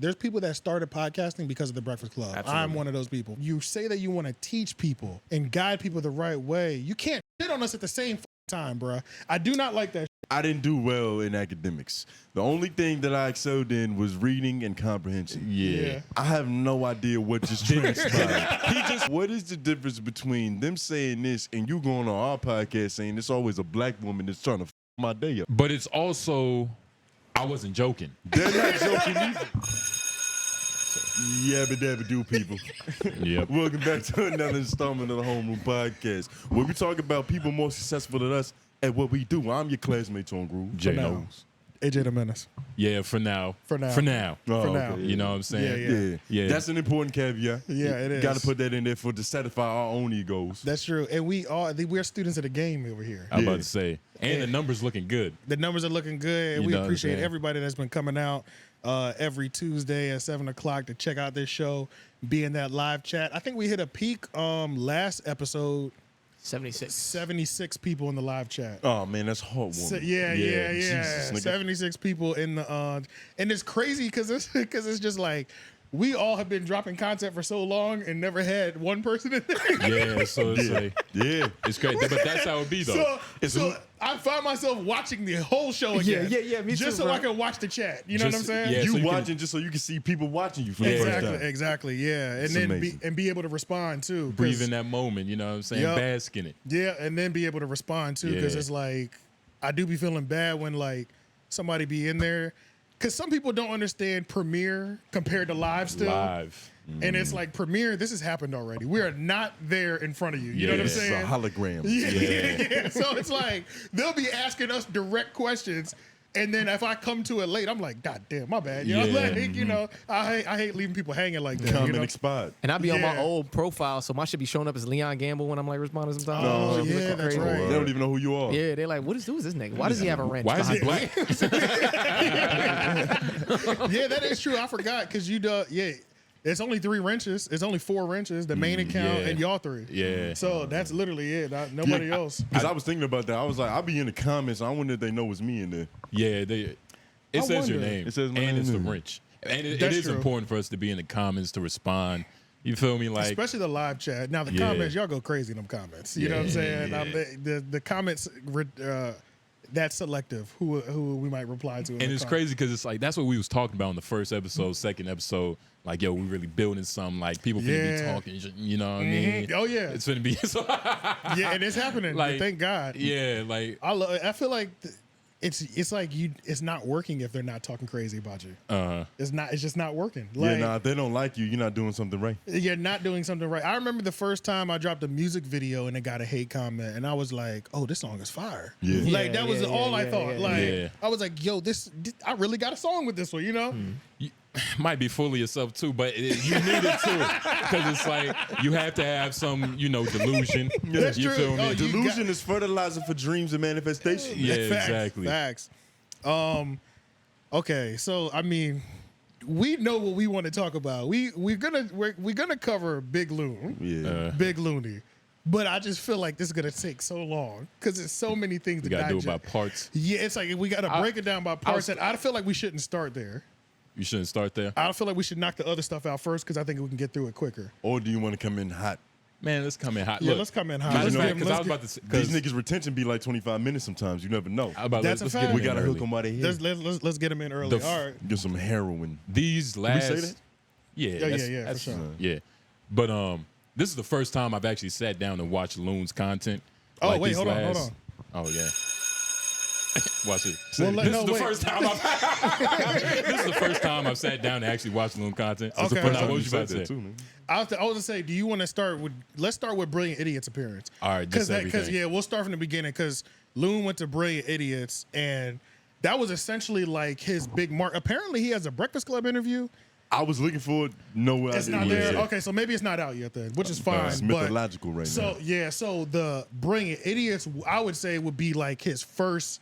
There's people that started podcasting because of the Breakfast Club. Absolutely. I'm one of those people. You say that you want to teach people and guide people the right way. You can't shit on us at the same time, bruh. I do not like that. I didn't do well in academics. The only thing that I excelled in was reading and comprehension. Yeah. I have no idea what just transpired. What is the difference between them saying this and you going on our podcast saying it's always a black woman that's trying to f my day up? But it's also, I wasn't joking. They're not joking either. Yabba dabba do, people. Yep. Welcome back to another installment of the Homeroom Podcast, where we talk about people more successful than us at what we do. I'm your classmate on Groove. J now. Knows. AJ the Menace. Yeah, for now. For now. For now. Oh, For now. okay. You know what I'm saying? Yeah. That's an important caveat. Yeah, it is. Got to put that in there to satisfy our own egos. That's true. And we're students of the game over here. I'm about to say. And the numbers looking good. The numbers are looking good, and You we know what I'm appreciate saying? everybody that's been coming out every Tuesday at 7 o'clock to check out this show, be in that live chat. I think we hit a peak last episode. 76 people in the live chat. Oh man, that's heartwarming. So, yeah. Jesus, nigga. 76 people in the and it's crazy because it's just like we all have been dropping content for so long and never had one person in there. Yeah, so it's like, it's great. But that's how it be, though. So I find myself watching the whole show again. Yeah, me just too, so bro. I can watch the chat. You know what I'm Just- saying? yeah. You so you watching just so you can see people watching you for the first time. Exactly, yeah. And It's then amazing. be able to respond too. 'cause- Breathe in that moment, you know what I'm saying? Yup. Bask in it. Yeah, and then be able to respond too, because Yeah. it's like I do be feeling bad when like somebody be in there, because some people don't understand Premiere compared to live still. Live. And it's like Premiere, this has happened already. We are not there in front of you. You know what I'm Yeah. It's saying? a hologram. Yeah. So it's like they'll be asking us direct questions, and then if I come to it late, I'm like, God damn, my bad. You know, Yeah. like, you know, I hate leaving people hanging like that. Come you know? and expired. And I be on my Yeah. old profile, so my shit be showing up as Leon Gamble when I'm like responding sometimes. Oh, Shit be yeah, looking that's crazy. right. They don't even know who you are. Yeah, they're like, who is this nigga? Why does he have a wrench? Why is he behind him? black? Yeah, that is true. I forgot because it's only 3 wrenches. It's only 4 wrenches. The main account yeah. and y'all 3. Yeah. So that's literally it. Nobody else. Because I was thinking about that. I was like, I'll be in the comments. I wonder if they know it's me in there. Yeah, it says your wonder. name. It says my and name it's the in it. wrench. And it That's is true. important for us to be in the comments to respond. You feel me? Like, Especially the live chat. Now the Yeah. comments, y'all go crazy in them comments. You know what I'm saying? The comments, that's selective. Who we might reply to. In and the it's comments. crazy because it's like that's what we was talking about in the first episode, second episode. Like, yo, we really building something. Like, people finna be Yeah. talking. You know what I mean? Oh yeah, It's finna be. yeah, and it's happening. Like, thank God. Yeah, like, I feel like it's like it's not working if they're not talking crazy about you. It's just not working. Like, If they don't like you, you're not doing something right. you're not doing something right. I remember the first time I dropped a music video and it got a hate comment, and I was like, "Oh, this song is fire!" Yeah. Like that was all I thought. Like yeah. I was like, "Yo, I really got a song with this one," you know? you might be full of yourself too, but you need it too because it's like you have to have some, delusion. That's you true. feel me? Oh, you Delusion got- is fertilizer for dreams and manifestation. Yeah, Facts, exactly. Facts. Okay, so I mean, we know what we want to talk about. We're gonna cover Big Loon. Yeah. Big Looney. But I just feel like this is gonna take so long because there's so many things You to gotta do digest. it by parts. Yeah, it's like we gotta break it down by parts, and I feel like we shouldn't start there. You shouldn't start there. I feel like we should knock the other stuff out first because I think we can get through it quicker. Or do you want to come in hot? Man, let's come in hot. Yeah, Look, let's come in hot. matter of Let's fact, get- 'cause I let's was about to say, These 'cause niggas retention be like 25 minutes sometimes. You never know. I about That's let's a get fact. them We in got to early. hook them out of here. Let's get them in early. The- All right. Do some heroin. These last, say that? yeah, Yeah, that's- yeah, for that's- sure. yeah. But this is the first time I've actually sat down and watched Loon's content. Oh, Like wait, these hold on. Oh yeah. Watch it. Well, This is no, the wait. first time this is the first time I've sat down and actually watched Loon content. Okay. It's the First first time time. What you was you about said to that say? too, man. I was gonna say, do you want to start with? Let's start with Brilliant Idiot's appearance. All right, just everything. yeah, we'll start from the beginning because Loon went to Brilliant Idiots, and that was essentially like his big mark. Apparently, he has a Breakfast Club interview. I was looking for it. Nowhere. It's not there. Okay, so maybe it's not out yet then, which is fine. It's but mythological right now. so the Brilliant Idiots, I would say, would be like his first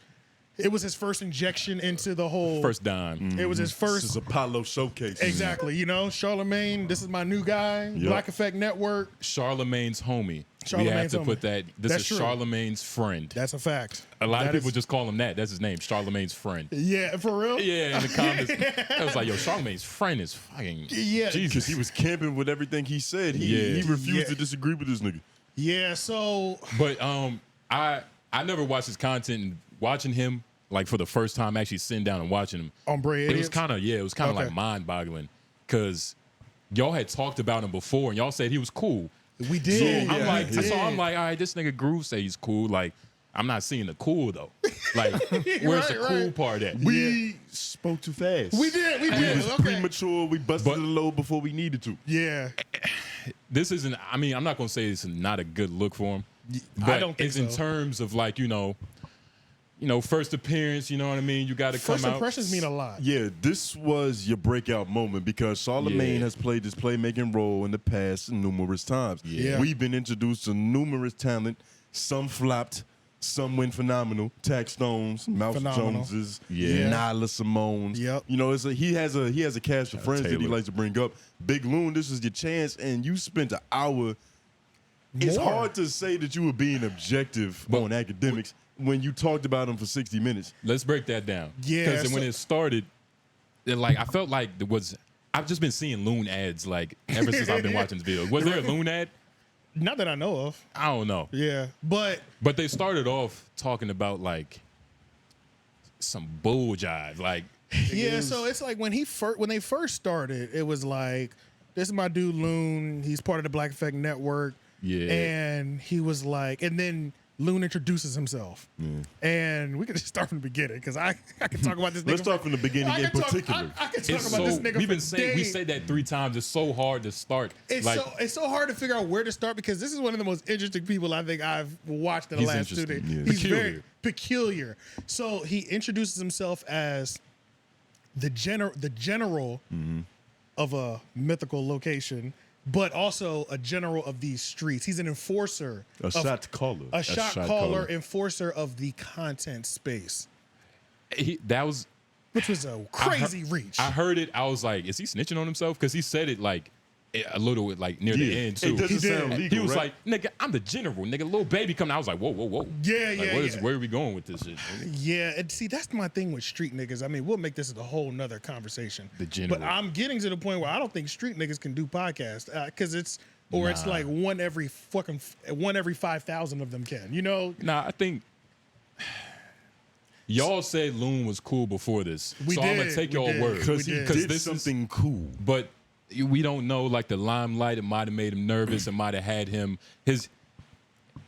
It was his first injection into the whole. First dime. It was his first. This is Apollo showcase. Exactly. You know, Charlamagne, this is my new guy. Yep. Black Effect Network. Charlamagne's homie. We Charlamagne's have to homie. put that. This That's is true. Charlamagne's friend. That's a fact. A lot That of people is- just call him that. That's his name, Charlamagne's friend. Yeah, for real? Yeah, in the comments. I was like, yo, Charlamagne's friend is fucking Yeah. Jesus. Because he was camping with everything he said. He Yeah. refused Yeah. to disagree with this nigga. Yeah, so. But I never watched his content, and watching him like for the first time, actually sitting down and watching him. On Bray It was Idiots? kind of Okay. like mind-boggling because y'all had talked about him before, and y'all said he was cool. We So did. I'm like, we did. all right, this nigga Groove say he's cool. Like, I'm not seeing the cool though. Like, where's the Right, cool right. part at? We spoke too fast. We did. We It did. was Okay. premature. We busted But- the load before we needed to. Yeah. This isn't. I mean, I'm not gonna say it's not a good look for him. But I don't think it's in so. terms of like first appearance. You know what I mean? You got to come First out. impressions mean a lot. Yeah, this was your breakout moment because Charlamagne Yeah. has played this playmaking role in the past numerous times. Yeah. We've been introduced to numerous talent. Some flopped, some went phenomenal. Tax Stones, Mouse Phenomenal. Joneses, Yeah. Nyla Simone's. Yep. You know, he has a cast of friends that he Taylor. likes to bring up. Big Loon, this is your chance, and you spent an hour. It's More. hard to say that you were being objective on academics when you talked about him for 60 minutes. Let's break that down. Yeah, Because when so- it started, I felt like there was. I've just been seeing Loon ads like ever since I've been watching this video. Was there a Loon ad? Not that I know of. I don't know. Yeah. But But they started off talking about like some bull jive. Like, yeah, so it's like when they first started, it was like, this is my dude Loon. He's part of the Black Effect Network. Yeah. And he was like, and then Loon introduces himself. And we can just start from the beginning because I can talk about this nigga. Let's start from the beginning I in can talk- particular. I can talk it's about this so nigga we've for been saying we days. said that 3 times. It's so hard to start. It's so hard to figure out where to start because this is one of the most interesting people I think I've watched in the He's last 2 days. interesting, yeah. He's Peculiar. very peculiar. So he introduces himself as the general of a mythical location, but also a general of these streets. He's an enforcer. A shot caller. A shot shot caller, caller. enforcer of the content space, That was. which was a crazy reach. I heard it. I was like, is he snitching on himself? Because he said it like a little like near the Yeah. end too. It doesn't He did. sound legal, He was right? like, nigga, I'm the general. Nigga, little baby coming out. I was like, whoa, whoa, whoa. Yeah, Like, yeah. where are we going with this shit? nigga? Yeah, and see, that's my thing with street niggas. I mean, we'll make this a whole nother conversation. The general. But I'm getting to the point where I don't think street niggas can do podcasts because it's like one every 5,000 of them can. You know? Nah, I think y'all said Loon was cool before this. We so I'm did, gonna take we y'all did. word. Because he did. did this is- something cool. But we don't know, like the limelight, it might have made him nervous. It might have had him,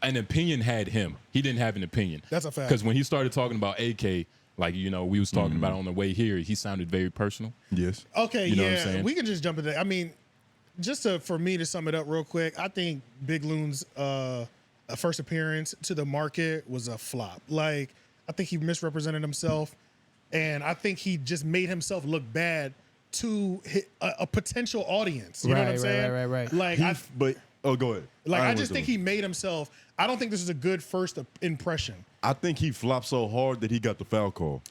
an opinion had him. He didn't have an opinion. That's a fact. Because when he started talking about AK, like, we was talking about on the way here, he sounded very personal. Yes. Okay, You know what I'm yeah, saying? we can just jump into that. I mean, for me to sum it up real quick, I think Big Loon's first appearance to the market was a flop. Like, I think he misrepresented himself, and I think he just made himself look bad to a potential audience. You know what I'm Right, saying? right. Like, Go ahead. I just think he made himself. I don't think this is a good first impression. I think he flopped so hard that he got the foul call.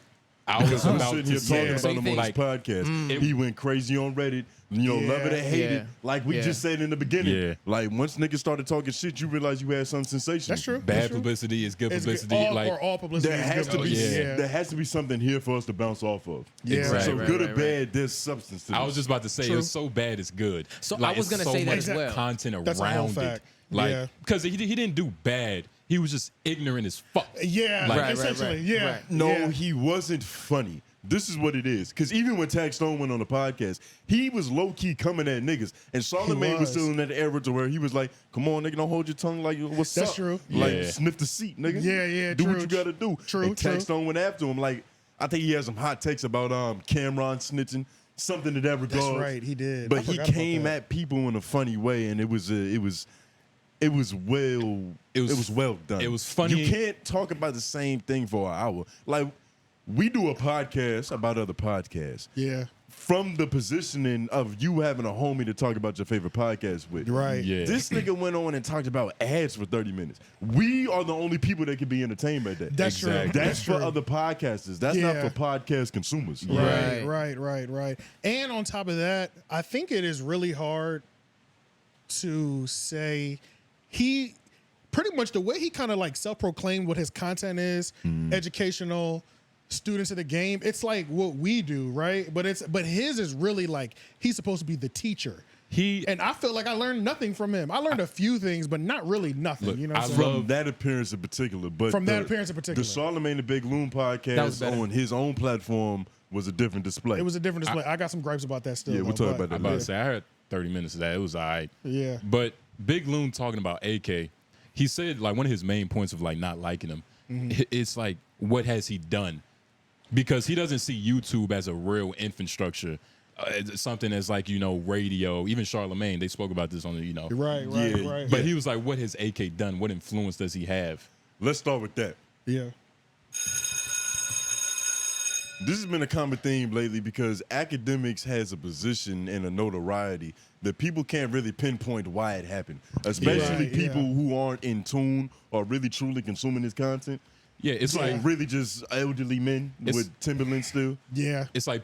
I was I'm about sitting to here say, talking about him on like, this podcast. He went crazy on Reddit. Love it or hate it. Yeah. Like we Yeah. just said in the beginning. Yeah. Like once niggas started talking shit, you realize you had something sensational. That's true. bad publicity is good It's publicity. all publicity. There is has good to be publicity. Yeah. there has to be something here for us to bounce off of. Yeah. Right, So right, good right, or bad, there's substance to this. I was just about to say True. it's so bad it's good. So Like, I was it's gonna so say that much as well. content That's a whole around it. fact. Like, Yeah. because he didn't do bad. He was just ignorant as fuck. Yeah, Like- Right, essentially. right. Yeah. Right. No, yeah. he wasn't funny. This is what it is. Because even when Tax Stone went on the podcast, he was low key coming at niggas, and Charlamagne was was. still in that era to where he was like, "Come on, nigga, don't hold your tongue like what's That's up." true. Like Yeah. sniff the seat, nigga. Yeah, Do true. what you gotta do. True, And Tax true. Stone went after him. Like I think he has some hot takes about Cameron snitching, something to that regard. That's right, he did. I But he forgot about came that. at people in a funny way, and it was well done. it was funny. You can't talk about the same thing for an hour. Like we do a podcast about other podcasts. Yeah. from the positioning of you having a homie to talk about your favorite podcast with. Right. Yeah. This nigga went on and talked about ads for 30 minutes. We are the only people that can be entertained by that. That's true. Exactly. That's for true. other podcasters. That's not Yeah. for podcast consumers. Right. And on top of that, I think it is really hard to say he pretty much the way he kind of like self-proclaimed what his content is, educational, students of the game. It's like what we do, right? But his is really like he's supposed to be the teacher. And I feel like I learned nothing from him. I learned a few things, but not really nothing. Look, you know what I'm I saying? From that appearance in particular. But From that appearance in particular. The Charlamagne the Big Loon That was podcast better. on his own platform was a different display. It was a different display. I got some gripes about that still. Yeah, we'll though, talk about but- that I'm about later. to say I heard 30 minutes of that. It was all right. Yeah. But Big Loon talking about AK, he said like one of his main points of like not liking him, it's like what has he done? Because he doesn't see YouTube as a real infrastructure. It's something that's like, radio, even Charlamagne, they spoke about this on the, Right. But he was like, what has AK done? What influence does he have? Let's start with that. Yeah. This has been a common theme lately because Akademiks has a position and a notoriety that people can't really pinpoint why it happened, especially Right, people yeah. who aren't in tune or really truly consuming his content. Yeah, it's Like like really just elderly men with Timberland still. Yeah. it's like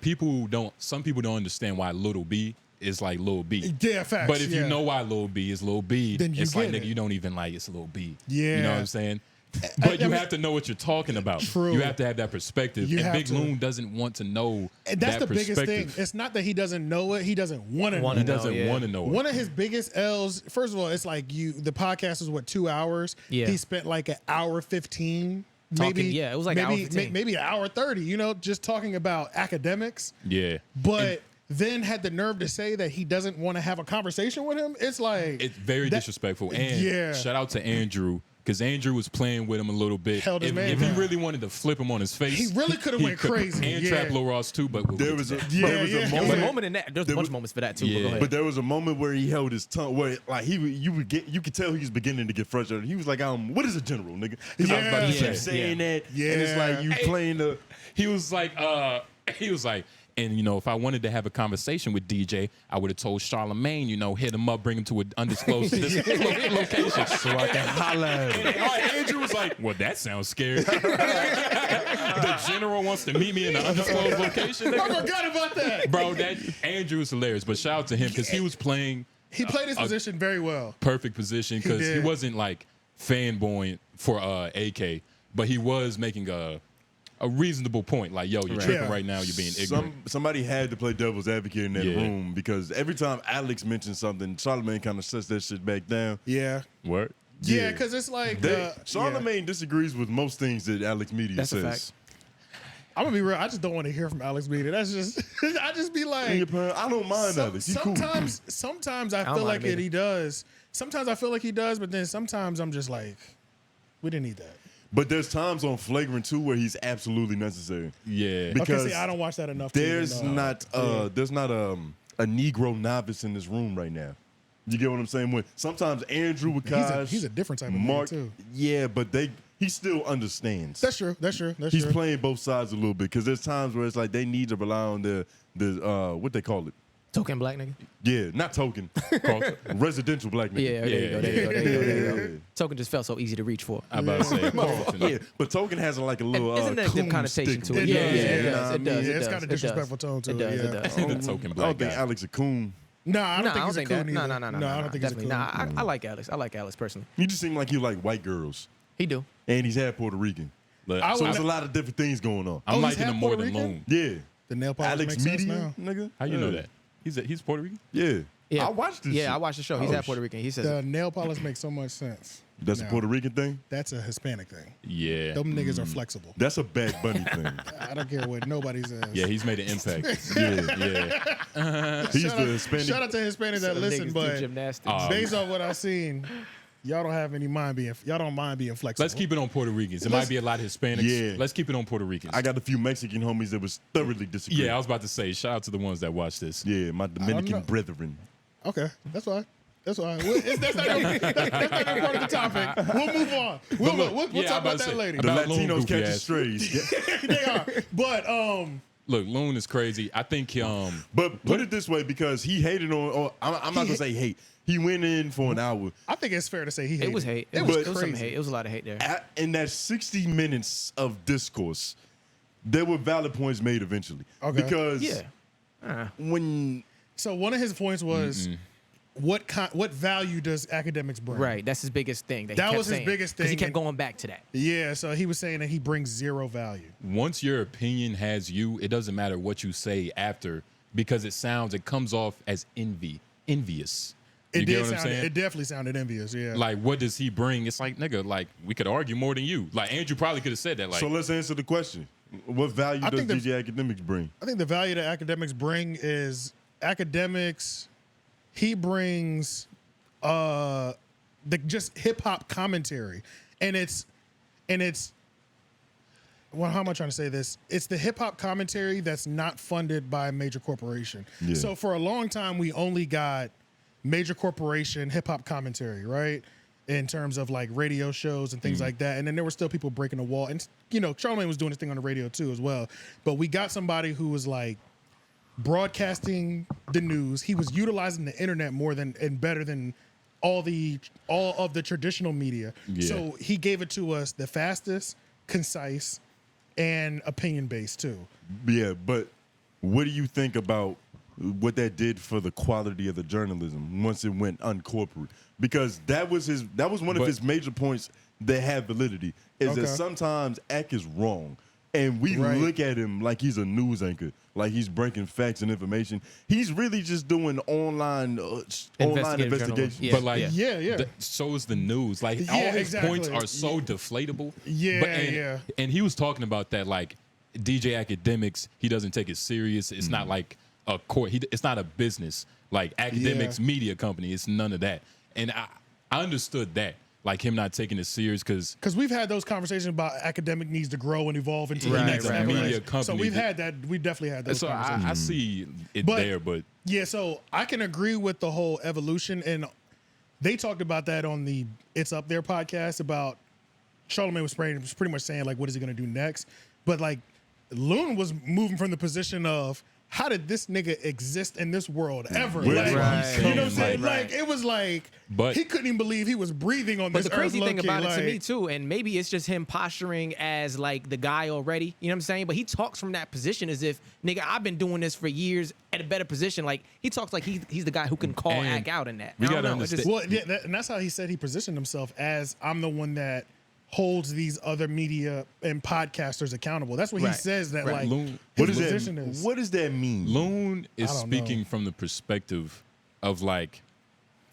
some people don't understand why Little B is like Lil B. Yeah, facts. But if yeah. you know why Lil B is Lil B, Then you it's like, get nigga, it. you don't even like it's Lil B. Yeah. You know what I'm saying? But you mean- have to know what you're talking about. True. You have to have that perspective. You and have Big to. Loon doesn't want to know And that's that the biggest thing. perspective. It's not that he doesn't know it; he doesn't want to know. Wanna He it. know. doesn't yeah. want to know it. One of his biggest L's. First of all, it's like the podcast is what 2 hours. Yeah. He spent like an hour 15. Talking- Maybe yeah, it was like an maybe hour 15. maybe an hour 30. Just talking about academics. Yeah. But then had the nerve to say that he doesn't want to have a conversation with him. It's like It's very that- disrespectful. And Yeah. shout out to Andrew, because Andrew was playing with him a little bit. Held his man If he down. really wanted to flip him on his face, He really coulda went crazy, And yeah. Trap Lil Ross too, but we'll There get was to a that. Yeah, there was yeah. a There There was a moment. moment in that. There's a There bunch was- of moments for that too. Yeah. But go ahead. But there was a moment where he held his tongue, where like you could tell he was beginning to get frustrated. He was like, "What is a general, nigga?" Because I was about to Yeah. keep saying that, Yeah. and it's like you playing the. He was like, and if I wanted to have a conversation with DJ, I would have told Charlamagne, hit him up, bring him to an undisclosed location. So I can holla at him. And Andrew was like, well, that sounds scary. The general wants to meet me in an undisclosed location. I nigga. forgot about that. Bro, that Andrew is hilarious. But shout out to him because he was playing He played his position very well. perfect position because he did. wasn't like fanboying for AK, but he was making a reasonable point. Like, yo, you're tripping Yeah. right now. You're being ignorant. Somebody had to play devil's advocate in that Yeah. room because every time Alex mentions something, Charlamagne kind of shuts that shit back down. Yeah. Word? Yeah, because it's like Charlamagne disagrees with most things that Alex Media That's a says. fact. I'm gonna be real. I just don't want to hear from Alex Media. That's just I just be like I don't mind Alex. He's cool. sometimes I don't feel mind like him he does. Sometimes I feel like he does, but then sometimes I'm just like, we didn't need that. But there's times on Flagrant 2 where he's absolutely necessary. Yeah. Because Okay, see, I don't watch that enough. to even There's know. not a Negro novice in this room right now. You get what I'm saying? When sometimes Andrew with Kaj, He's a different type of Mark, nigga, too. yeah, but he still understands. That's true. That's true. That's He's true. playing both sides a little bit because there's times where it's like they need to rely on the what they call it. Token black nigga. Yeah, not token. Residential black nigga. Yeah, there you go. There you go. There you go. There you Yeah. go. Token just felt so easy to reach for. I'm about to say, Carlton. Yeah, but token has like a little Isn't there a coon connotation stick to it? It Yeah, does, yeah, yeah. it Nah, does. I It mean, does. it's It got a does. It disrespectful does. tone to It it, does. yeah. It does. The token I don't black think guy. Alex a coon. No, I don't Nah, think he's a coon that. either. No, I don't think he's a definitely. coon. Nah, I like Alex. I like Alex personally. You just seem like you like white girls, He do. and he's half Puerto Rican. Look, I So would- there's a lot of different things going on. I'm he's liking half him more Puerto than Rican? Loon. Yeah, The nail polish Alex makes sense Media, now. nigga. How you know that? He's Puerto Rican? Yeah. Yeah, I watched this. shit. Yeah, I watched the show. He's Oh, half Puerto Rican. He says The nail polish makes so much sense. That's a now. Puerto Rican thing. That's a Hispanic thing. Yeah. Them niggas are flexible. That's a Bad Bunny thing. I don't care what nobody says. Yeah, he's made an impact. Yeah, he's shout the out, Hispanic. shout out to Hispanics that listen, niggas do but gymnastics. based on what I've seen, y'all don't mind being flexible. Let's keep it on Puerto Ricans. It might be a lot of Hispanics. Yeah. Let's keep it on Puerto Ricans. I got a few Mexican homies that was thoroughly disagree. Yeah, I was about to say, shout out to the ones that watch this. Yeah, my Dominican know. brethren. Okay, that's fine. That's fine. That's not gonna be part of the topic. We'll move on. We'll look, we'll yeah, talk I'm about about to that say, later. The About Loon Latinos goofy catching ass. strays. They are. But Look, Loon is crazy. I think But put it this way, because he hated on. I'm not gonna say hate. He went in for an hour. I think it's fair to say he hated. It was hate. It was was some crazy. hate. It was a lot of hate there. In that 60 minutes of discourse, there were valid points made eventually. Okay. Because Yeah. when So one of his points was, what value does Akademiks bring? Right. That's his biggest thing. That he kept was his saying, biggest 'cause he thing, kept and- going back to that. Yeah, so he was saying that he brings zero value. once your opinion has you, it doesn't matter what you say after because it comes off as envious. You It get did what I'm sound. saying? It definitely sounded envious. Yeah. Like, what does he bring? It's like, nigga, like, we could argue more than you. Like, Andrew probably could have said that. Like, so let's answer the question. What value I does think the- DJ Akademiks bring? I think the value that Akademiks bring is Akademiks. He brings the just hip hop commentary, and it's well, how am I trying to say this? It's the hip hop commentary that's not funded by a major corporation. Yeah. So for a long time, we only got major corporation hip hop commentary, right? In terms of like radio shows and things like that. And then there were still people breaking the wall. And, you know, Charlamagne was doing his thing on the radio too as well. But we got somebody who was like broadcasting the news. He was utilizing the internet more than and better than all of the traditional media. Yeah. So he gave it to us the fastest, concise, and opinion based too. Yeah, but what do you think about what that did for the quality of the journalism once it went uncorporate? Because that was one of his major points that had validity, is that Okay. sometimes Ak is wrong. And we Right. look at him like he's a news anchor, like he's breaking facts and information. He's really just doing online investigation. Yeah. but like, Yeah. so is the news. Like, Yeah, all his exactly. points are so deflatable. Yeah, And he was talking about that, like, DJ Akademiks, he doesn't take it serious. It's not like a court. It's not a business. Like, Akademiks media company. It's none of that. And I understood that. Like, him not taking it serious because we've had those conversations about Akademiks needs to grow and evolve into the Right, next right, level. right. media So company we've that- had that. We definitely had those so conversations. I see it But- there, but Yeah, so I can agree with the whole evolution, and they talked about that on the It's Up There podcast about Charlamagne was pretty much saying like, what is he going to do next? But like, Loon was moving from the position of, how did this nigga exist in this world ever? Where Like, did he Right. You know what I'm come saying? from? Like, it was like, But- he couldn't even believe he was breathing on But this the crazy earth, thing low-key, about it to me like- too, and maybe it's just him posturing as like the guy already, you know what I'm saying? But he talks from that position as if, nigga, I've been doing this for years at a better position. Like, he talks like he's the guy who can call And Ak out in that. we I don't gotta know, it's understand- just- Well, and that's how he said he positioned himself as, I'm the one that holds these other media and podcasters accountable. That's what he Right. says that Right. like Loon- What his does position that? is. What does that mean? Loon is I don't know. speaking from the perspective of like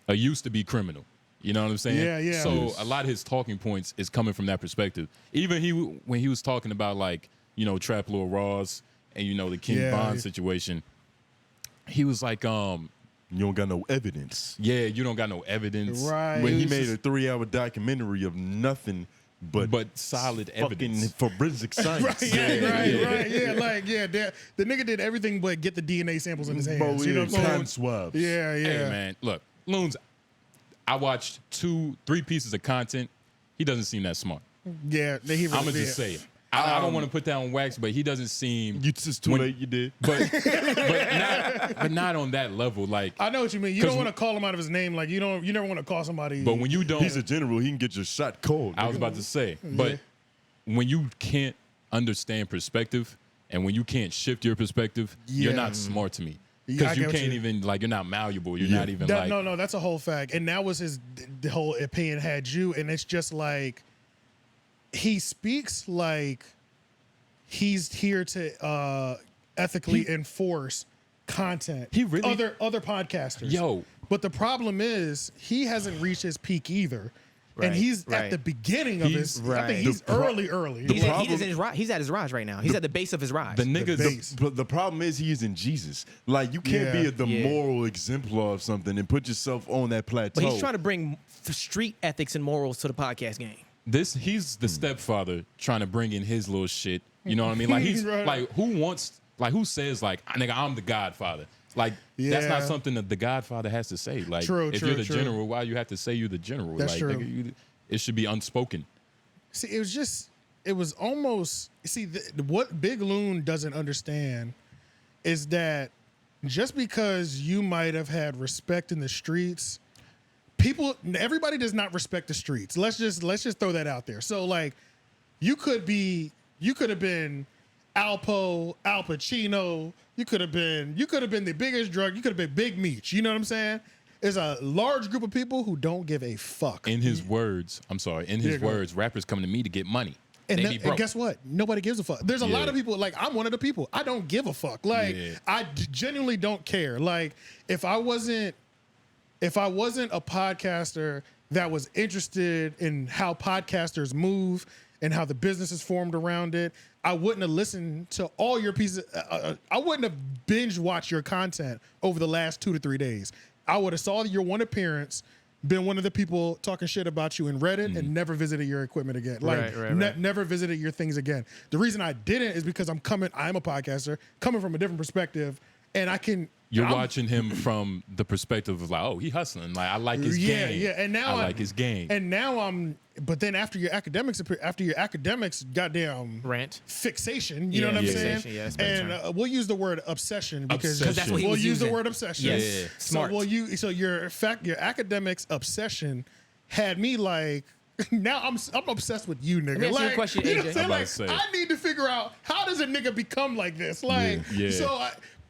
a used to be criminal. You know what I'm saying? Yeah, yeah. So Yes. a lot of his talking points is coming from that perspective. Even when he was talking about like, you know, Trap Lord Ross and, you know, the King Yeah. Von situation, he was like, You don't got no evidence. yeah, you don't got no evidence. Right. When It he was made just- a 3-hour documentary of nothing but solid fucking evidence. forensic science. Right, yeah, like the nigga did everything but get the DNA samples in his hands. But You know what I'm saying? time swabs. Yeah, yeah. Hey, man, look, Loon's, I watched 2-3 pieces of content. He doesn't seem that smart. Yeah, I'm going to just say it. I don't want to put that on wax, but he doesn't seem... You just too late. You did. but not on that level. Like, I know what you mean. You 'Cause don't want to call him out of his name. Like you never want to call somebody. but when you don't, He's a general. He can get your shot cold. I was about to say, but when you can't understand perspective and when you can't shift your perspective, you're Yeah. not smart to me. Yeah, I Because you get what can't you- even, like, you're not malleable. You're Yeah. not even that, like, no, that's a whole fact. And that was the whole opinion had you, and it's just like he speaks like he's here to ethically enforce content. He really- other podcasters. Yo. But the problem is he hasn't reached his peak either. And Right, he's at right. the beginning of He's- his. I think right. he's The pro- early. He's at his rise right now. He's at the base of his rise. the niggas, base. But the problem is he isn't Jesus. Like you can't Yeah. be the Yeah. moral exemplar of something and put yourself on that plateau. but he's trying to bring street ethics and morals to the podcast game. he's the stepfather trying to bring in his little shit. You know what I mean? Like, he's Right. like, who says, like, nigga, I'm the Godfather? Like, that's not Yeah. something that the Godfather has to say. Like, True, if true, you're the true. general, why you have to say you're the general? That's like, true. nigga, it should be unspoken. See, it was just it was almost what Big Loon doesn't understand is that just because you might have had respect in the streets, everybody does not respect the streets. Let's just throw that out there. So like, you could have been Alpo, Al Pacino. You could have been the biggest drug. You could have been Big Meech. You know what I'm saying? There's a large group of people who don't give a fuck. In his words, rappers come to me to get money. And guess what? Nobody gives a fuck. There's a lot of people, like, I'm one of the people. I don't give a fuck. Like, I genuinely don't care. Like, if I wasn't a podcaster that was interested in how podcasters move and how the business is formed around it, I wouldn't have listened to all your pieces. I wouldn't have binge watched your content over the last 2 to 3 days. I would have saw your one appearance, been one of the people talking shit about you in Reddit, and never visited your equipment again. Like, never visited your things again. The reason I didn't is because I'm a podcaster, coming from a different perspective, and You're watching him from the perspective of like, oh, he hustling. Like, I like his game. Yeah, and now I like his game. And now but then after your academics goddamn rant fixation, you know what I'm saying? And we'll use the word obsession because that's what he was use using. the word obsession. Yes. Smart. So your academics obsession had me like, now I'm obsessed with you, nigga. Let me ask you a Like, question, you know AJ. what I'm saying? Like, I need to figure out, how does a nigga become like this? Like,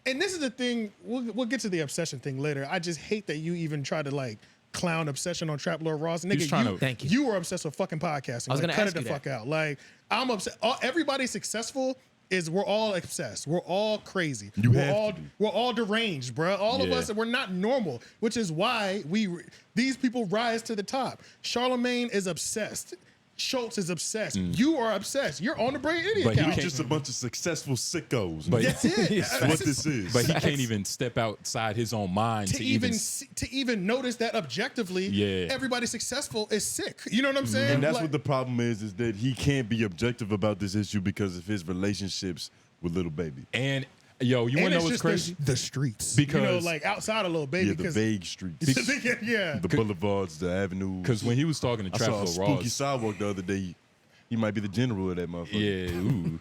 and this is the thing, we'll get to the obsession thing later. I just hate that you even try to like clown obsession on Trap Lord Ross. Nigga, thank you. You were obsessed with fucking podcasting. I was gonna cut ask it the you fuck out. Like, I'm obsessed. Everybody successful is we're all obsessed. We're all crazy. We're all deranged, bro. All of us, we're not normal, which is why these people rise to the top. Charlamagne is obsessed. Schulz is obsessed. You are obsessed. You're on the Brain Idiot But couch. he's just a bunch of successful sickos. But That's it. That's what this is. But he can't even step outside his own mind to even notice that objectively, everybody successful is sick. You know what I'm saying? And that's what the problem is that he can't be objective about this issue because of his relationships with Lil Baby. And yo, you want to know what's crazy? The streets. Because like outside of Lil Baby. The vague streets. The boulevards, the avenues. Because when he was talking to I Trap saw a Lord spooky Ross, sidewalk the other day. He might be the general of that motherfucker. Yeah, ooh.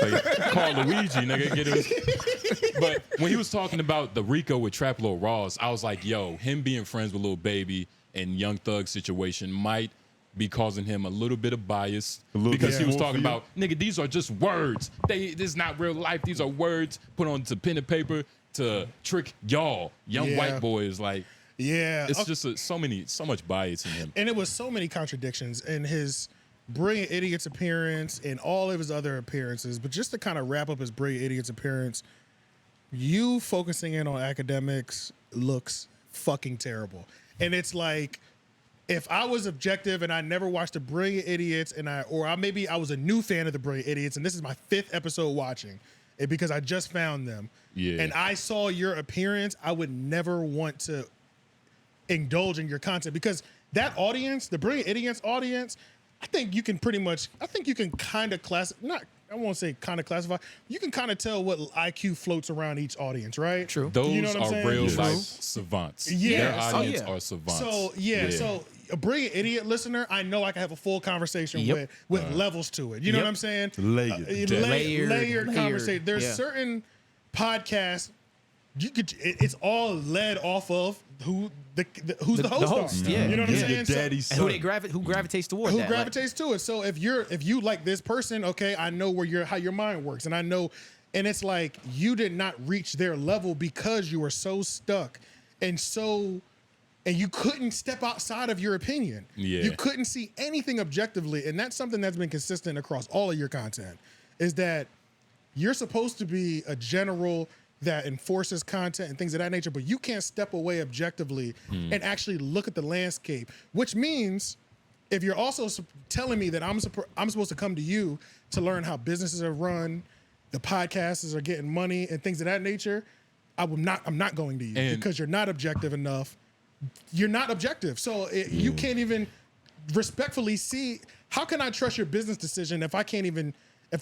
Like, call Luigi, nigga. Get his. But when he was talking about the Rico with Trap Lord Ross, I was like, yo, him being friends with Lil Baby and Young Thug situation might be causing him a little bit of bias because he was talking about, nigga, these are just words. This is not real life. These are words put onto pen and paper to trick y'all, young white boys. Like, it's just so much bias in him. And it was so many contradictions in his Brilliant Idiots appearance and all of his other appearances. But just to kind of wrap up his Brilliant Idiots appearance, you focusing in on academics looks fucking terrible. And it's like, if I was objective and I never watched the Brilliant Idiots maybe I was a new fan of the Brilliant Idiots and this is my 5th episode watching it because I just found them. Yeah. And I saw your appearance, I would never want to indulge in your content because that audience, the Brilliant Idiots audience, I think you can kind of I won't say kind of classify. You can kind of tell what IQ floats around each audience, right? True. Those you know what I'm are saying? real life savants. Yeah. Their audience are savants. So a Brilliant Idiot listener, I know I can have a be with levels to it. You know what I'm saying? Layered conversation. There's certain podcasts it's all led off of who's the host. Yeah. You know what I'm saying? Daddy's son. Who gravitates toward that? Who gravitates to it. So if you like this person, okay, I know how your mind works, and I know, and it's like you did not reach their level because you were so stuck and you couldn't step outside of your opinion. Yeah. You couldn't see anything objectively, and that's something that's been consistent across all of your content. Is that you're supposed to be a general that enforces content and things of that nature, but you can't step away objectively and actually look at the landscape, which means if you're also telling me that I'm supposed to come to you to learn how businesses are run, the podcasters are getting money and things of that nature, I'm not going to you because you're not objective enough. You're not objective. So you can't even respectfully see, how can I trust your business decision if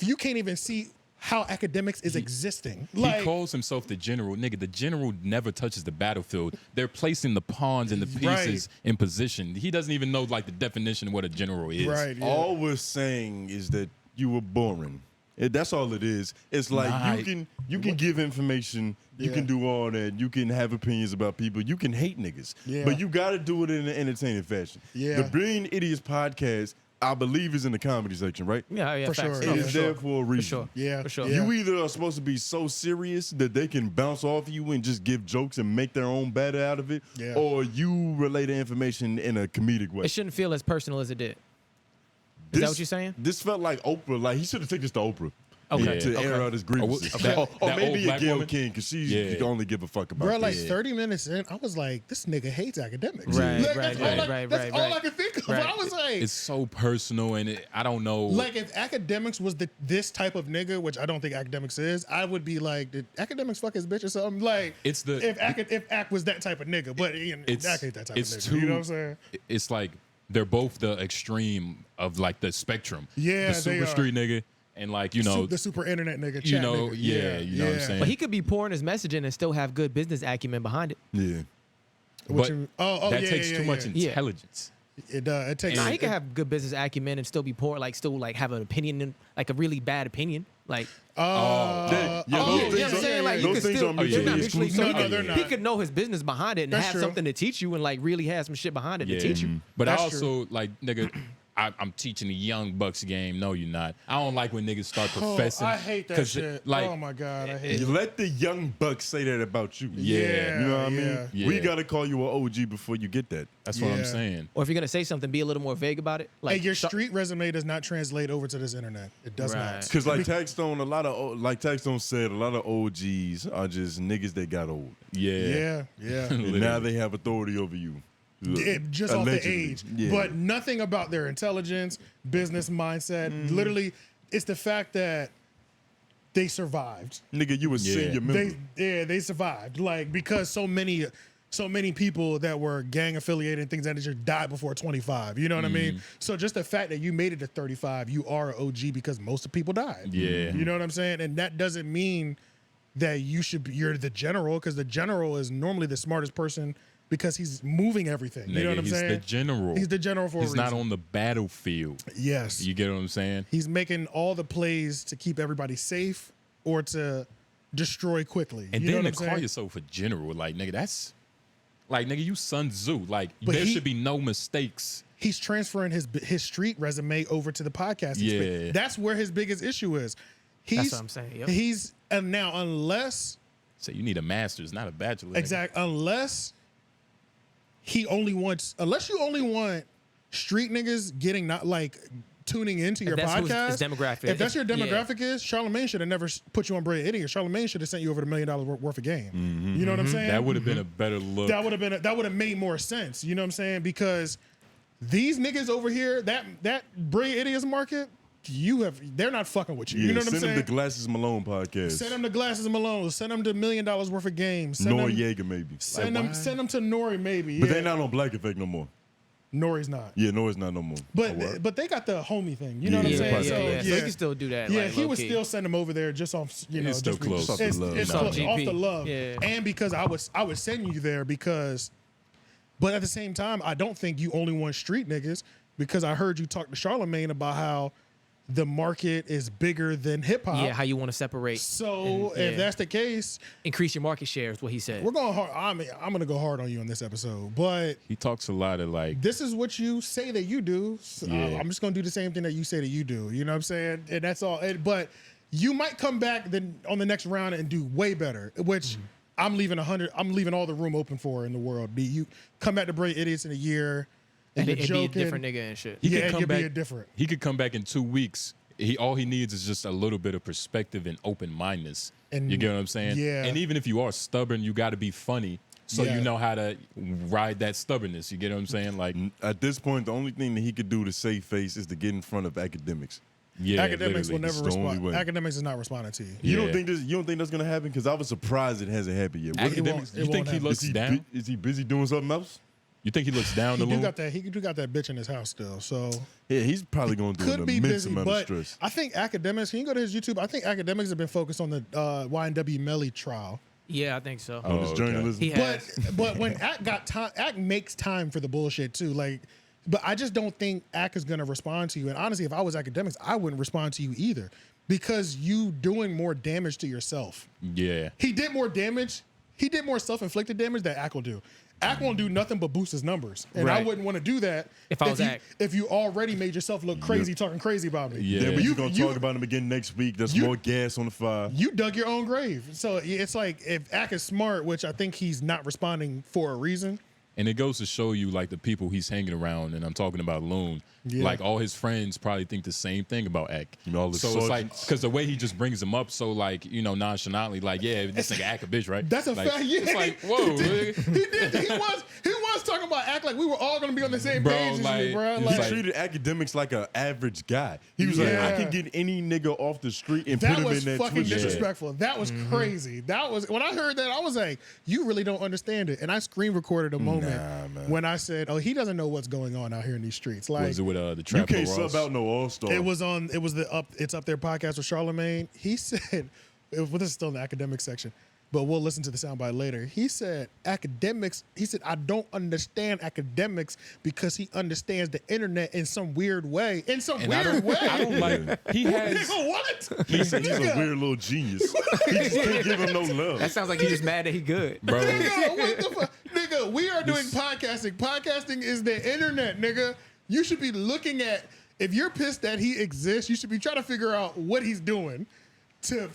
you can't even see how academics is existing? He calls himself the general. Nigga, the general never touches the battlefield. They're placing the pawns and the pieces in position. He doesn't even know like the definition of what a general is. Right. Yeah. All we're saying is that you were boring. That's all it is. It's like Nah, you can give information, you can do all that, you can have opinions about people, you can hate niggas, but you got to do it in an entertaining fashion. Yeah. The Brilliant Idiots podcast, I believe, is in the comedy section, right? Yeah, For facts. sure. It No, is there for a reason. For sure. Yeah. For sure. Yeah. You either are supposed to be so serious that they can bounce off you and just give jokes and make their own better out of it, or you relay the information in a comedic way. It shouldn't feel as personal as it did. Is that what you're saying? This felt like Oprah. Like he should have taken this to Oprah. Okay. To air out his grievances. Okay. Or That maybe old a black Gayle woman? King, because she can only give a fuck about Bro, like this. 30 minutes in, I was like, this nigga hates academics. Right, Like, right, that's all right, that's right, all right. I could think of. Right. I was like, It's so personal, and I don't know. like if academics was this type of nigga, which I don't think academics is, I would be like, did academics fuck his bitch or something? Like, It's the- if Ac was that type of nigga, but it's Ac ain't that type of it's nigga. too. You know what I'm saying? It's like they're both the extreme of like the spectrum. Yeah, the they super are. street nigga, and like The super internet nigga. you Chat know, nigga. yeah, you know what I'm saying. But he could be pouring his messaging and still have good business acumen behind it. Yeah. What But you- that yeah, takes yeah, too much yeah. intelligence. It does. It takes. Nah, he could have good business acumen and still be poor, like still like have an opinion, like a really bad opinion. Like, those you know what I'm things saying? Like, you those could things still, are they're mutually not mutually exclusive. No, they're he not. could know his business behind it and That's have true. something to teach you and like really have some shit behind it to teach you. But I That's also like nigga. I'm teaching the young bucks game. No, you're not. I don't like when niggas start professing. I hate that 'cause shit. Like, oh my god, I hate You it. let the young bucks say that about you. Yeah. You know what I mean? Yeah. We Yeah. got to call you an OG before you get that. that's what Yeah. I'm saying. Or if you're gonna say something, be a little more vague about it. Like Hey, your street resume does not translate over to this internet. It does Right. not. Because like Taxstone, like Taxstone said, a lot of OGs are just niggas that got old. Yeah, yeah. And now they have authority over you. Just off the Allegedly. age, Yeah. but nothing about their intelligence, business mindset. Mm-hmm. Literally, it's the fact that they survived. Nigga, you a senior member. They survived. Like because so many people that were gang affiliated and things that just died before 25. You know what I mean? Mm-hmm. So just the fact that you made it to 35, you are an OG because most of the people died. Yeah. You know what I'm saying? And that doesn't mean that you're the general, because the general is normally the smartest person because he's moving everything. You know what I'm he's saying? the general. He's the general for He's a not reason. on the battlefield. Yes. You get what I'm saying? He's making all the plays to keep everybody safe or to destroy quickly. And you know then what to I'm call saying? yourself a general, like nigga, that's like nigga, you Sun Tzu. Like But there he- should be no mistakes. He's transferring his street resume over to the podcast. Yeah. That's where his biggest issue is. That's what I'm saying, yep. He's and now unless So you need a master's, not a bachelor. nigga. unless you only want street niggas getting not like tuning into your that's who his podcast. demographic If that's your is, yeah. demographic is, Charlamagne should have never put you on Brilliant Idiot. Charlamagne should have sent you over $1 million worth of game. You know what I'm saying? That would have been a better look. That would have made more sense. You know what I'm saying? Because these niggas over here, that Brilliant Idiots market, they're not fucking with you. Yeah, You know what I'm send saying? them the Glasses Malone podcast. Send them to Glasses Malone. Send them to $1 million worth of games. Send them, Noriega maybe. send them to Nori maybe. But yeah. they're not on Black Effect no more. Nori's not. Yeah, no, it's not no more. But they got the homie thing. You know Yeah, what I'm saying? yeah, So, So he can still do that. Yeah, like, he would low-key. still send them over there just off, It's still just close. Off the love. It's Off off GP. the love. Yeah. And because I would send you there because, but at the same time, I don't think you only want street niggas, because I heard you talk to Charlamagne about how the market is bigger than hip hop. Yeah, how you want to separate, So if yeah. that's the case, increase your market share is what he said. we're going hard. I'm going to go hard on you on this episode, but He talks a lot of like this is what you say that you do. So Yeah. I'm just going to do the same thing that you say that you do. You know what I'm saying? And that's all. But you might come back then on the next round and do way better, which I'm leaving all the room open for in the world. You come back to Brilliant Idiots in a year and and you're it'd be a joking. different nigga and shit. he Yeah, could come you'll be back a different. He could come back in 2 weeks. All he needs is just a little bit of perspective and open mindedness. And- You get what I'm saying? yeah. And even if you are stubborn, you got to be funny so Yeah. you know how to ride that stubbornness. You get what I'm saying? Like, At this point, the only thing that he could do to save face is to get in front of Academics. yeah, Academics will literally. never It's the only respond. way. Academics is not responding to you. You Yeah. don't think that's gonna happen? Because I was surprised it hasn't happened yet. Academics, it you think won't he happen. looks Is he, down? is he busy doing something else? You think he looks down He the do Loon? got that. He do got that bitch in his house still. So Yeah, he's probably going to do could an be immense busy, amount of but stress. I think Academics. Can you go to his YouTube? I think Academics have been focused on the 𝚑𝚾𝚃 trial. Yeah, I think so. On his okay. journalism. He has. But when Act got time, Act makes time for the bullshit too. Like But I just don't think Ak is gonna respond to you. And honestly, if I was Akademiks, I wouldn't respond to you either, because you doing more damage to yourself. Yeah. He did more damage. He did more self-inflicted damage than Ak will do. Ak won't do nothing but boost his numbers, and I Right. wouldn't want to do that If I was Ak. if you already made yourself look crazy talking crazy about me. Yeah. Then we're You- gonna you- talk about him again next week. There's you- more gas on the fire. You dug your own grave. So it's like, if Ak is smart, which I think he's not responding for a reason. And it goes to show you like the people he's hanging around, and I'm talking about Loon. Yeah. Like all his friends probably think the same thing about Ak. You know, all the so it's like sergeants. because the way he just brings them up so like nonchalantly, like this nigga Ak a bitch, right? That's a like, fact. Yeah. It's like whoa, nigga. He was talking about Ak like we were all gonna be on the same Bro, page, like, as me, bro. it's Like, He like- treated Akademiks like an average guy. He was like, Yeah. I can get any nigga off the street and put that him was in that fucking Twitch. disrespectful. That was crazy. That was, when I heard that, I was like, you really don't understand it. And I screen recorded a moment man. when I said, oh, he doesn't know what's going on out here in these streets. Like, Was it with the You trap can't Ross? sub out no all-star. it's up there podcast with Charlamagne. He said, well, this is still in the academic section, but we'll listen to the soundbite later. He said, I don't understand Akademiks because he understands the internet in some weird way. In some And I weird don't, way. I don't like. He has. Nigga, what? He's a Nigga. weird little genius. He just can't give him no love. That sounds like he's just mad that he good. Bro, Nigga, what the fuck? Nigga, we are doing podcasting. Podcasting is the internet, nigga. You should be looking at, if you're pissed that he exists, you should be trying to figure out what he's doing to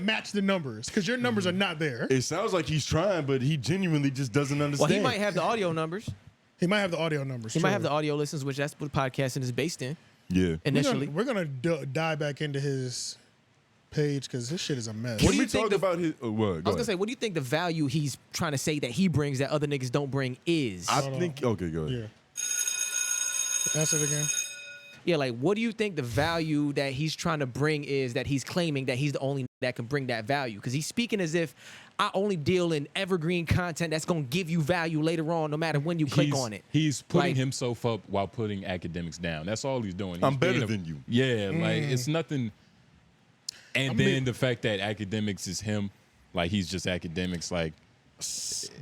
match the numbers, because your numbers are not there. It sounds like he's trying, but he genuinely just doesn't Well, understand. he might have the audio numbers. He might have the audio numbers. He might have the audio listens, which that's what podcasting is based in Yeah. initially. We're gonna dive back into his page because his shit is a mess. do When you we think talk the- about his, what? I was gonna say, what do you think the value he's trying to say that he brings that other niggas don't bring is? I think. Okay, go ahead. Yeah. Answer it again. Yeah, like what do you think the value that he's trying to bring is that he's claiming that he's the only that can bring that value? Because he's speaking as if I only deal in evergreen content that's gonna give you value later on, no matter when you click on it. He's putting Like- himself up while putting Akademiks down. That's all he's doing. I'm He's better being than you. Yeah, like it's nothing. And then the fact that Akademiks is him, like he's just Akademiks, like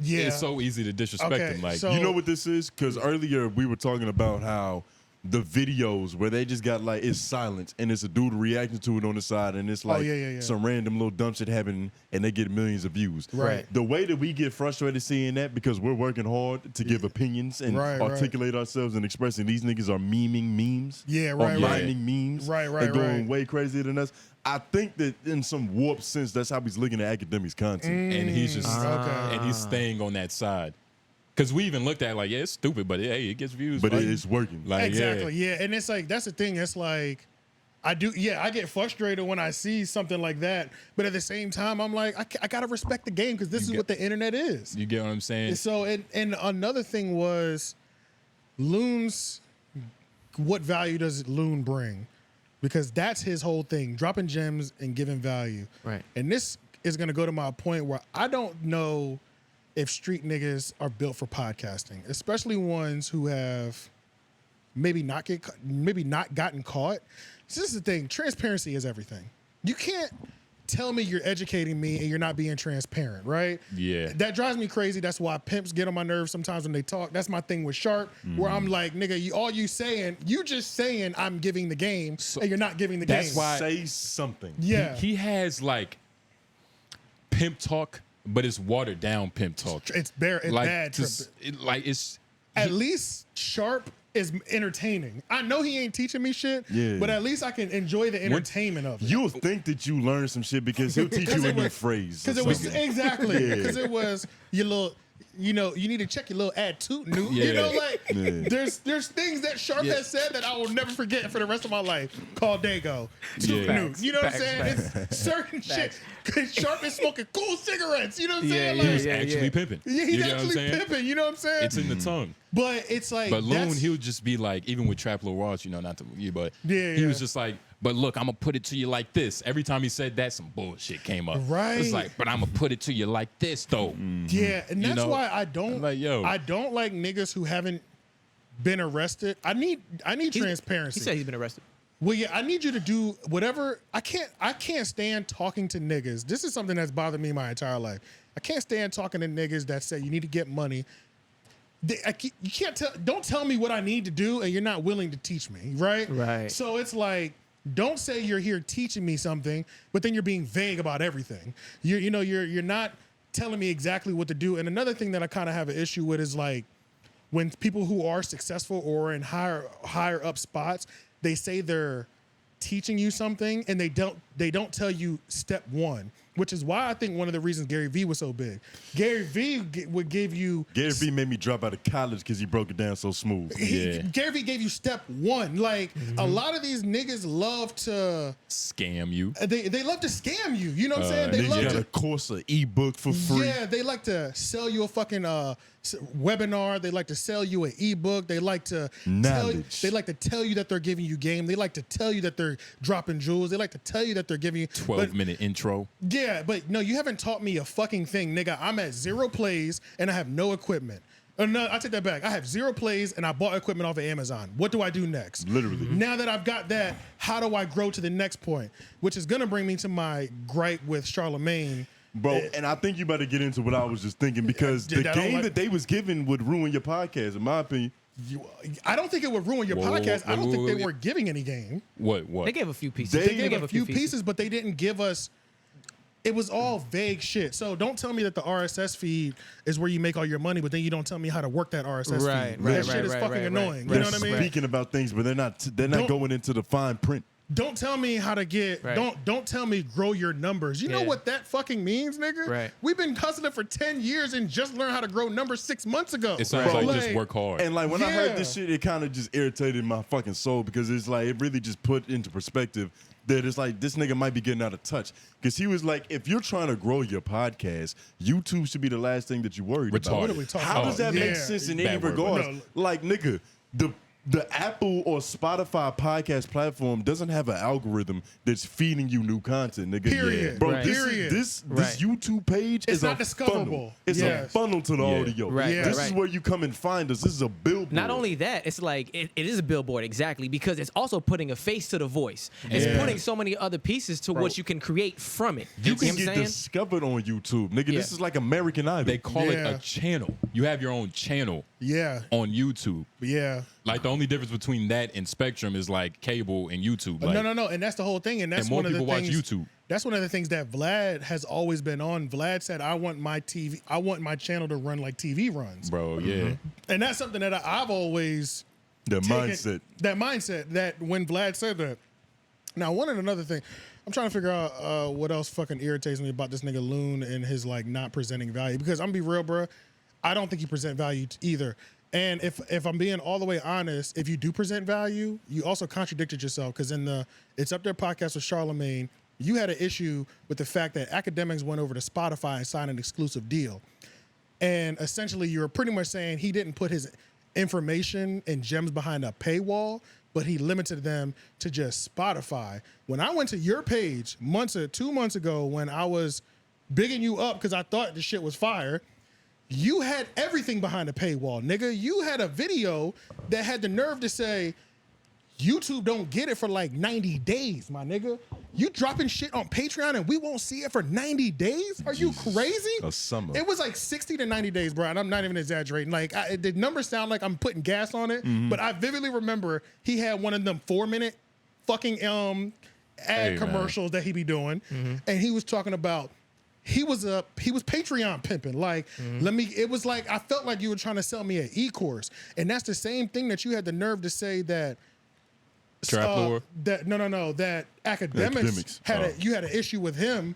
Yeah. it's so easy to disrespect Okay, him. Like so- You know what this is? Because earlier we were talking about how the videos where they just got like it's silence and it's a dude reacting to it on the side and it's like yeah. some random little dumb shit happening and they get millions of views. Right. The way that we get frustrated seeing that because we're working hard to give opinions and Right, articulate ourselves and expressing these niggas are memeing memes. Yeah, or right, right. mining memes. Right, and going right. way crazier than us. I think that in some warped sense, that's how he's looking at Akademiks content. and he's just Okay. and he's staying on that side. Because we even looked at it like, yeah, it's stupid, but hey, it gets views. But like, it's working. like, Exactly. Yeah. And it's like, that's the thing. It's like, I get frustrated when I see something like that. But at the same time, I'm like, I got to respect the game because this is what the internet is. You get what I'm saying? So, and another thing was Loon's, what value does Loon bring? Because that's his whole thing, dropping gems and giving value. Right. And this is going to go to my point where I don't know if street niggas are built for podcasting, especially ones who have maybe not gotten caught. So this is the thing, transparency is everything. You can't tell me you're educating me and you're not being transparent, right? Yeah. That drives me crazy. That's why pimps get on my nerves sometimes when they talk. That's my thing with Sharp, where I'm like, nigga, you just saying I'm giving the game and you're not giving the that's game. why- Say something. Yeah. He has like pimp talk, but it's watered down pimp talk. It's bad. It's At least Sharp is entertaining. I know he ain't teaching me shit, Yeah. but at least I can enjoy the entertainment of it. You'll think that you learned some shit because he'll teach you a new phrase. Because or it was something. exactly Yeah. because it was your little. You know, you need to check your little attitude, Newt. Yeah. You know, like Yeah. there's things that Sharp Yeah. has said that I will never forget for the rest of my life. Called Dago, Toot Yeah. Newt. You know what I'm Facts, saying? It's certain shit. Cause Sharp is smoking cool cigarettes. You know what I'm Yeah, saying? yeah, Like, he's actually pimping. yeah, he's you get what I'm actually saying? pimping. You know what I'm saying? It's in the tongue. But it's like, But Loon, that's- he'll just be like, even with Trap Lil Ross, not to you, but Yeah, he yeah. was just like, but look, I'm gonna put it to you like this. Every time he said that, some bullshit came up. Right. It's like, but I'm gonna put it to you like this, though. Yeah, and You that's know? why I don't I'm like, yo. I don't like niggas who haven't been arrested. I need transparency. He said he's been arrested. Well, yeah, I need you to do whatever. I can't stand talking to niggas. This is something that's bothered me my entire life. I can't stand talking to niggas that say you need to get money. you can't tell. Don't tell me what I need to do, and you're not willing to teach me, right? Right. So it's like, don't say you're here teaching me something, but then you're being vague about everything. You're not telling me exactly what to do. And another thing that I kind of have an issue with is like when people who are successful or in higher up spots, they say they're teaching you something and they don't tell you step one, which is why I think one of the reasons Gary Vee was so big. Gary Vee would give you... Gary Vee made me drop out of college because he broke it down so smooth. Gary Vee gave you step one. Like, a lot of these niggas love to... Scam you. They love to scam you. You know what I'm saying? They love got to... a course, an ebook for free. Yeah, they like to sell you a fucking webinar. They like to sell you an ebook. They like to tell you that they're giving you game. They like to tell you that they're dropping jewels. They like to tell you that they're giving you 12-minute intro. Yeah, but no, you haven't taught me a fucking thing, nigga. I'm at 0 plays and I have no equipment. No, I take that back. I have 0 plays and I bought equipment off of Amazon. What do I do next? Literally. Now that I've got that, how do I grow to the next point? Which is gonna bring me to my gripe with Charlamagne. Bro, and I think you better get into what I was just thinking because the game that they was giving would ruin your podcast, in my opinion. I don't think it would ruin your podcast. I don't think they were giving any game. What? They gave a few pieces. They gave a few pieces, but they didn't give us... It was all vague shit. So don't tell me that the RSS feed is where you make all your money, but then you don't tell me how to work that RSS feed. That shit is fucking annoying. You know what I mean? Speaking about things, but they're not going into the fine print. Don't tell me how to get. Don't tell me grow your numbers. You know what that fucking means, nigga? Right. We've been hustling for 10 years and just learned how to grow numbers 6 months ago. It sounds like just work hard. And like when I heard this shit, it kind of just irritated my fucking soul because it's like it really just put into perspective that it's like this nigga might be getting out of touch. Because he was like, if you're trying to grow your podcast, YouTube should be the last thing that you worried about. What are we talking How about? does that make sense in any Bad word, regards? no. Like, nigga, the Apple or Spotify podcast platform doesn't have an algorithm that's feeding you new content, nigga. Period. Bro, Right. this YouTube page It's is not a discoverable. funnel. It's Yes. a funnel to the audio. Right, Yeah. This right. is where you come and find us. This is a billboard. Not only that, it's like it is a billboard, exactly, because it's also putting a face to the voice. It's putting so many other pieces to what you can create from it. You know can what I'm get saying? discovered on YouTube, nigga. Yeah. This is like American Idol. They call it Yeah. a channel. You have your own channel Yeah. on YouTube. Yeah. Like the only difference between that and Spectrum is like cable and YouTube. Like, No. And that's the whole thing. And that's And more one of the people watch things. YouTube. That's one of the things that Vlad has always been on. Vlad said, I want my channel to run like TV runs. bro, yeah. And that's something that I've always The taken- mindset. That mindset that when Vlad said that. Now, another thing, I'm trying to figure out what else fucking irritates me about this nigga Loon and his like not presenting value. Because I'm gonna be real, bro. I don't think you present value either. And if I'm being all the way honest, if you do present value, you also contradicted yourself because in the It's Up There podcast with Charlamagne, you had an issue with the fact that Akademiks went over to Spotify and signed an exclusive deal. And essentially, you're pretty much saying he didn't put his information and gems behind a paywall, but he limited them to just Spotify. When I went to your page 2 months ago when I was bigging you up because I thought the shit was fire, you had everything behind a paywall, nigga. You had a video that had the nerve to say, YouTube don't get it for like 90 days, my nigga. You dropping shit on Patreon and we won't see it for 90 days? Are you crazy? A summer. It was like 60 to 90 days, bro, and I'm not even exaggerating. Like, the numbers sound like I'm putting gas on it, but I vividly remember he had one of them 4-minute fucking ad commercials that he be doing, and he was talking about he was Patreon pimping. Like, it was like, I felt like you were trying to sell me an e-course. And that's the same thing that you had the nerve to say that Trap lore? that Akademiks you had an issue with him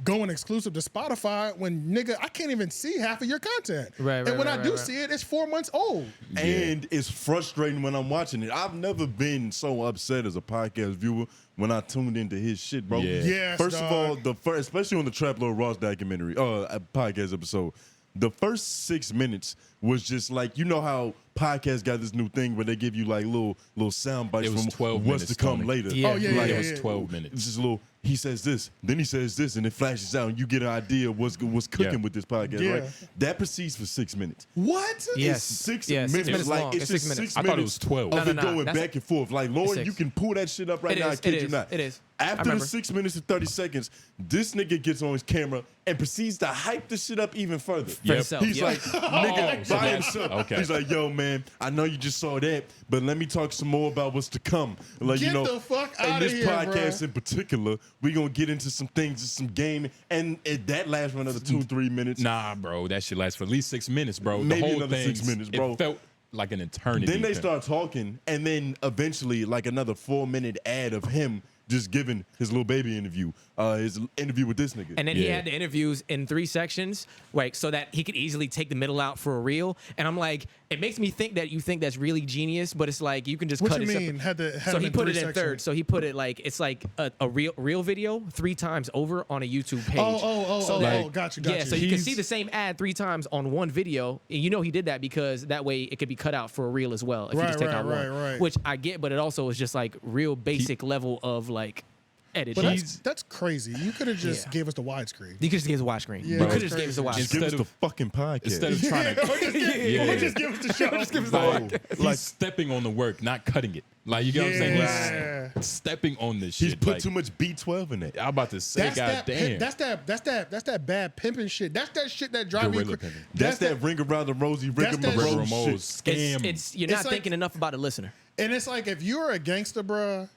going exclusive to Spotify when, nigga, I can't even see half of your content. Right, and when I do right. see it, it's 4 months old. And it's frustrating when I'm watching it. I've never been so upset as a podcast viewer when I tuned into his shit, bro. Yeah. Yes, First of all, dog. especially on the Trap Lord Ross documentary, podcast episode, the first 6 minutes was just like, you know how podcast got this new thing where they give you like little sound bites It was from 12 what's minutes, to come Tony. later. Yeah. Oh yeah, Like, yeah, it was yeah. 12 minutes. It's just a little. He says this, then he says this, and it flashes out, and you get an idea of what's cooking Yeah. with this podcast. Yeah. Right? That proceeds for 6 minutes. What? Yes. It's 6 Yeah, 6 minutes. minutes Like long. it's It's just 6 minutes. 6 I minutes. thought it was 12. Of No, it no, going that's back and forth. Like Lauren, six. you can pull that shit up right It now. is, I kid it you is, not. it is. I After the remember. 6 minutes and 30 seconds, this nigga gets on his camera and proceeds to hype the shit up even further. For himself, He's yeah. like, nigga, so by that's- himself. okay. He's like, yo, man, I know you just saw that, but let me talk some more about what's to come. Like, Get you know, the fuck and outta this here, podcast bruh. in particular, we gonna get into some things, some gaming, and that lasts for another 2-3 minutes. Nah, bro, that shit lasts for at least 6 minutes, bro. Maybe the whole another thing, 6 minutes, bro. It felt like an eternity. Then they fam. start talking, and then eventually, like another 4-minute ad of him just giving his little baby interview, his interview with this nigga. And then he Yeah. had the interviews in 3 sections, like so that he could easily take the middle out for a reel. And I'm like, it makes me think that you think that's really genius, but it's like you can just What cut you it. mean? Had So them he in put 3 it in sections? third. So he put it like it's like a real video 3 times over on a YouTube page. Oh, gotcha. Yeah, so you can He's- see the same ad 3 times on one video. And you know he did that because that way it could be cut out for a reel as well. If you just take out one, which I get, but it also is just like real basic level of like editing. But that's crazy. You could have just Yeah. gave us the widescreen. You could just give us a widescreen. Yeah, you that's could just give us a crazy. just widescreen. give us Instead the of- fucking podcast. Instead of trying to, Or just give us the show. Just give us like, the he's stepping on the work, not cutting it. Like you get what I'm saying? Yeah. He's stepping on this shit. He's put like, too much B12 in it. I'm about to say, goddamn. That's that bad pimping shit. That's that shit that drives me Gorilla crazy. pimping. That's that ring around the rosy, ring That's that around shit. shit. Scam. It's you're It's not like- thinking enough about the listener. And it's like if you're a gangster, bruh,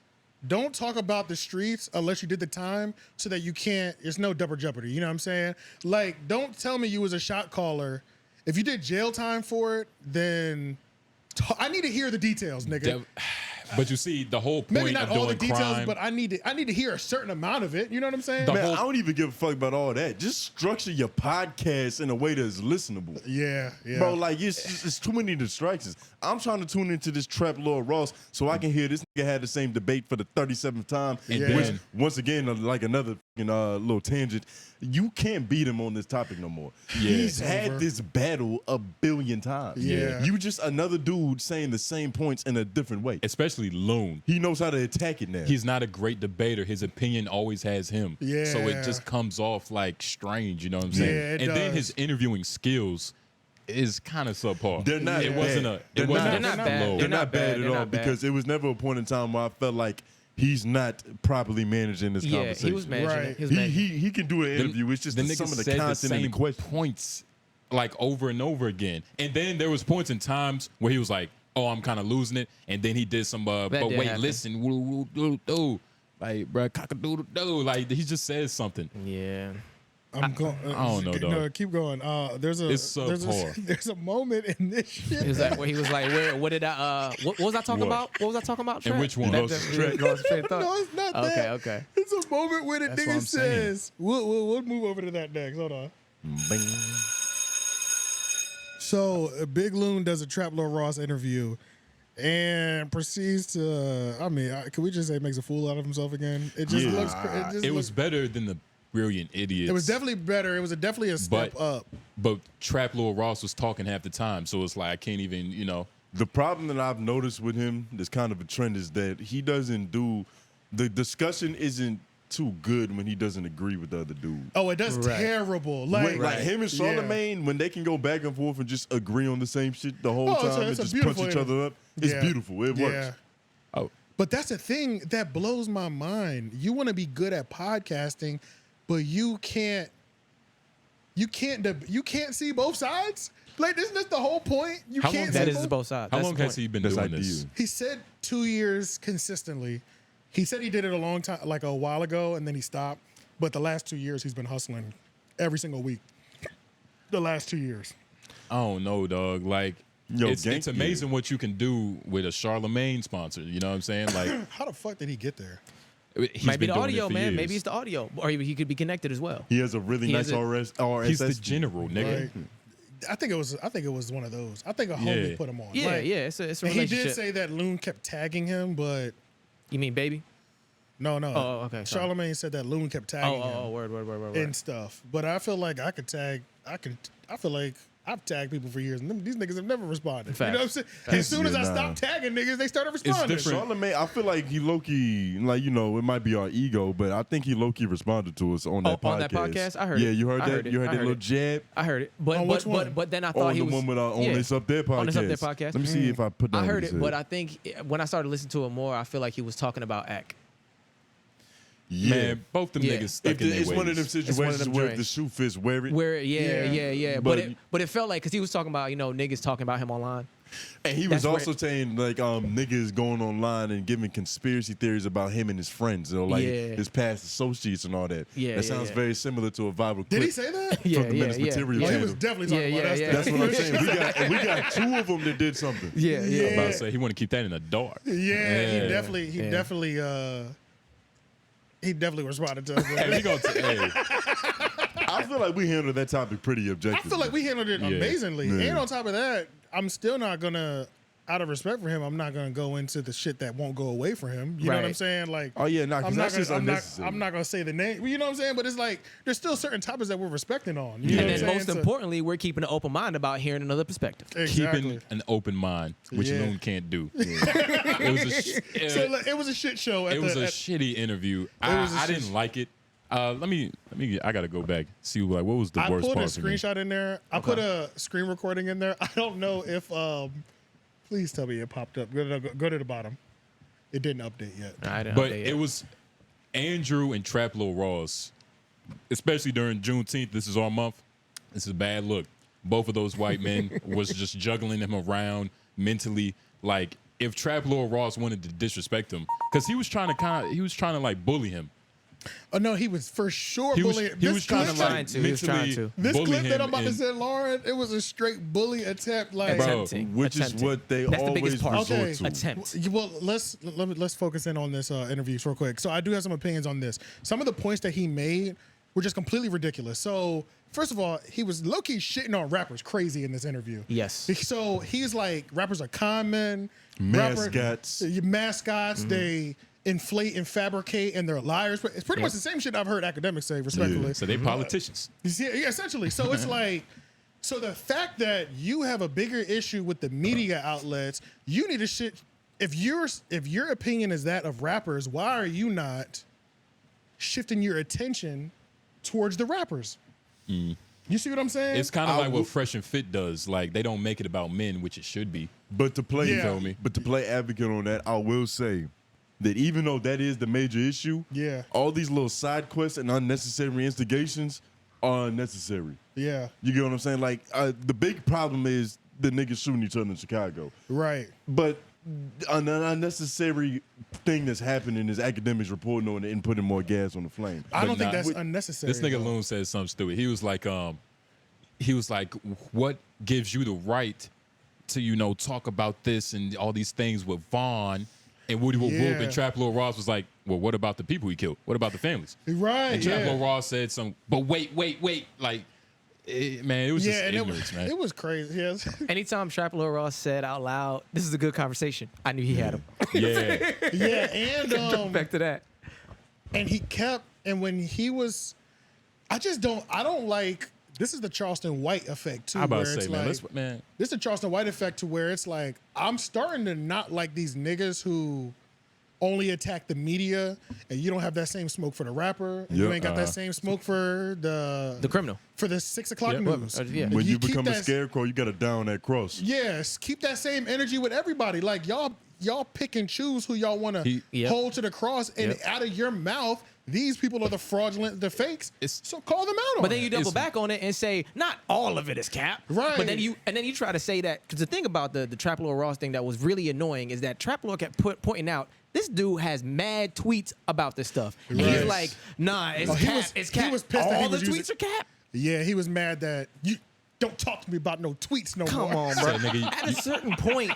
don't talk about the streets unless you did the time so that you can't, there's no double jeopardy. You know what I'm saying? Like, don't tell me you was a shot caller. If you did jail time for it, then I need to hear the details, nigga. That- but you see, the whole point Maybe not of all the doing details, crime, but I need to hear a certain amount of it. You know what I'm saying? The Man, whole- I don't even give a fuck about all that. Just structure your podcast in a way that's listenable. yeah. Bro, like it's too many distractions. I'm trying to tune into this Trap Lord Ross so I can hear this nigga had the same debate for the 37th time. And Which, then- once again, like another little tangent. You can't beat him on this topic no more. Yeah. He's It's had over. this battle 1,000,000,000 times. Yeah. You just another dude saying the same points in a different way. especially Loon. He knows how to attack it now. He's not a great debater. His opinion always has him. So Yeah. it just comes off like strange, you know what I'm saying? Yeah, it and then does. his interviewing skills is kind of subpar. They're not It bad. wasn't a. They're It wasn't. They're not bad. They're not bad at all because it was never a point in time where I felt like he's not properly managing this Yeah, conversation. he was managing Right. it. He was managing it. He can do an interview. It's just the some nigga of the said content the and the same question. points like over and over again. And then there was points and times where he was like, "Oh, I'm kind of losing it," and then he did some. But did wait, happen. listen, woo, woo, doo, doo. Like, bruh, cock-a-doodle doo. Like he just says something. Yeah. I'm going. I don't know, dog. No, keep going. There's a It's there's a subpar. there's a moment in this shit. Is that where he was like, what did I what was I talking What? about? What was I talking about? And Trent? which one? That- Lost that- track. lost train of thought. No, it's not Okay, that. okay. It's a moment where the That's what nigga I'm saying. says, we'll move over to that next. Hold on. Bing. So Big Loon does a Trap Lord Ross interview and proceeds to, can we just say makes a fool out of himself again? It just Yeah. looks, it just It was looks- better than the Brilliant Idiots. it was definitely better. It was definitely a step But- up. But Trap Lord Ross was talking half the time, so it's like I can't even, The problem that I've noticed with him, this kind of a trend, is that he doesn't do the discussion isn't too good when he doesn't agree with the other dude. Oh, it does Right. terrible. Like Like, him and Yeah. Charlamagne, when they can go back and forth and just agree on the same shit the whole Oh, time it's a and just punch beautiful each other up, it's Yeah. beautiful. It works. oh, But that's the thing that blows my mind. You want to be good at podcasting, but you can't see both sides. Like, isn't this the whole point? You How can't. long- That see is both sides. how That's long the has point. he been That's doing ideal. this? He said 2 years consistently. He said he did it a long time, like a while ago, and then he stopped. But the last 2 years, he's been hustling every single week. The last 2 years. I don't know, dog. Like, Yo, it's Gank- amazing what you can do with a Charlamagne sponsor. You know what I'm saying? Like, How the fuck did he get there? he's Maybe been the doing audio, it for man. years. Maybe it's the audio, or he could be connected as well. He has a really He nice has a- RSS. He's the general, nigga. Right. I think it was one of those. I think a homie Yeah. put him on. Yeah, Like, yeah. It's a and he relationship. did say that Loon kept tagging him, but You mean baby? no. Oh, okay, sorry. Charlamagne said that Loon kept tagging him Oh, word. and stuff. But I feel like I could tag. I feel like I've tagged people for years, and these niggas have never responded. Facts. You know what I'm saying? As soon as I Yeah, stopped tagging niggas, they started responding. different. Charlamagne, I feel like he low-key, like, you know, it might be our ego, but I think he low-key responded to us on that podcast. On that podcast? I heard it. Yeah, you heard I that? heard it. You heard I that heard little it. jab? I heard it, On which one? but then I thought On he the was one with On This Up There podcast. On This Up There podcast. Let me see if I put down I what heard he it, said. but I think when I started listening to it more, I feel like he was talking about Ak. Yeah. Man, both them Yeah. niggas stuck in their It's ways. one of them one of situations them where joints. the shoe fits wear it. Where Yeah. yeah. But- But it felt like because he was talking about niggas talking about him online. And he That's was where also saying like niggas going online and giving conspiracy theories about him and his friends, or like Yeah. his past associates and all that. Yeah, that yeah, sounds yeah. very similar to a viral clip. Did he say that? Yeah, from the Menace Material Oh, he channel. was definitely talking Yeah, about yeah, that. That's what I'm saying. We got two of them that did something. Yeah. I'm about to say he want to keep that in the dark. Yeah, he definitely responded to us. Hey, we gonna hey, I feel like we handled that topic pretty I objectively. feel like we handled it Yeah. amazingly. Yeah. And on top of that, I'm still not gonna, out of respect for him, I'm not gonna go into the shit that won't go away for him. You know what I'm Right. saying? Like, Oh, yeah, nah, 'cause I'm that's not just gonna, unnecessary. I'm not gonna say the name. You know what I'm saying? But it's like there's still certain topics that we're respecting on. You know And what then I'm most saying? importantly, we're keeping an open mind about hearing another perspective. Exactly. keeping an open mind, which Yeah. Loon can't do. It was a So like, it was a shit show. it was a shitty interview. I didn't like it. Let me. I gotta go back see like what was the I worst put a part for me. screenshot in there. I put a screen recording in there. I don't know if. Please tell me it popped up. Go to the bottom. It didn't update yet. I didn't But update it was Andrew and Trap Lil Ross, especially during Juneteenth. This is our month. This is a bad look. Both of those white men was just juggling him around mentally. Like if Trap Lil Ross wanted to disrespect him, because he was trying to like bully him. Oh no, he was for sure He was bullying. he This was trying to clip- trying like to. He was trying mentally to. This bully clip that him I'm about to and- send Lauren, it was a straight bully attempt. Like, Bro, Attempting. which is Attempting. what they That's the always biggest part. resort Okay. to. Attempt. well, let's focus in on this interview real quick. So I do have some opinions on this. Some of the points that he made were just completely ridiculous. So first of all, he was low-key shitting on rappers crazy in this interview. Yes. So he's like, rappers are con men, Mascots. mascots. They inflate and fabricate, and they're liars. But it's pretty much the same shit I've heard academics say, respectfully. So they politicians. You see, yeah, essentially. So it's like, so the fact that you have a bigger issue with the media outlets, you need to shit. If your opinion is that of rappers, why are you not shifting your attention towards the rappers? You see what I'm saying? It's kind of I like will- what Fresh and Fit does. Like they don't make it about men, which it should be. But to play, Yeah. Feel me? But to play advocate on that, I will say that even though that is the major issue, Yeah. all these little side quests and unnecessary instigations are unnecessary. Yeah. You get what I'm saying? Like the big problem is the niggas shooting each other in Chicago. Right. But an unnecessary thing that's happening is academics reporting on it and putting more gas on the flame. I don't think nah, that's unnecessary. This nigga though. Loon said something stupid. He was like, what gives you the right to, talk about this and all these things with Vaughn and Woody Whoop Yeah. and Trap Lil Ross was like, well, what about the people he killed? What about the families? Right. And Trap Yeah. Lil Ross said something, but wait. Like, man, it was just Yeah, and ignorance, man. it was crazy. Yes. Anytime Trap Lil Ross said out loud, "This is a good conversation," I knew he had him. Yeah. Yeah, and Back to that. and he kept, and when he was, I don't like. This is the Charleston White effect too. How about where to it's say, man, like, man. This is the Charleston White effect to where it's like I'm starting to not like these niggas who only attack the media, and you don't have that same smoke for the rapper, and you Yep. ain't got that same smoke for the criminal. for the 6 o'clock Yep. news. Yeah. When you keep become a that- scarecrow, you got to down that cross. Yes, keep that same energy with everybody. Like y'all pick and choose who y'all want to Yep. hold to the cross, and Yep. out of your mouth, these people are the fraudulent, the fakes. It's- So call them out on But then it. you double It's- back on it and say not all of it is cap. Right. But then you try to say that because the thing about the Trap Lil Ross thing that was really annoying is that Trap Lil kept pointing out this dude has mad tweets about this stuff. And he's Right. like, nah, it's Oh, he cap. was- It's he cap. was pissed that he all the was tweets using- are cap. Yeah, he was mad that you don't talk to me about no tweets no Come more. on, bro. Say, nigga,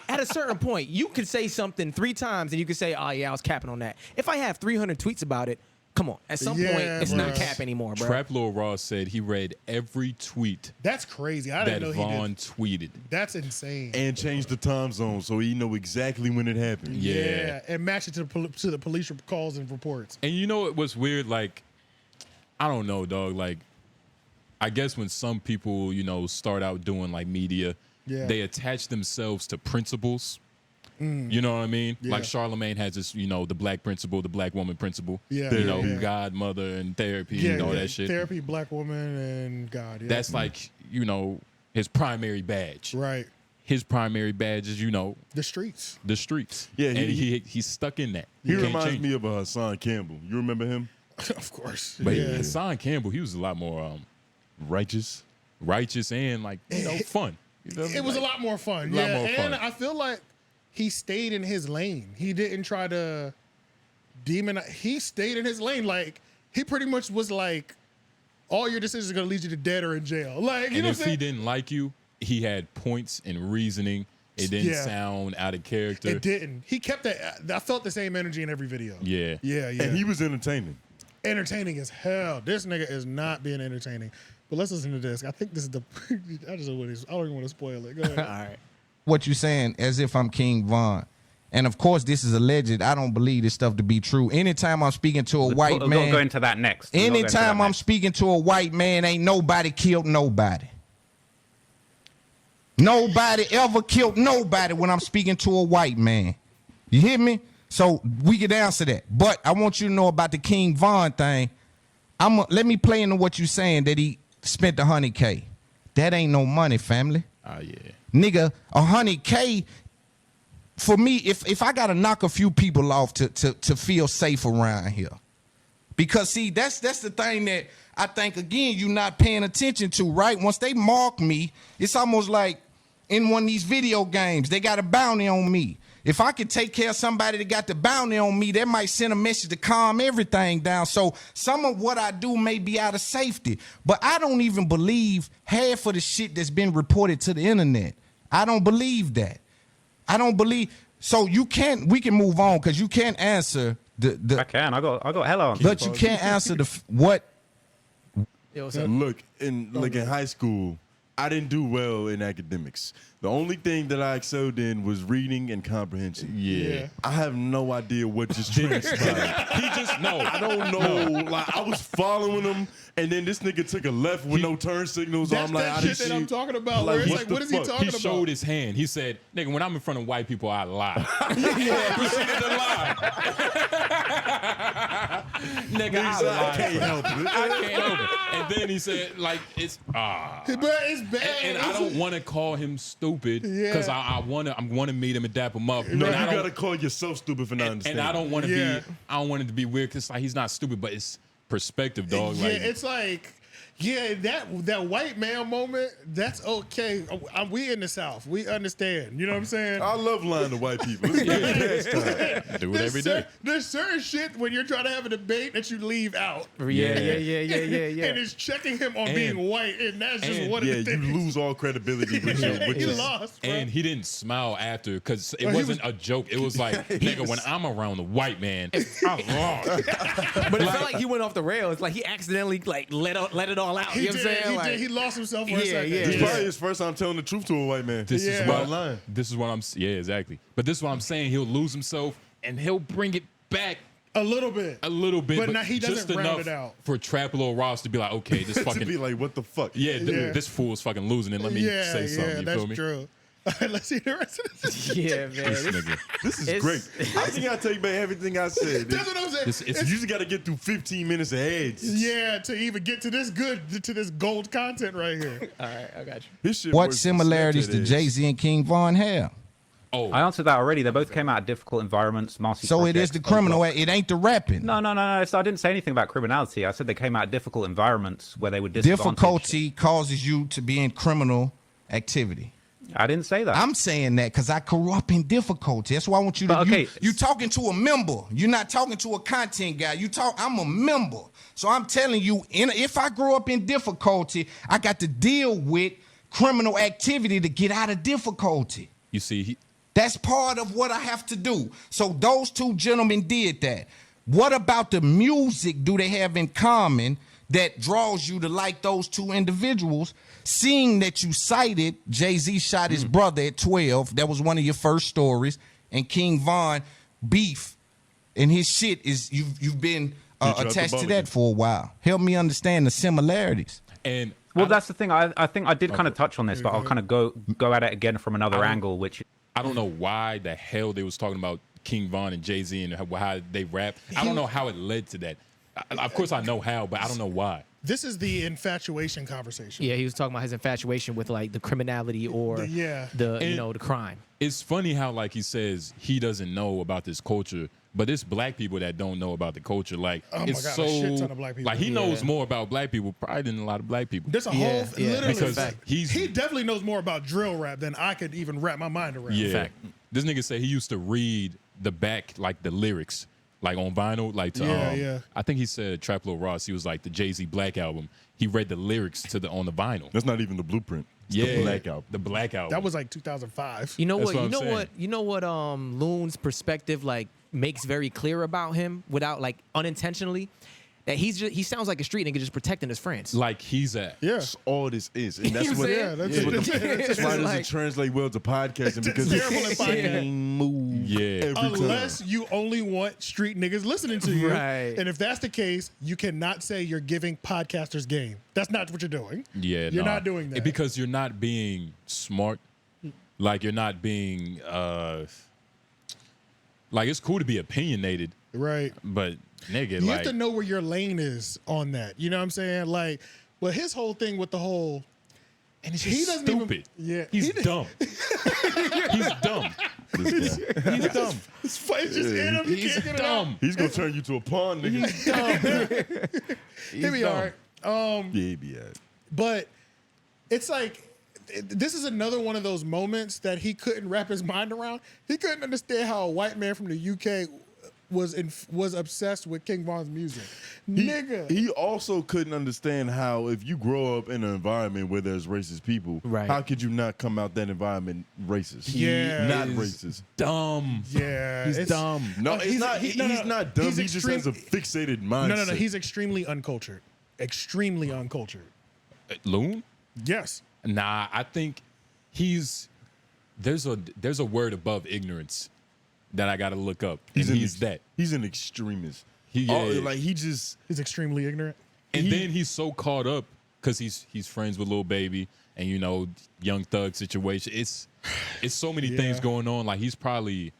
At a certain point, you could say something 3 times and you could say, oh yeah, I was capping on that. If I have 300 tweets about it, come on. At some point, Yeah, it's not bro. cap anymore, bro. Trap Lil Ross said he read every tweet That's crazy. I that didn't know he Vaughn did. tweeted. That's insane. And change the time zone so he know exactly when it happened. Yeah. And match it to the police calls and reports. And you know what was weird? Like, I don't know, dog. Like, I guess when some people, you know, start out doing like media, they attach themselves to principles. You know what I mean? Yeah. Like Charlamagne has this, you know, the black principle, the black woman principle. Yeah. You know, godmother and therapy and all that shit. Therapy, black woman, and God. Yeah. That's like, you know, his primary badge. Right. His primary badge is, you know, the streets. The streets. Yeah, and he's stuck in that. He reminds me of Hassan Campbell. You remember him? Of course. But Hassan Campbell, he was a lot more righteous and like, you know, fun. You know, it was a lot more fun. A lot more fun. And I feel like he stayed in his lane. He didn't try to demonize. He stayed in his lane. Like, he pretty much was like, all your decisions are going to lead you to dead or in jail. Like, you know what I'm saying? If he didn't like you, he had points and reasoning. It didn't sound out of character. It didn't. He kept that. I felt the same energy in every video. Yeah. And he was entertaining. Entertaining as hell. This nigga is not being entertaining. But let's listen to this. I think this is the. I don't even want to spoil it. Go ahead. All right. What you saying as if I'm King Von. And of course, this is alleged. I don't believe this stuff to be true. Anytime I'm speaking to a white man. We'll go into that next. Anytime I'm speaking to a white man, ain't nobody killed nobody. Nobody ever killed nobody when I'm speaking to a white man. You hear me? So we can answer that. But I want you to know about the King Von thing. Let me play into what you saying that he spent $100K. That ain't no money, family. Oh, yeah. Nigga, $100K, for me, if I gotta knock a few people off to feel safe around here. Because see, that's the thing that I think, again, you're not paying attention to, right? Once they mark me, it's almost like in one of these video games, they got a bounty on me. If I could take care of somebody that got the bounty on me, that might send a message to calm everything down. So some of what I do may be out of safety. But I don't even believe half of the shit that's been reported to the internet. I don't believe that. I don't believe. So we can move on because you can't answer the. I can. I got hella on. But you can't answer what. Look, in high school, I didn't do well in academics. The only thing that I excelled in was reading and comprehension. Yeah. I have no idea what just transpired. I don't know. Like, I was following him, and then this nigga took a left with no turn signals. That's I'm like, that I shit didn't that I'm see. talking about. Like, Where it's what like, the what is he fuck? talking He about? showed his hand. He said, nigga, when I'm in front of white people, I lie. Proceeded to lie. Nigga, I can't help it. I can't help it. And then he said, like, it's But it's bad. And I don't want to call him stupid because I want to meet him and dap him up. No, And you I don't- gotta call yourself stupid for not understanding. And I don't want to be. I don't want it to be weird because like he's not stupid, but it's perspective, dog. Yeah, Like, it's like, that white man moment, that's okay. We in the South. We understand. You know what I'm saying? I love lying to white people. It's pastime. do it every day. There's certain shit when you're trying to have a debate that you leave out. Yeah. And it's checking him on being white, and that's just what it you is. lose all credibility with He your lost, bro. And he didn't smile after because it Well, he wasn't a joke. It was like, nigga, when I'm around the white man, I'm wrong. But it felt like he went off the rails. Like he accidentally like let it all out. He You know what I'm saying? did. Like, He lost himself for a second. yeah. It's probably his first time telling the truth to a white man. This is Yeah. what lying. This is what I'm. Yeah, exactly. But this is what I'm saying. He'll lose himself and he'll bring it back A little bit. but now he doesn't just round enough it out. for Trap Lil Ross to be like, okay, this To fucking be like, what the fuck? this fool's fucking losing it. Let me say something. You that's feel me? true. All right, let's see the rest of this. yeah, man. This nigga. This is It's- great. I think I take back everything I said. That's what I'm saying. You just got to get through 15 minutes of ads. Yeah, to even get to this gold content right here. All right, I got you. This shit What worse similarities than do Snapchat Jay-Z and King Von have? Oh, I answered that already. They both came out of difficult environments. Marcy So it is the criminal. It ain't the rapping. No. So I didn't say anything about criminality. I said they came out of difficult environments where they were disadvantaged. Difficulty causes you to be in criminal activity. I didn't say that. I'm saying that because I grew up in difficulty. That's why I want you to. But, okay. You talking to a member. You're not talking to a content guy. I'm a member. So I'm telling you, if I grew up in difficulty, I got to deal with criminal activity to get out of difficulty. you see, That's part of what I have to do. So those two gentlemen did that. What about the music do they have in common that draws you to like those two individuals? Seeing that you cited Jay-Z shot his brother at 12, that was one of your first stories, and King Von beef, and his shit is you've been dropped the attached ball to that again. for a while. Help me understand the similarities. and Well, that's the thing. I think I did kind of touch on this, but I'll kind of go at it again from another angle, which I don't know why the hell they was talking about King Von and Jay-Z and how they rap. I don't know how it led to that. Of course, I know how, but I don't know why. This is the infatuation conversation. Yeah, he was talking about his infatuation with like the criminality or the crime. It's funny how like he says he doesn't know about this culture, but it's black people that don't know about the culture. Like it's God, so a shit ton of black people. like he knows more about black people probably than a lot of black people. There's a whole literally because he definitely knows more about drill rap than I could even wrap my mind around. Yeah, fact. This nigga said he used to read the back like the lyrics. Like on vinyl, like to, I think he said Trap Lil Ross. He was like the Jay-Z Black album. He read the lyrics on the vinyl. That's not even the blueprint. It's the Black album. The Black album. That was like 2005. You know what? You know what? Loon's perspective like makes very clear about him without like unintentionally. That he sounds like a street nigga just protecting his friends. Like he's at. Yeah. That's all this is. And that's what that's why it doesn't translate well to podcasting because it's the same move. Yeah. Unless you only want street niggas listening to you. Right. And if that's the case, you cannot say you're giving podcasters game. That's not what you're doing. Yeah. You're not doing that. Because you're not being smart. Like you're not being like it's cool to be opinionated. Right. But nigga, you have to know where your lane is on that. You know what I'm saying? Like, well, his whole thing with the whole, and he doesn't stupid. He's dumb. He's dumb. He's dumb. It's just in him. He's dumb. He's gonna turn you to a pawn, nigga. He's dumb. He'll be all right. Yeah, he be all right. But it's like this is another one of those moments that he couldn't wrap his mind around. He couldn't understand how a white man from the UK was obsessed with King Von's music. Nigga. He also couldn't understand how if you grow up in an environment where there's racist people, how could you not come out that environment racist? Not racist. Dumb. Yeah. He's dumb. No, he's not dumb. He just has a fixated mindset. No. He's extremely uncultured. Extremely uncultured. Loon? Yes. Nah, I think there's a word above ignorance that I got to look up. He's an extremist. He's extremely ignorant. And then he's so caught up because he's friends with Lil Baby and Young Thug situation. It's so many things going on. Like he's probably,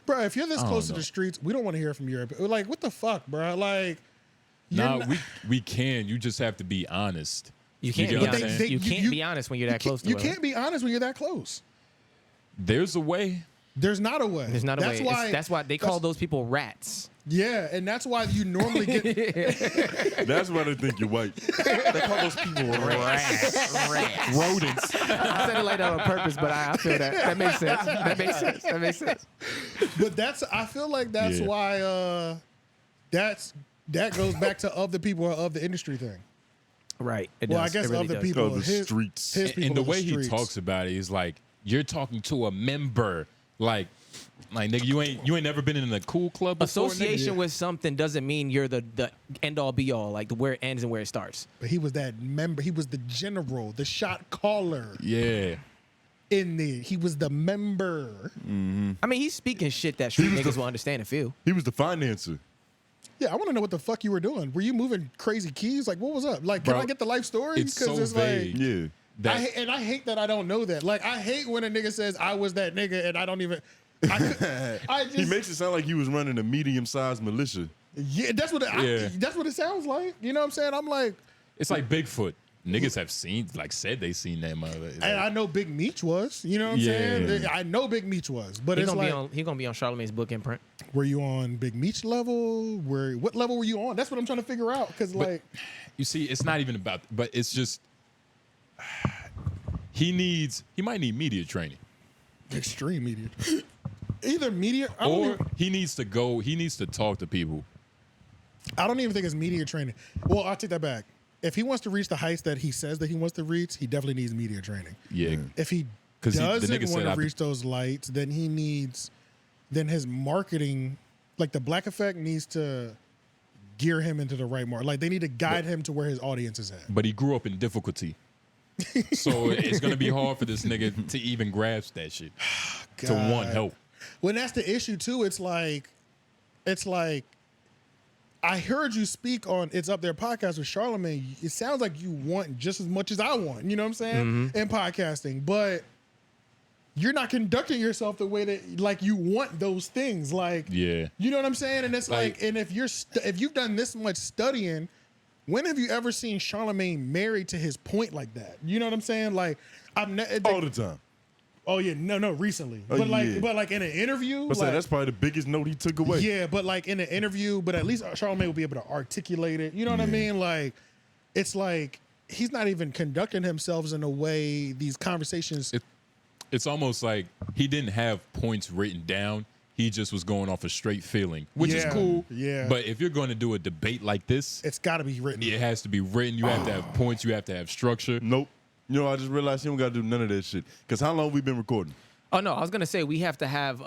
bro. If you're this close to the streets, we don't want to hear from Europe. Like what the fuck, bro? Like, we can. You just have to be honest. You can't be honest. You can't be honest when you're that close. You can't be honest when you're that close. There's a way. There's not a way. There's not a way. That's why they call those people rats. Yeah, and that's why you normally get. That's why they think you're white. They call those people rats. Rodents. I said it like that on purpose, but I feel that. That makes sense. That makes sense. But I feel like that's why that goes back to of the people or of the industry thing. Right. I guess really of the people, the streets. And the way he talks about it is like you're talking to a member. Like nigga, you ain't never been in a cool club before. Association with something doesn't mean you're the end all be all, like where it ends and where it starts. But he was that member. He was the general, the shot caller. Yeah. He was the member. Mm-hmm. I mean, he's speaking shit that street niggas will understand and feel. He was the financer. Yeah, I want to know what the fuck you were doing. Were you moving crazy keys? Like, what was up? Like, can I get the life story? It's so vague. Yeah. I hate that I don't know that. Like, I hate when a nigga says I was that nigga and I don't even. He makes it sound like he was running a medium-sized militia. Yeah, that's what it sounds like. You know what I'm saying? I'm like, it's like Bigfoot. Niggas have said they seen that mother. And I know Big Meech was. You know what I'm saying? I know Big Meech was, but he's gonna be on Charlamagne's book imprint. Were you on Big Meech level? What level were you on? That's what I'm trying to figure out. Because you see, it's not even about. But it's just he might need media training. Extreme media. Either media he needs to talk to people. I don't even think it's media training. Well, I'll take that back. If he wants to reach the heights that he says that he wants to reach, he definitely needs media training. Yeah. If he doesn't want to reach those lights, then his marketing, like the Black Effect, needs to gear him into the right market. Like they need to guide him to where his audience is at. But he grew up in difficulty. So it's going to be hard for this nigga to even grasp that shit. To want help. When that's the issue too, it's like I heard you speak on It's Up There podcast with Charlamagne. It sounds like you want just as much as I want. You know what I'm saying? In podcasting, but you're not conducting yourself the way that like you want those things. Like, you know what I'm saying? And it's like and if you've done this much studying, when have you ever seen Charlamagne married to his point like that? You know what I'm saying? Like, all the time. Oh yeah, no, recently. But like in an interview, But that's probably the biggest note he took away. Yeah, but like in an interview, but at least Charlamagne will be able to articulate it. You know what I mean? Like, it's like he's not even conducting himself in a way these conversations. It's almost like he didn't have points written down. He just was going off a straight feeling, which is cool. Yeah. But if you're going to do a debate like this, it's got to be written. It has to be written. You have to have points. You have to have structure. Nope. You know, I just realized he don't got to do none of that shit. Because how long we been recording? Oh no, I was gonna say we have to have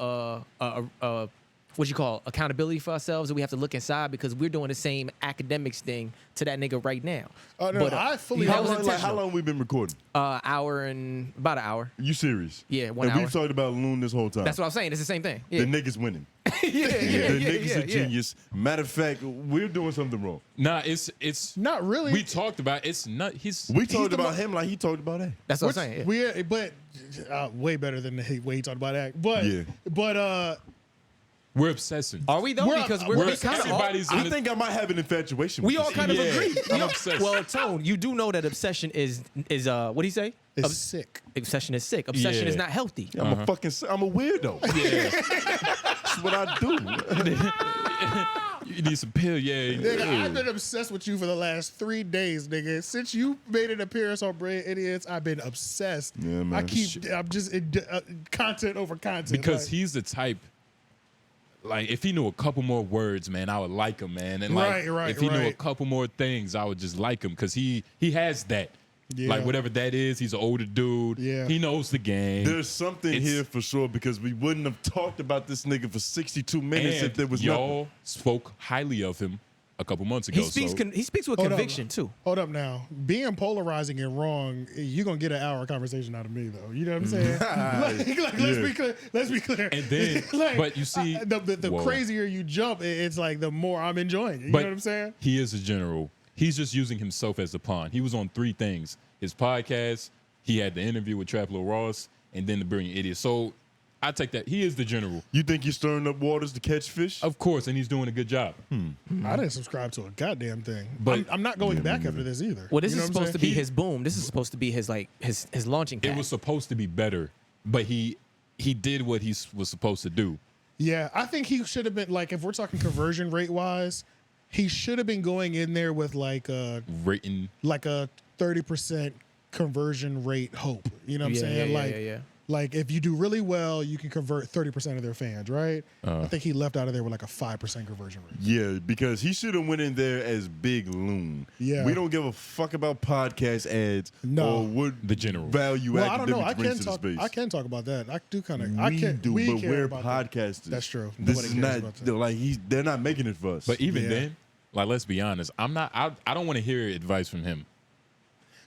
what you call accountability for ourselves, and we have to look inside because we're doing the same academics thing to that nigga right now. Oh no, I fully. that was How intentional. long we been recording? About an hour. You serious? Yeah, 1 hour. And we've talked about Loon this whole time. That's what I'm saying. It's the same thing. Yeah. The nigga's winning. The nigga's a genius. Matter of fact, we're doing something wrong. Nah, it's not really. We talked about it's not. We talked about him like he talked about that. That's what I'm saying. Yeah. But way better than the way he talked about that. But we're obsessing. Are we though? Because we're kind of. I think I might have an infatuation. We all kind of agree. I'm obsessed. Well, Tone, you do know that obsession is what do you say? It's sick. Obsession is sick. Obsession is not healthy. I'm a weirdo. Yeah. That's what I do. You need some pill, Nigga, I've been obsessed with you for the last 3 days, nigga. Since you made an appearance on Brilliant Idiots, I've been obsessed. Yeah, man. I'm just content over content. Because he's the type. Like, if he knew a couple more words, man, I would like him, man. And like, if he knew a couple more things, I would just like him because he has that. Yeah. Like, whatever that is, he's an older dude. Yeah. He knows the game. There's something here for sure because we wouldn't have talked about this nigga for 62 minutes if there was y'all spoke highly of him a couple months ago. He speaks with conviction, too. Hold up now. Being polarizing and wrong, you're going to get an hour conversation out of me, though. You know what I'm saying? Let's be clear. Let's be clear. And then, but you see... the crazier you jump, it's like the more I'm enjoying it. You know what I'm saying? He is a general. He's just using himself as a pawn. He was on 3 things. His podcast, he had the interview with Trap Lil Ross, and then the Brilliant Idiot. So I take that. He is the general. You think he's stirring up waters to catch fish? Of course, and he's doing a good job. I didn't subscribe to a goddamn thing. But I'm not going back after this either. Well, this is supposed to be his boom. This is supposed to be his launching pad. It was supposed to be better, but he did what he was supposed to do. Yeah, I think he should have been, like, if we're talking conversion rate wise, he should have been going in there with like a 30% conversion rate hope. You know what I'm saying? Like if you do really well, you can convert 30% of their fans, right? I think he left out of there with like a 5% conversion rate. Yeah, because he should have went in there as Big Loon. Yeah. We don't give a fuck about podcast ads or what the general value I don't know. I brings to the space. I can talk about that. I do kind of. But we're podcasters. That's true. This is not like they're not making it for us. But even then, like, let's be honest. I don't want to hear advice from him.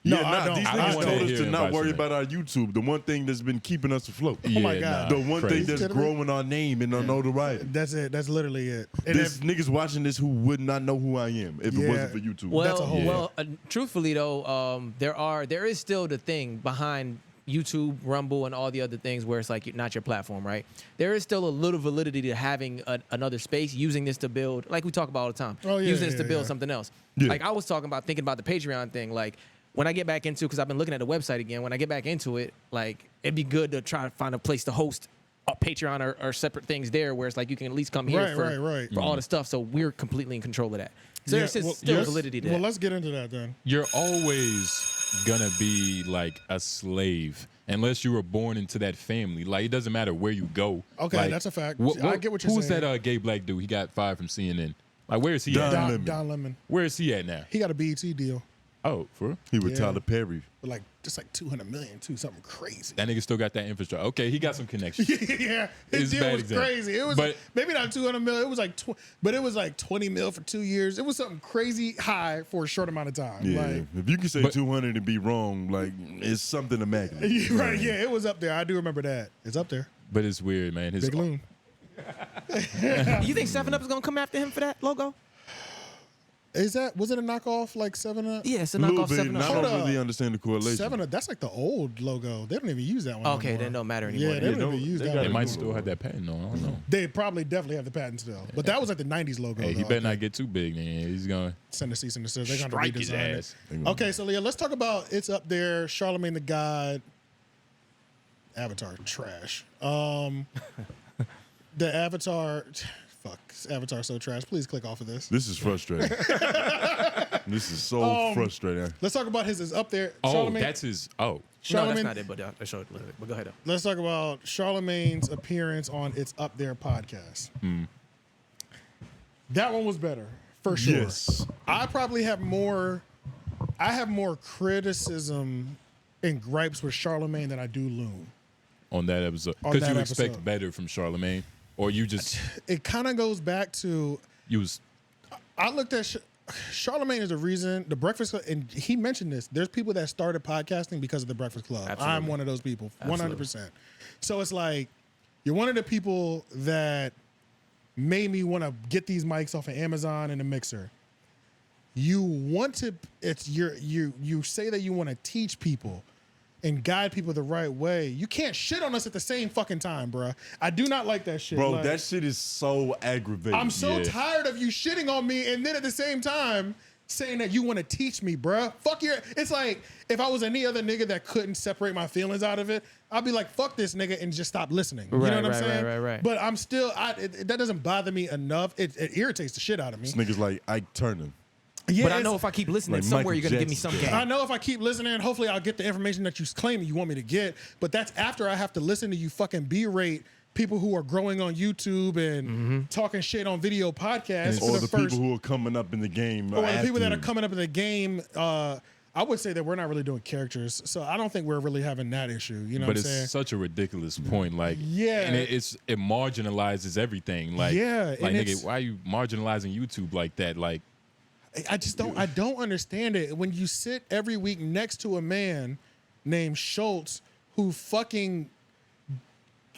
These niggas told us to not worry about our YouTube. The one thing that's been keeping us afloat. Oh my God. The one thing that's growing our name and our notoriety. That's it. That's literally it. And there's niggas watching this who would not know who I am if it wasn't for YouTube. Well, truthfully though, there is still the thing behind YouTube, Rumble, and all the other things where it's like not your platform, right? There is still a little validity to having another space, using this to build, like we talk about all the time, using this to build something else. Yeah. Like I was thinking about the Patreon thing, like when I get back into, because I've been looking at the website again, when I get back into it, like it'd be good to try to find a place to host a Patreon or separate things there where it's like you can at least come here for all the stuff. So we're completely in control of that. So there's still validity to that. Well, let's get into that then. You're always gonna be like a slave unless you were born into that family. Like it doesn't matter where you go. Okay, like, that's a fact. I get what you're saying. Who's that gay black dude? He got fired from CNN. Like where is he at? Don Lemon. Where is he at now? He got a BET deal. Oh, for real? He with Tyler Perry. But like just like 200 million too, something crazy. That nigga still got that infrastructure. Okay, he got some connections. Yeah, his deal was crazy. It was maybe not 200 million. It was like, but it was like 20 mil for 2 years. It was something crazy high for a short amount of time. Yeah, like, if you can say 200 and be wrong, like it's something immaculate. Right? Yeah, it was up there. I do remember that. It's up there. But it's weird, man. Big Loon. You think 7 Up is gonna come after him for that logo? Was it a knockoff like 7-Up? Yeah, it's a A little knockoff bit. 7 and I Up. Hold don't up. really understand the correlation. 7-Up, that's like the old logo. They don't even use that one. Okay, anymore. then don't matter anymore. Yeah, they don't no, even use they that got one. They might anymore. still have that patent on. I don't know. They definitely have the patent still. But that was like the 90s logo. Hey, he though, better I not think. get too big, man. He's gonna Send a cease and desist. They're going to strike his redesign ass. it. Okay, so Leah, let's talk about It's Up There, Charlamagne the God, Avatar, trash. The Avatar, fuck, Avatar so trash. Please click off of this. This is frustrating. This is so frustrating. Let's talk about his Is Up There. Oh, Charlamagne- that's his. Oh, No, that's Charlamagne- not it, but I showed it a little bit. But go ahead. Though. Let's talk about Charlamagne's appearance on It's Up There podcast. That one was better, for sure. Yes. I probably have more. I have more criticism and gripes with Charlamagne than I do Loon. on that episode. On Because that you expect episode. better from Charlamagne, or you just It kind of goes back to you was I looked at Charlamagne is the reason the Breakfast Club, and he mentioned this. There's people that started podcasting because of the Breakfast Club. I'm Absolutely. one of those people, Absolutely. 100%. So it's like you're one of the people that made me want to get these mics off of Amazon and a mixer. You want to. You say that you want to teach people and guide people the right way. You can't shit on us at the same fucking time, bruh. I do not like that shit. Bro, Like, that shit is so aggravating. I'm so Yeah. tired of you shitting on me and then at the same time saying that you want to teach me, bruh. Fuck your. It's like if I was any other nigga that couldn't separate my feelings out of it, I'd be like, fuck this nigga and just stop listening. You know what I'm saying? Right. But I'm still, that doesn't bother me enough. It irritates the shit out of me. This nigga's like Ike Turner. Yeah, But I it's- know if I keep listening, Like somewhere Michael you're gonna give me Jackson. some game. I know if I keep listening, hopefully I'll get the information that you claim you want me to get. But that's after I have to listen to you fucking berate people who are growing on YouTube and talking shit on video podcasts. Or for the first, people who are coming up in the game. or the people that are after. coming up in the game. I would say that we're not really doing characters, so I don't think we're really having that issue. You know but what I'm saying? it's such a ridiculous point. Like, Yeah. and it marginalizes everything. Like, Yeah, like and nigga, it's- why are you marginalizing YouTube like that? Like, I just don't. I don't understand it. When you sit every week next to a man named Schulz, who fucking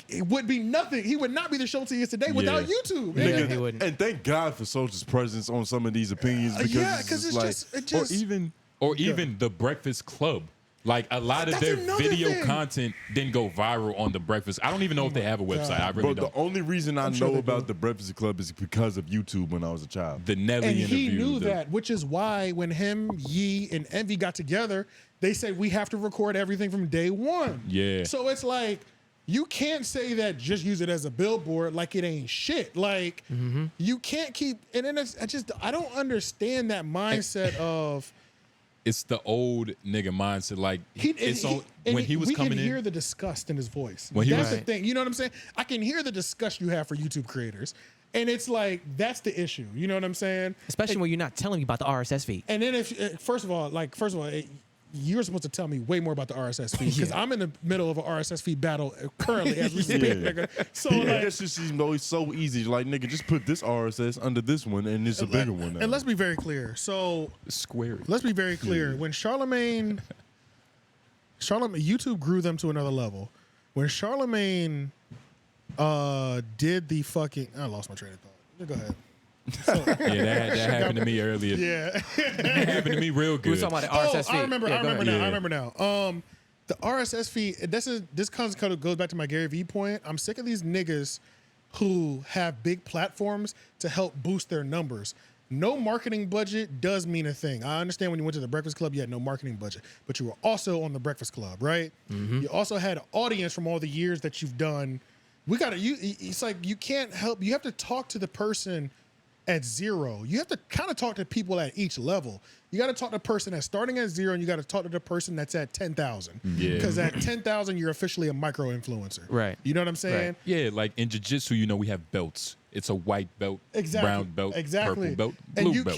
it would be nothing. He would not be the Schulz he is today without YouTube. Yeah, And- he wouldn't. And thank God for Soldier's presence on some of these opinions because yeah, it's 'cause just it's like, just- it just- or even the Breakfast Club. Like a lot of That's their another video thing. content didn't go viral on the Breakfast. I don't even know if they have a website. I really bro, don't. the only reason I I'm sure know they about do. the Breakfast Club is because of YouTube when I was a child. The Nelly and interview. he knew the- that, which is why when him, Yee, and Envy got together, they said we have to record everything from day one. Yeah. So it's like you can't say that just use it as a billboard like it ain't shit. Like you can't keep. And then I don't understand that mindset of. It's the old nigga mindset. Like it's on when he was we coming can hear in. the disgust in his voice. When he That's was- the thing. You know what I'm saying? I can hear the disgust you have for YouTube creators, and it's like that's the issue. You know what I'm saying? Especially when you're not telling me about the RSS feed. And then if first of all, you're supposed to tell me way more about the RSS feed because I'm in the middle of an RSS feed battle currently as we speak, nigga. So Yeah, like, that shit seems always so easy. Like, nigga, just put this RSS under this one and it's a bigger one now. and let's be very clear. So Square. let's be very clear. When Charlamagne, YouTube grew them to another level. When Charlamagne did the fucking, I lost my train of thought. Go ahead. Yeah, that happened to me earlier. Yeah. That happened to me real We good. were talking about the RSS feed. I remember Yeah, go ahead. now. Yeah. I remember now. The RSS feed. This kind of goes back to my Gary Vee point. I'm sick of these niggas who have big platforms to help boost their numbers. No marketing budget does mean a thing. I understand when you went to the Breakfast Club, you had no marketing budget, but you were also on the Breakfast Club, right? You also had an audience from all the years that you've done. It's like you can't help. You have to talk to the person at zero. You have to kind of talk to people at each level. You got to talk to the person that's starting at zero, and you got to talk to the person that's at 10,000. Yeah. Because at 10,000, you're officially a micro influencer. Right. You know what I'm saying? Yeah, like in jiu-jitsu, we have belts. It's a white belt, Exactly. brown belt, exactly. purple belt, and blue you belt.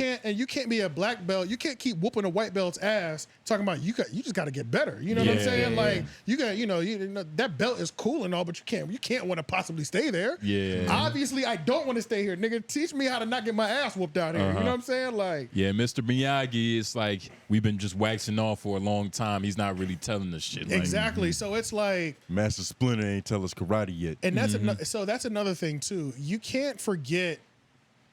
can't be a black belt. You can't keep whooping a white belt's ass talking about you just got to get better. You know what I'm Yeah, saying? yeah, Like you know that belt is cool and all, but you can't want to possibly stay there. Yeah. Obviously, I don't want to stay here, nigga. Teach me how to not get my ass whooped out here. You know what I'm saying? Like Yeah, Mr. Miyagi, it's like we've been just waxing off for a long time. He's not really telling us shit. Like, exactly. So it's like. Master Splinter ain't tell us karate yet. And that's another thing too. You can't forget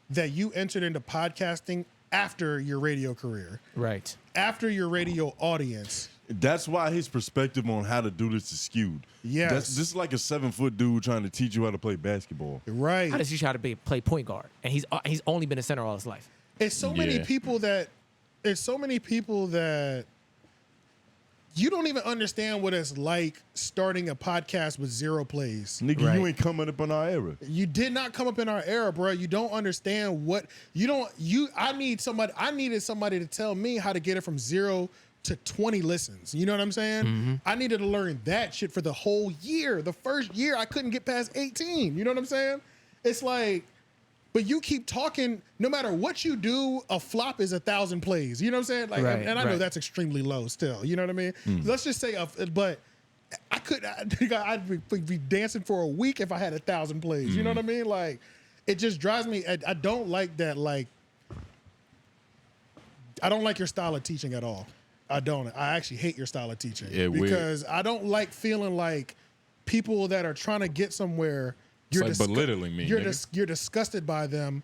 that you entered into podcasting after your radio career, Right. after your radio audience. That's why his perspective on how to do this is skewed. Yes. That's just like a 7-foot dude trying to teach you how to play basketball. Right. How does he try to play point guard? And he's only been a center all his life. It's so many Yeah. people that you don't even understand what it's like starting a podcast with 0 plays. Nigga, Right. you ain't coming up in our era. You did not come up in our era, bro. You don't understand what I needed somebody to tell me how to get it from 0 to 20 listens. You know what I'm saying? I needed to learn that shit for the whole year. The first year I couldn't get past 18. You know what I'm saying? It's like, but you keep talking, no matter what you do, a flop is 1,000 plays. You know what I'm saying? Like, Right, and I know right. that's extremely low still. You know what I mean? Let's just say, but I'd be dancing for a week if I had 1,000 plays. You know what I mean? Like, it just drives me. I don't like that. Like, I don't like your style of teaching at all. I don't. I actually hate your style of teaching because I don't like feeling like people that are trying to get somewhere. It's like belittling me, nigga. You're disgusted by them.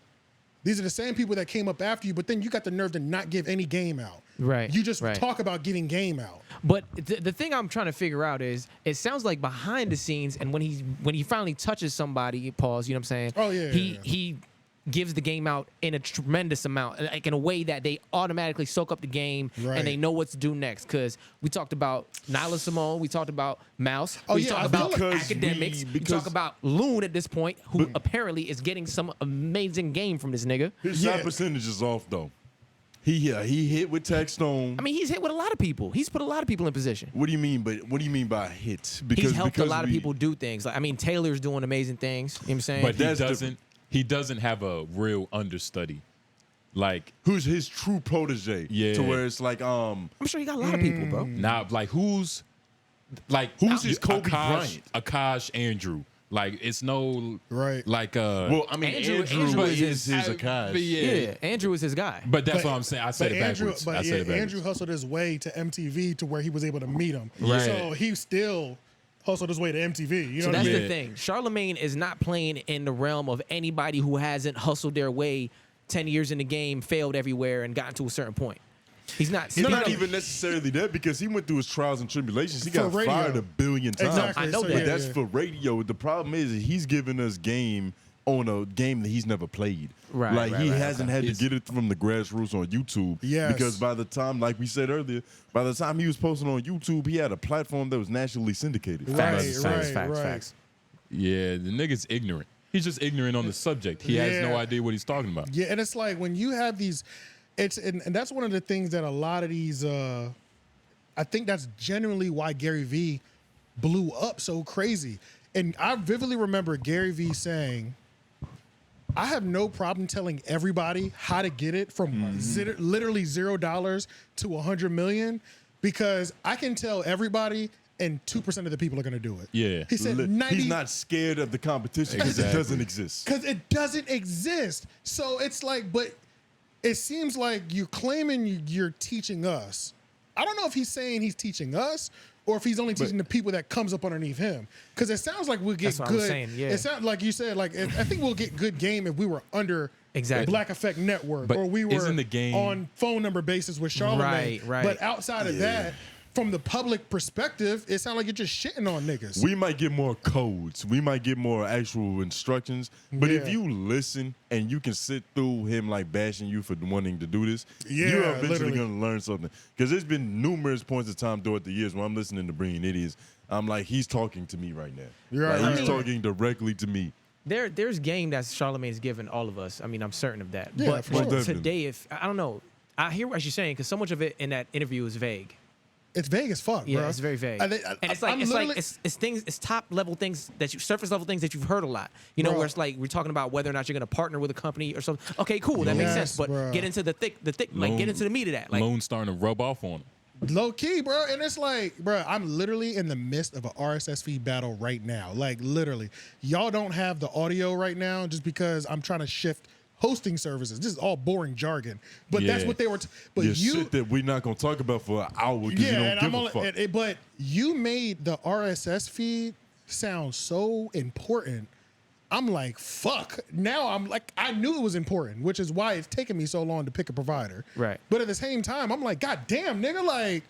These are the same people that came up after you, but then you got the nerve to not give any game out. Right. You just right. talk about giving game out. But the thing I'm trying to figure out is, it sounds like behind the scenes, and when he finally touches somebody, pause. You know what I'm saying? Oh, yeah, He gives the game out in a tremendous amount, like in a way that they automatically soak up the game Right. and they know what to do next. Because we talked about Nyla Simone, we talked about Mouse, Oh, we yeah, talked I about feel like- Akademiks, we because- talk about Loon at this point, who apparently is getting some amazing game from this nigga. His Yeah. shot percentage is off though. He hit with Tech Stone. I mean, he's hit with a lot of people. He's put a lot of people in position. What do you mean? But what do you mean by hits? He's helped a lot of we- people do things. Like, I mean, Taylor's doing amazing things. You know what I'm saying? But That's he doesn't have a real understudy. Like, Who's his true protege? Yeah. To where it's like I'm sure he got a lot of people, bro. now, like who's his Kobe Bryant? Akash Andrew. Like, it's no Right. like Well, I mean, Andrew Andrew is is his but Akash. Yeah, Andrew is his guy. But that's what I'm saying. I said it backwards. I said it backwards. Andrew hustled his way to MTV to where he was able to meet him. Right. So he still hustled his way to MTV. You know So what I that's mean? the thing. Charlamagne is not playing in the realm of anybody who hasn't hustled their way 10 years in the game, failed everywhere, and gotten to a certain point. He's not. It's not even necessarily that because he went through his trials and tribulations. He got radio. fired 1 billion times. Exactly. I know So, that. But yeah, that's yeah. for radio. The problem is that he's giving us game on a game that he's never played. Right, Like right, he right, hasn't had to get it from the grassroots on YouTube. Yes. Because by the time, like we said earlier, by the time he was posting on YouTube, he had a platform that was nationally syndicated. Facts, Right, facts. right. Yeah, the nigga's ignorant. He's just ignorant on the subject. He has no Yeah. idea what he's talking about. Yeah, and it's like when you have these, and that's one of the things that a lot of these, I think that's genuinely why Gary Vee blew up so crazy. And I vividly remember Gary Vee saying, I have no problem telling everybody how to get it from literally $0 to 100 million because I can tell everybody and 2% of the people are going to do it. Yeah. He said He's not scared of the competition because it doesn't exist. because it doesn't exist. So it's like, but it seems like you're claiming you're teaching us. I don't know if he's saying he's teaching us or if he's only teaching the people that comes up underneath him. Because it sounds like we'll get That's what I good. was saying, yeah. It sounds like you said, like I think we'll get good game if we were under Exactly. Black Effect Network But or we were isn't the game- on phone number basis with Charlamagne. Right. But outside of that, from the public perspective, it sounds like you're just shitting on niggas. We might get more codes. We might get more actual instructions. But if Yeah. you listen and you can sit through him like bashing you for wanting to do this, Yeah, you're eventually literally. going to learn something. Because there's been numerous points of time throughout the years when I'm listening to Brilliant Idiots, I'm like, he's talking to me right now. You're Like, right. he's talking directly to me. There's game that Charlamagne's given all of us. I mean, I'm certain of that. Yeah, but for sure. today, if I don't know, I hear what you're saying because so much of it in that interview is vague. It's vague as fuck, Yeah, bro. it's very vague. I- And it's like I'm it's like literally- it's things, it's top level things that you surface level things that you've heard a lot. You know, Bro. where it's like we're talking about whether or not you're gonna partner with a company or something. Okay, cool, that makes Yes, sense. But bro. get into the thick, like get into the meat of that. Like Loon starting to rub off on him. Low key, bro. And it's like, bro, I'm literally in the midst of a RSS feed battle right now. Like, literally. Y'all don't have the audio right now just because I'm trying to shift hosting services. This is all boring jargon. But that's Yeah. what they were. But Yeah, you. shit that we're not going to talk about for an hour because you Yeah, don't and give I'm a only. fuck. But you made the RSS feed sound so important I'm like, fuck. Now I'm like, I knew it was important, which is why it's taken me so long to pick a provider. Right. But at the same time, I'm like, God damn, nigga, like,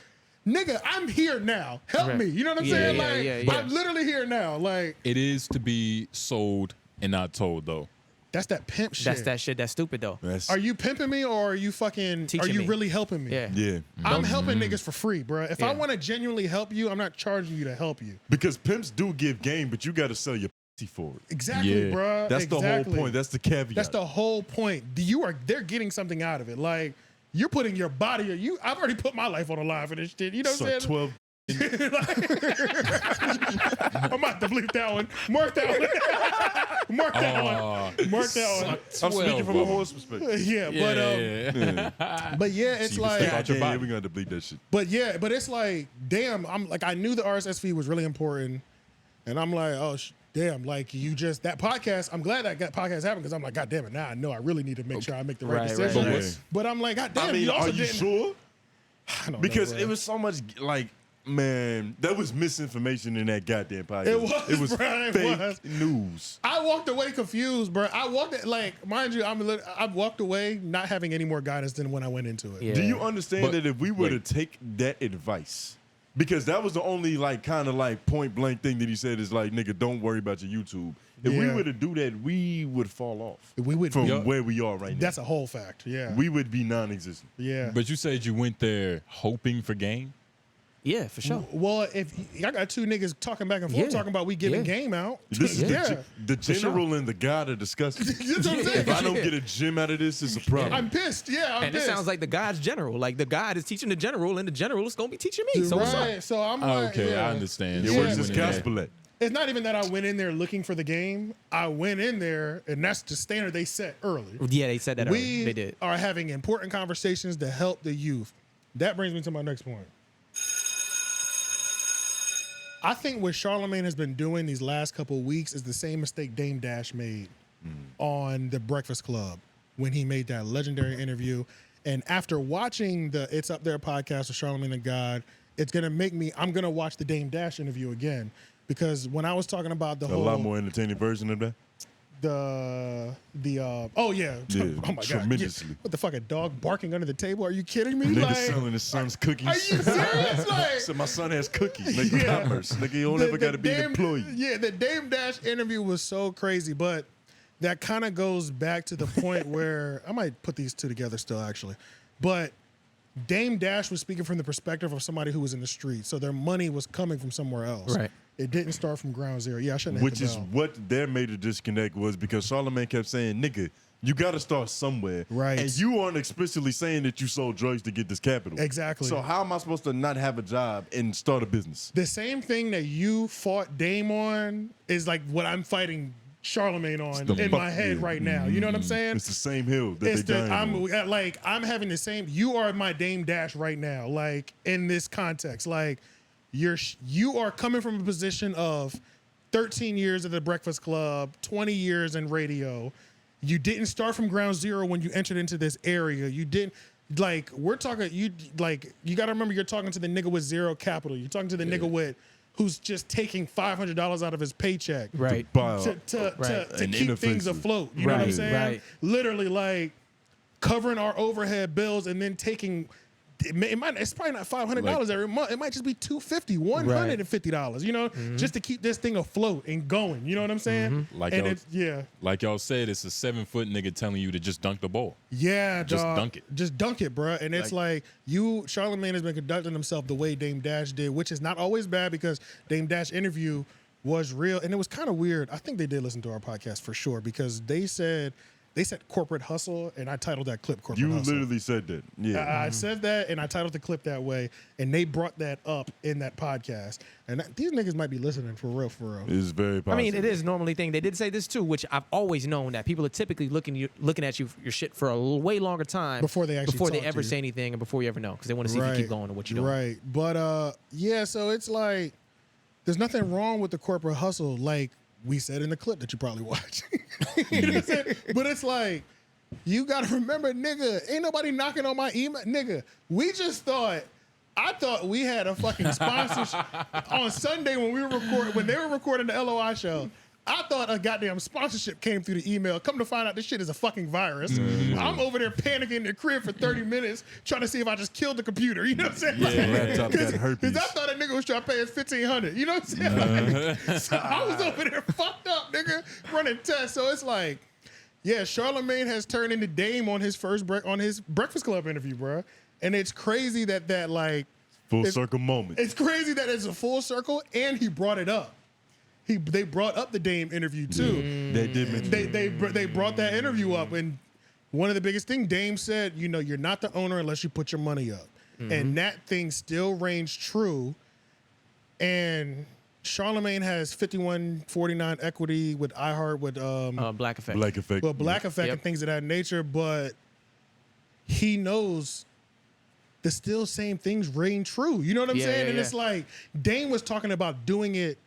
nigga, I'm here now. Help me. You know what I'm saying? Like, I'm literally here now. Like, it is to be sold and not told, though. That's that pimp shit. That's that shit that's stupid, though. Are you pimping me or are you fucking, Teaching are you me. really helping me? Yeah. Yeah. I'm helping niggas for free, bro. If I Yeah. want to genuinely help you, I'm not charging you to help you. Because pimps do give game, but you got to sell your pussy for it. Exactly, Yeah. bro. That's the whole point. That's the caveat. That's the whole point. They're getting something out of it. Like, you're putting your body, I've already put my life on the line for this shit. You know what I'm saying? 12. I'm about to bleep that one. Mark that one. Mark that one. Mark that one. I'm speaking from a horse perspective. Yeah, but yeah, it's like, Yeah, we're going to bleep that shit. but it's like, damn, I'm like, I knew the RSS feed was really important, and I'm like, oh, damn, like that podcast, I'm glad that podcast happened because I'm like, God damn it, now I know I really need to make sure I make the right decision. right. But I'm like, God damn, I mean, you also are you didn't. sure? I don't Because know, it was so much like, man, there was misinformation in that goddamn podcast. It was, bro, it fake was. news. I walked away confused, bro. Mind you, I walked away not having any more guidance than when I went into it. Yeah. Do you understand But, that if we were to like- take that advice, because that was the only like kind of like point blank thing that he said is like, nigga, don't worry about your YouTube. If we Yeah. were to do that, we would fall off. We would from be- where we are right now. That's a whole fact. Yeah. We would be non-existent. yeah. But you said you went there hoping for game. Yeah, for sure. Well, if I got two niggas talking back and forth Yeah. talking about we giving Yeah. game out. This is Yeah. the general and the God are disgusting. That's what I'm saying. If I don't get a gym out of this, it's a problem. I'm pissed. Yeah, I'm And pissed. it sounds like the God's general. Like the God is teaching the general, and the general is gonna be teaching me. So what's up? right. So I'm like, Okay, yeah. I understand. Yeah, So where's you this went in there. gospel at? It's not even that I went in there looking for the game. I went in there, and that's the standard they set early. Yeah, they said that. We earlier. They did. are having important conversations to help the youth. That brings me to my next point. I think what Charlamagne has been doing these last couple of weeks is the same mistake Dame Dash made on the Breakfast Club when he made that legendary interview. And after watching the It's Up There podcast with Charlamagne and God, it's gonna make me. I'm gonna watch the Dame Dash interview again because when I was talking about the A whole lot more entertaining version of that. oh yeah, Yeah, oh my god, tremendously. Yeah. What the fuck, a dog barking under the table? Are you kidding me? Nigga Like, selling his son's cookies. are you serious? Like, So my son has cookies. Nigga, Yeah. commerce. Nigga, you don't ever got to be an employee. Yeah, the Dame Dash interview was so crazy, but that kind of goes back to the point where I might put these two together still, actually. But Dame Dash was speaking from the perspective of somebody who was in the street, so their money was coming from somewhere else. Right. It didn't start from ground zero. Yeah, I shouldn't have Which hit the is bell. what their major disconnect was because Charlamagne kept saying, nigga, you got to start somewhere. Right. And you aren't explicitly saying that you sold drugs to get this capital. Exactly. So how am I supposed to not have a job and start a business? The same thing that you fought Dame on is like what I'm fighting Charlamagne on the in fuck- my head yeah. right now. You know what I'm saying? It's the same hill that It's they the, dying on. I'm having the same. You are my Dame Dash right now. Like in this context, like you are coming from a position of 13 years at the Breakfast Club, 20 years in radio. You didn't start from ground zero when you entered into this area. You didn't. Like we're talking, you got to remember you're talking to the nigga with zero capital. You're talking to the nigga with who's just taking $500 out of his paycheck, Right. to An keep things inoffensive. afloat. You know what I'm Right, saying? right. Literally, like covering our overhead bills and then taking. It's probably not $500 every month. It might just be $250, $150. You know, just to keep this thing afloat and going. You know what I'm saying? Like and y'all- it's Like y'all said, it's a 7-foot nigga telling you to just dunk the ball. yeah, Just dog. dunk it. Just dunk it, bro. And it's like Charlamagne has been conducting himself the way Dame Dash did, which is not always bad because Dame Dash interview was real and it was kind of weird. I think they did listen to our podcast for sure because they said corporate hustle, and I titled that clip corporate You hustle. literally said that. Yeah. I said that, and I titled the clip that way, and they brought that up in that podcast. And these niggas might be listening for real, for real. It's very possible. I mean, it is normally thing. They did say this too, which I've always known that people are typically looking at you for your shit for a way longer time Before they actually talk to ever you. say anything and before you ever know because they want to see if you keep going or what you're doing. Right. But yeah, so it's like there's nothing wrong with the corporate hustle, like we said in the clip that you probably watched. You know what I'm saying? But it's like, you gotta remember, nigga, ain't nobody knocking on my email. Nigga, I thought we had a fucking sponsorship on Sunday when they were recording the LOI show. I thought a goddamn sponsorship came through the email. Come to find out this shit is a fucking virus. I'm over there panicking in the crib for 30 minutes trying to see if I just killed the computer. You know what I'm saying? Laptop got herpes. Because I thought a nigga was trying to pay us $1,500. You know what I'm saying? Like, so I was over there fucked up, nigga, running tests. So it's like, yeah, Charlamagne has turned into Dame on his on his Breakfast Club interview, bro. And it's crazy that like full circle moment. It's crazy that it's a full circle, and he brought it up. They brought up the Dame interview too. They did mention They brought that interview up, and one of the biggest things Dame said, you know, you're not the owner unless you put your money up, and that thing still reigns true. And Charlamagne has 51-49 equity with iHeart with Black Effect. Black Effect. well, Black Effect and things of that nature, but he knows the still same things reign true. You know what I'm saying? And it's like Dame was talking about doing it.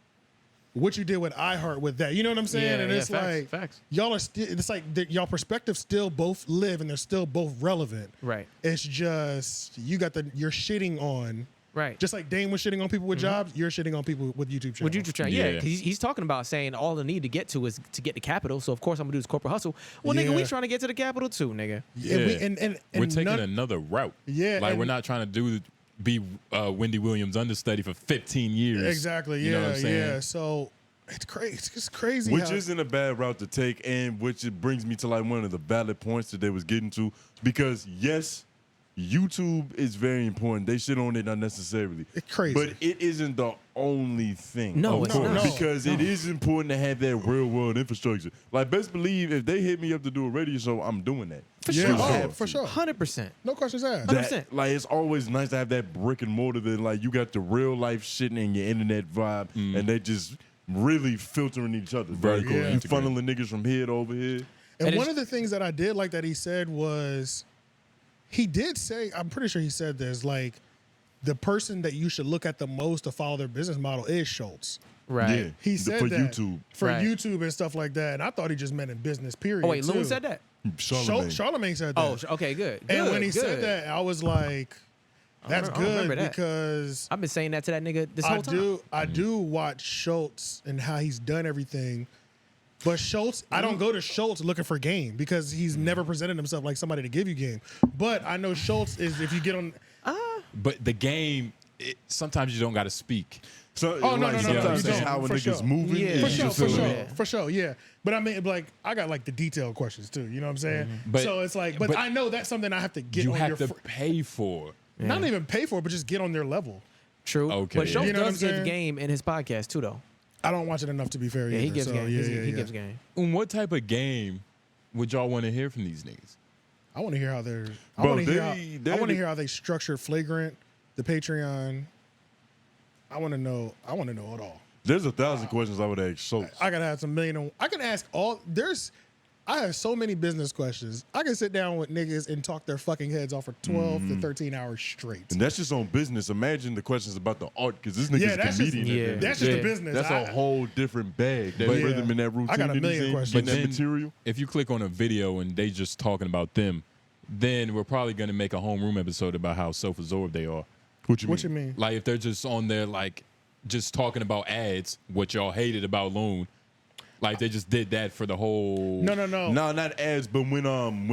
What you did with iHeart with that, you know what I'm saying? And it's facts, like y'all are still. It's like y'all perspectives still both live and they're still both relevant. Right. It's just you're shitting on. Right. Just like Dame was shitting on people with jobs, you're shitting on people with YouTube channels. With YouTube channel, yeah. 'Cause he's talking about saying all I need to get to is to get the capital. So of course I'm gonna do this corporate hustle. Well, nigga, we trying to get to the capital too, nigga. Yeah. And we're taking another route. Yeah, like and- we're not trying to be Wendy Williams understudy for 15 years. Exactly. You know Yeah. what I'm saying? Yeah. So it's crazy. It's just crazy. Which how- isn't a bad route to take, and which it brings me to like one of the valid points that they was getting to. Because yes, YouTube is very important. They shit on it unnecessarily. It's crazy. But it isn't the only thing. No, Of it's course, not. Because it is important to have that real world infrastructure. Like best believe if they hit me up to do a radio show, I'm doing that. For Yeah, sure. oh, for sure. 100%. No questions asked. 100%. Like it's always nice to have that brick and mortar that like you got the real life shit in your internet vibe, and they just really filtering each other. Very cool. You Yeah. funneling niggas from here to over here. And And one it's- of the things that I did like that he said was, he did say, I'm pretty sure he said this, like, the person that you should look at the most to follow their business model is Schulz. Right. Yeah. He said for that YouTube. for Right. YouTube and stuff like that. And I thought he just meant in business, period. Oh wait, Loon too. said that. Charlamagne. Charlamagne said that. Oh, okay, good. and Good, when he said good. that, I was like, that's I don't remember good that. because I've been saying that to that nigga this whole time. I do watch Schulz and how he's done everything. But Schulz, I don't go to Schulz looking for game because he's never presented himself like somebody to give you game. But I know Schulz is, if you get on. But the game, sometimes you don't got to speak. So, Oh, no, like, no, no, sometimes you that's don't, how a for nigga's sure. moving. Yeah. is For you sure, just for feel sure, like- Yeah. for sure, yeah. But I mean, like, I got like the detailed questions too. You know what I'm saying? But- so it's like, but but I know that's something I have to get You on have your. to pay for. Not even pay for it, but just get on their level. True. Okay. But Schulz You know what I'm does give saying? game in his podcast too, though. I don't watch it enough to be fair. Yeah, he either, gives so, game. Yeah, he yeah. gives game. What type of game would y'all want to hear from these niggas? I want to hear how they're. I Bro, want to hear. they- I want to hear how they structure Flagrant, the Patreon. I want to know. I want to know it all. There's 1,000 questions I would ask Schulz. I gotta have some million. I can ask all. I have so many business questions. I can sit down with niggas and talk their fucking heads off for 12 to 13 hours straight. And that's just on business. Imagine the questions about the art, because this nigga's Yeah, a that's just- comedian. at the yeah. end of That's the just day. the business. That's a whole different bag. That But- rhythm and that routine. I got a that million he's in, questions. getting that material. If you click on a video and they just talking about them, then we're probably going to make a homeroom episode about how self-absorbed they are. What you mean? What you mean? Like if they're just on there, like just talking about ads, what y'all hated about Loon. Like they just did that for the whole. No. No, not ads, but when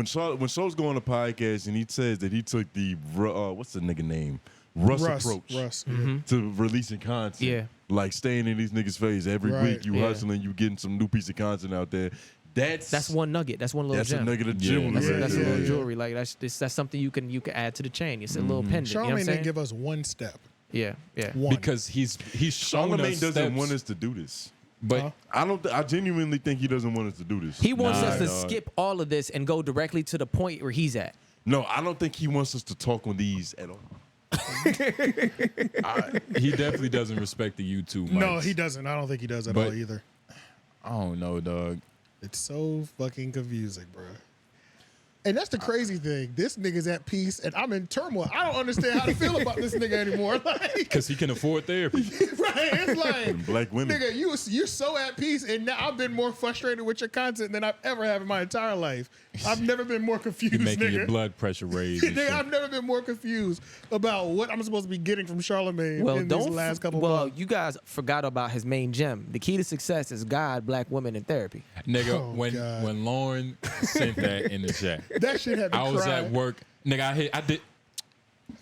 Schulz go on a podcast and he says that he took the what's the nigga name? Russ approach Russ. to releasing content. Yeah. Like staying in these niggas' face every Right. week. You Yeah. hustling, you getting some new piece of content out there. That's one nugget. That's one little That's a gem. nugget of Yeah. jewelry. That's, right that's a there. little jewelry. Like that's something you can add to the chain. It's a little pendant. You know what I'm Charlamagne saying? didn't give us one step. yeah. One. Because he's shown us Charlamagne doesn't steps, want us to do this. but I genuinely think he doesn't want us to do this. He wants Nah, us to dog. skip all of this and go directly to the point where he's at. No, I don't think he wants us to talk on these at all. he definitely doesn't respect the YouTube. No, mics. he doesn't. I don't think he does at But- all either. I don't know, dog. It's so fucking confusing, bro. And that's the crazy thing. This nigga's at peace, and I'm in turmoil. I don't understand how to feel about this nigga anymore. Like, Because he can afford therapy. right? It's like, Black women. nigga, you're so at peace, and now I've been more frustrated with your content than I've ever have in my entire life. I've never been more confused, You're making nigga. your blood pressure raise. and Nigga, shit. I've never been more confused about what I'm supposed to be getting from Charlamagne in these last couple months. you guys forgot about his main gem. The key to success is God, black women, and therapy. Nigga, Oh, God. when Lauren sent that in the chat, That shit had me I was crying. at work. Nigga, I did.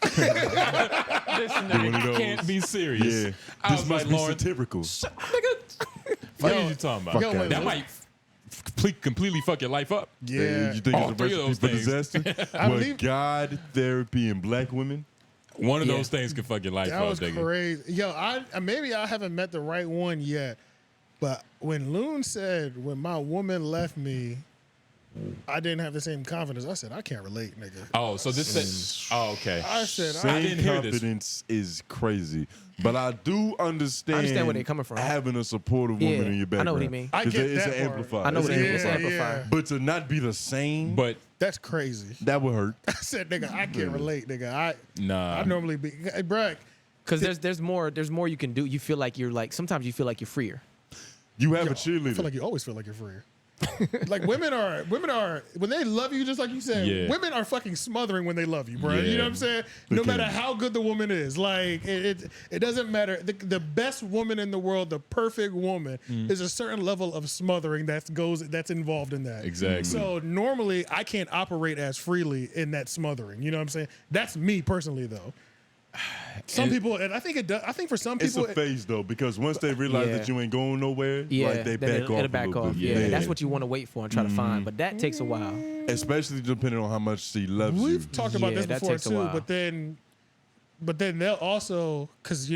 This one nigga of those. can't be serious. Yeah. I This was must like, be Lauren, satirical. nigga, what are you talking about? Yo, wait, that what? might completely fuck your life up. Yeah. You think All it's a three of recipe those for things. disaster? I Well, believe- God, therapy, and black women. One of Yeah. those things can fuck your life That up, was nigga. crazy. Yo, maybe I haven't met the right one yet, but when Loon said, when my woman left me, I didn't have the same confidence. I said, I can't relate, nigga. Oh, so this is. Oh, okay. I said, I didn't Same hear this. confidence is crazy, but I do understand. I understand where they're coming from. Having a supportive woman Yeah, in your I background. know what he mean. I 'Cause get it's that an part. amplifier. I know It's what an he mean. It's amplifier. amplifier. But to not be the same, But That's crazy. that would hurt. I said, nigga, I can't relate, nigga. nah. I normally be, hey, Bragg, Because there's more you can do. You feel like you're like sometimes you feel like you're freer. You have a I cheerleader. feel like you always feel like you're free. Like women are when they love you, just like you said, Yeah. women are fucking smothering when they love you, bro. You Yeah. know what I'm saying? They No can. matter how good the woman is, like it doesn't matter. The best woman in the world, the perfect woman, is a certain level of smothering that's involved in that. Exactly. So normally I can't operate as freely in that smothering. You know what I'm saying? That's me personally, though. Some people, and I think it does. I think for some It's people, a phase though, because once they realize Yeah. that you ain't going nowhere, Yeah, like they then back off. it'll a back little off. bit. Yeah, that's what you want to wait for and try to find, but that takes a while. Especially depending on how much she loves you. we've talked about Yeah, this that before takes a too, while. but then they'll also, because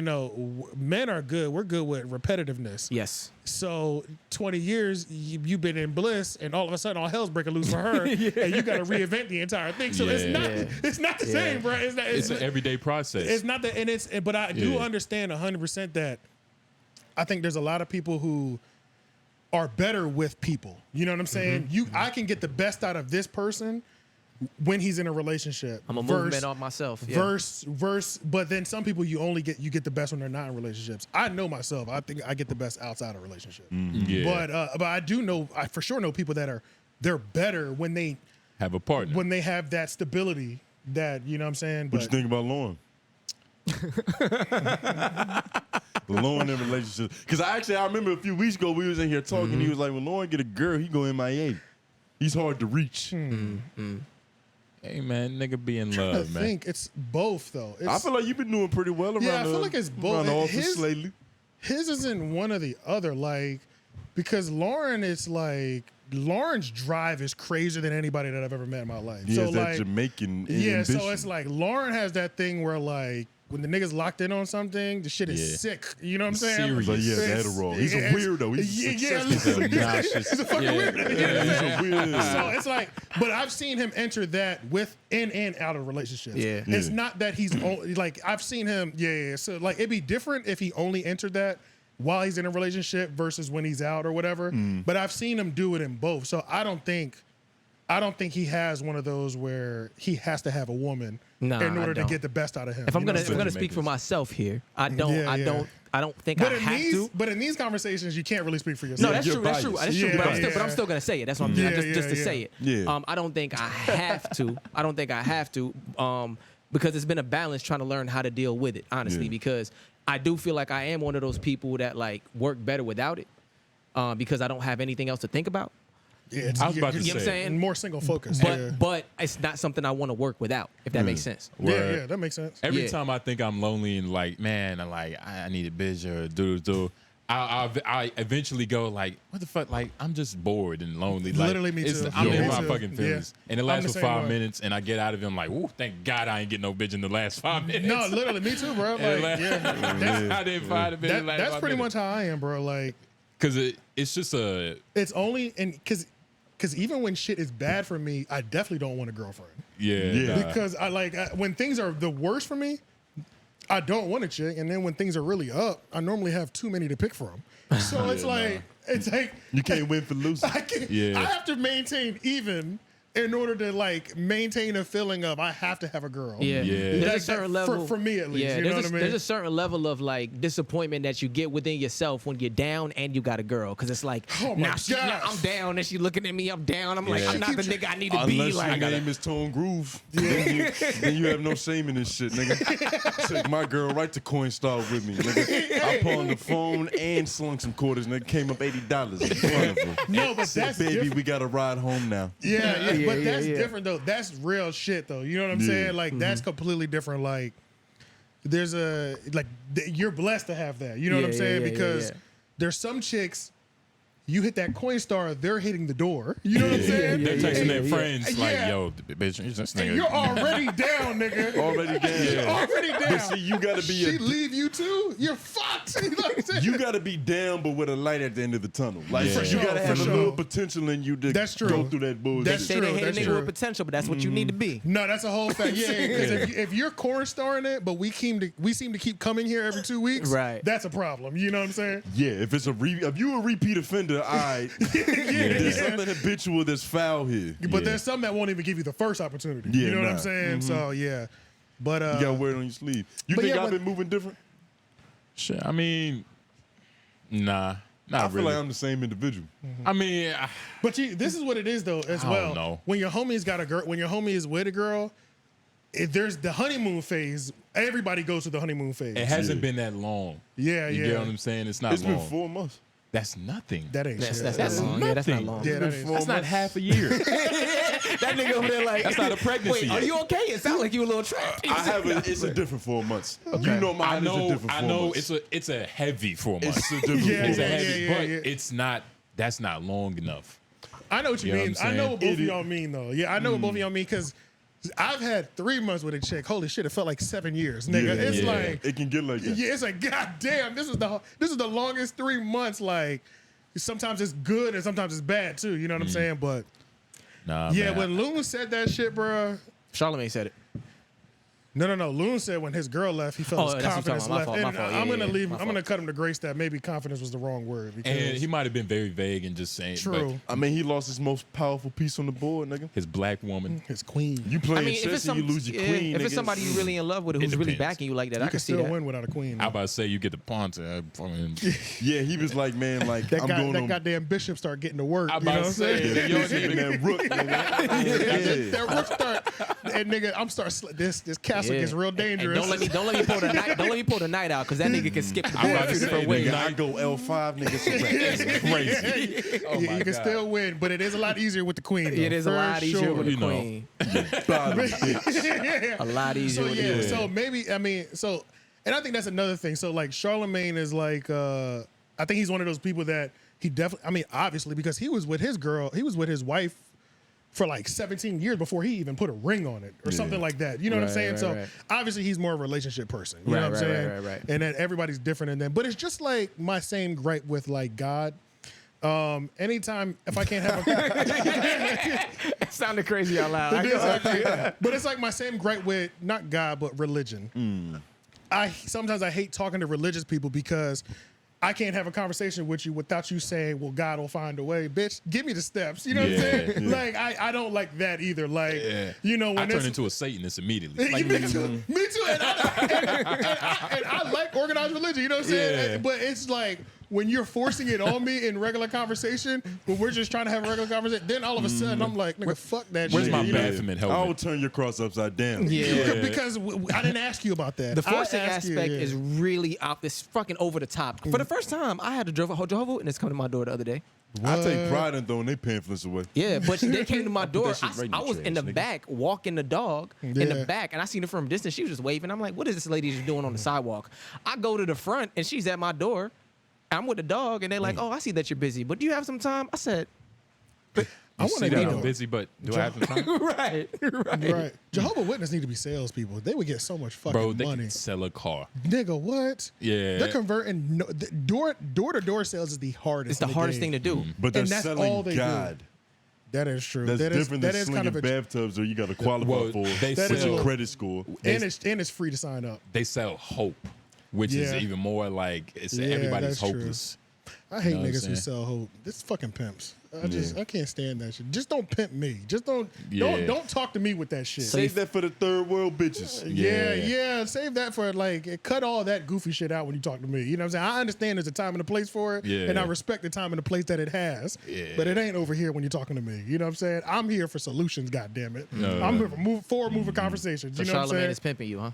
men are good. We're good with repetitiveness. Yes. So 20 years you've been in bliss, and all of a sudden all hell's breaking loose for her, and you got to reinvent the entire thing. So Yeah. it's not the same, bro. It's not. It's an everyday process. It's not that, but I do Yeah. understand 100% that I think there's a lot of people who are better with people. You know what I'm saying? I can get the best out of this person when he's in a relationship. I'm a movement on myself. Yeah. But then some people you get the best when they're not in relationships. I know myself. I think I get the best outside of a relationship. Yeah. But I do know, I for sure know people that they're better when they have a partner. have that stability. That, you know what I'm saying? What you think about Lauren? Lauren in relationships. Because I remember a few weeks ago we was in here talking. He was like, when Lauren get a girl, he go MIA. He's hard to reach. Hey man, nigga, be in I love, man. think it's both though. I feel like you've been doing pretty well around Yeah, I feel like it's both. around the office His- lately. His isn't one or the other, like, because Lauren is like, Lauren's drive is crazier than anybody that I've ever met in my life. He So has that like, Jamaican yeah, ambition. so it's like Lauren has that thing where like when the nigga's locked in on something, the shit is Yeah. sick. You know what I'm saying? Serious. Like, yeah, It's- Adderall. He's a weirdo. He's a successful Obnoxious. He's a fucking Yeah. weirdo. You know what I'm saying? He's a weird. So it's like, but I've seen him enter that with in and out of relationships. Yeah. It's Yeah. not that he's only, like, I've seen him, yeah. So like it'd be different if he only entered that while he's in a relationship versus when he's out or whatever. But I've seen him do it in both. So I don't think he has one of those where he has to have a woman Nah, in I order to don't. get the best out of him. If I'm You know gonna what I'm saying? speak for myself here, I don't Yeah, yeah. think But I in have these, to. but in these conversations, you can't really speak for yourself. No, that's you're true. That's true. biased. That's true. Yeah, But I'm yeah. still gonna say it. That's what I'm Yeah, just to yeah, say it. yeah. I don't think I have to. I don't think I have to. Because it's been a balance trying to learn how to deal with it, honestly. Yeah. Because I do feel like I am one of those people that like work better without it. Because I don't have anything else to think about. Yeah, it's, I was about to You know what I'm say. saying? more single focus. But it's not something I want to work without. If that makes sense. Yeah, that makes sense. Every Yeah. time I think I'm lonely and like, man, I need a bitch or do. I eventually go like, what the fuck? Like, I'm just bored and lonely. Like, Literally me too. I'm Yeah, in me my too. fucking feelings. Yeah. And it I'm lasts the for same 5 way. minutes, and I get out of it. I'm like, ooh, thank God I ain't getting no bitch in the last 5 minutes. No, literally, me too, bro. And Like, yeah, I didn't find a bitch in the last that's 5 pretty minutes. much how I am, bro. Like, Because it's just a, it's only because even when shit is bad for me, I definitely don't want a girlfriend yeah. Nah. because when things are the worst for me, I don't want a chick, and then when things are really up, I normally have too many to pick from. So it's like You can't win for losing. I can't. Yeah. I have to maintain even in order to like maintain a feeling of I have to have a girl. Yeah. There's a That- certain that- level for me at least. Yeah, you know there's, what I mean? there's a certain level of like disappointment that you get within yourself when you're down and you got a girl, because it's like, Oh my now gosh. I'm down and she looking at me, I'm down. I'm like, Yeah. I'm not the She keeps- nigga I need to be. Unless Like, your name is Tone Groove, then you have no shame in this shit, nigga. Took my girl right to Coinstar with me, nigga. I pawned the phone and slung some quarters, nigga. Came up $80 in front of her. No, but Said, that's baby, different. we got to ride home now. Yeah, Yeah, but yeah, that's yeah. different though. That's real shit though. You know what I'm Yeah. saying? Like that's completely different. Like there's a like you're blessed to have that. You know what I'm Yeah, saying? yeah, yeah, Because yeah. there's some chicks. You hit that Coinstar, they're hitting the door. You know what I'm saying? They're texting their yeah. friends like, Yeah. "Yo, bitch, you just And nigga." you're already down, nigga. Already down. You're already down. But see, you gotta be She a- leave you too. You're fucked. You know what I'm saying? You got to be down, but with a light at the end of the tunnel. Like, For you sure, got to for have a sure. little potential in you to That's true. go through that bullshit. That's say true, they hate a that's nigga true. with potential, but that's what you need to be. No, that's a whole fact. Yeah, because if you're cornstarring it, but we seem to keep coming here every 2 weeks, Right. That's a problem. You know what I'm saying? Yeah, if it's if you a repeat offender, all right. There's something habitual that's foul here. But there's some that won't even give you the first opportunity. Yeah, you know what I'm nah. saying? So yeah, but You gotta wear it on your sleeve. You but think yeah, I've but- been moving different? Shit, I mean, nah, not I feel really. like I'm the same individual. I mean, but this is what it is though as I well. don't know. When your homie's got a girl, when your homie is with a girl, if there's the honeymoon phase. Everybody goes through the honeymoon phase. it hasn't been that long. Yeah, You yeah. get what I'm saying? It's not It's long. been 4 months. That's nothing. That ain't shit. That's long. Yeah, that's not nothing. long. Yeah, that It's been ain't. 4 That's not months. half a year. That nigga over there like, That's not a pregnancy Wait, are yet. you okay? It sounds like you a little trapped. I have it's a different 4 months. You know mine I is a know. different 4 I know. months. It's a heavy 4 months. It's a different Yeah, 4 It's a months. heavy, yeah, but yeah. it's not. That's not long enough. I know what you You know mean. what I'm I know saying? what both of y'all mean though. Yeah, I know what both of y'all mean because I've had 3 months with a chick. Holy shit, it felt like 7 years, nigga. Yeah, It's yeah. like It can get like that. yeah, it's like god damn. This is the longest 3 months. Like sometimes it's good and sometimes it's bad too. You know what I'm saying? But Nah, yeah, man. when Loon said that shit, bro. Charlamagne said it. No. Loon said when his girl left, he felt Oh, his that's what you're confidence talking left. about. My And fault. I'm Yeah, gonna yeah, leave. my I'm gonna fault. cut him to grace that maybe confidence was the wrong word. Because and he might have been very vague and just saying. true. I mean, he lost his most powerful piece on the board, nigga. But his black woman. His queen. You playing I mean, if it's, chess and you lose your queen, if nigga. it's somebody you really in love with who's really depends. backing you like that, You I can can see still that. win without a queen. I about to say you get the pawn to. Yeah, he was like, man, like, That I'm guy, going that on. goddamn bishop start getting to work. I'm You know about what to I'm say, saying? Yeah, keeping that rook, nigga. Yeah. That rook start, and nigga, I'm this castle Yeah. gets real And dangerous. don't let me pull the night. Don't let me pull the night out because that nigga can skip the I'm about board to two say, different nigga, ways. Nigga, I go L5, nigga. So that's crazy. Oh you my can God. still win, but it is a lot easier with the queen. Though, It is a for lot easier sure. with the You know. queen. Bottom bitch. A lot easier So with yeah, the queen. so maybe I mean so, and I think that's another thing. So like Charlamagne is like, I think he's one of those people that he definitely. I mean, obviously because he was with his girl, he was with his wife for like 17 years before he even put a ring on it or something like that. You know what I'm Right, saying? right, so right. obviously he's more of a relationship person. You know Right, what I'm right, saying? right. And then everybody's different in them. But it's just like my same gripe with like God. Anytime if I can't have a It sounded crazy out loud. but it's like my same gripe with not God but religion. Sometimes I hate talking to religious people because I can't have a conversation with you without you saying, well, God will find a way. Bitch, give me the steps. You know what I'm saying? Yeah. Like, I don't like that either. Like, Yeah. you know, when I turn it's- into a Satanist immediately. me too. Me too. And I like organized religion, you know what I'm saying? Yeah. But it's like when you're forcing it on me in regular conversation, when we're just trying to have a regular conversation, then all of a sudden I'm like, nigga, fuck that Where's shit. my you know? Baphomet I will helmet? turn your cross upside down. Yeah. Because I didn't ask you about that. The forcing I asked you, aspect yeah. is really out this fucking over the top. For the first time, I had a Jehovah's Witness come to my door the other day. I take pride in throwing their pamphlets away. Yeah, but they came to my door. shit right in I the was in trash, the nigga. back walking the dog in the Yeah. back, and I seen her from a distance. She was just waving. I'm like, what is this lady just doing on the sidewalk? I go to the front, and she's at my door. I'm with the dog, and they're like, oh, I see that you're busy, but do you have some time? I said, I You want see to that know. I'm busy, but do I have some time? right. Right. Jehovah's Witnesses need to be salespeople. They would get so much fucking Bro, they money. can sell a car. Nigga, what? Yeah. They're converting. Door to door sales is the hardest. It's the hardest thing to do. But they're And that's all selling they do. God. That is true. That's That is different that than is slinging kind of a bathtubs or you got to qualify Well, for they That with is your a- credit score. and it's free to sign up. They sell hope, which is even more like it's Yeah, everybody's that's true. hopeless. I hate know what I'm niggas who saying? sell hope. This fucking pimps. I can't stand that shit. Just don't pimp me. Just don't talk to me with that shit. Save that for the third world bitches. Yeah. Save that for cut all that goofy shit out when you talk to me. You know what I'm saying? I understand there's a time and a place for it, and I respect the time and the place that it has. Yeah. But it ain't over here when you're talking to me. You know what I'm saying? I'm here for solutions. God damn it! I'm here for moving conversations. So you know what I'm saying? Charlamagne is pimping you, huh?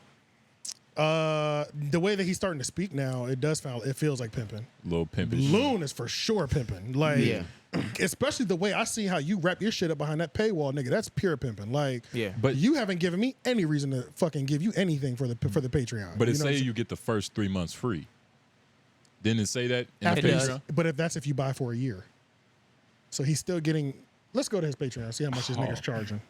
The way that he's starting to speak now, it feels like pimping. Little pimping. Loon is for sure pimping. Like, especially the way I see how you wrap your shit up behind that paywall, nigga. That's pure pimping. Like, but you haven't given me any reason to fucking give you anything for the Patreon. But it say you get the first 3 months free. Didn't it say that in the After Patreon? But that's if you buy for a year. So he's still getting. Let's go to his Patreon. See how much this nigga's charging.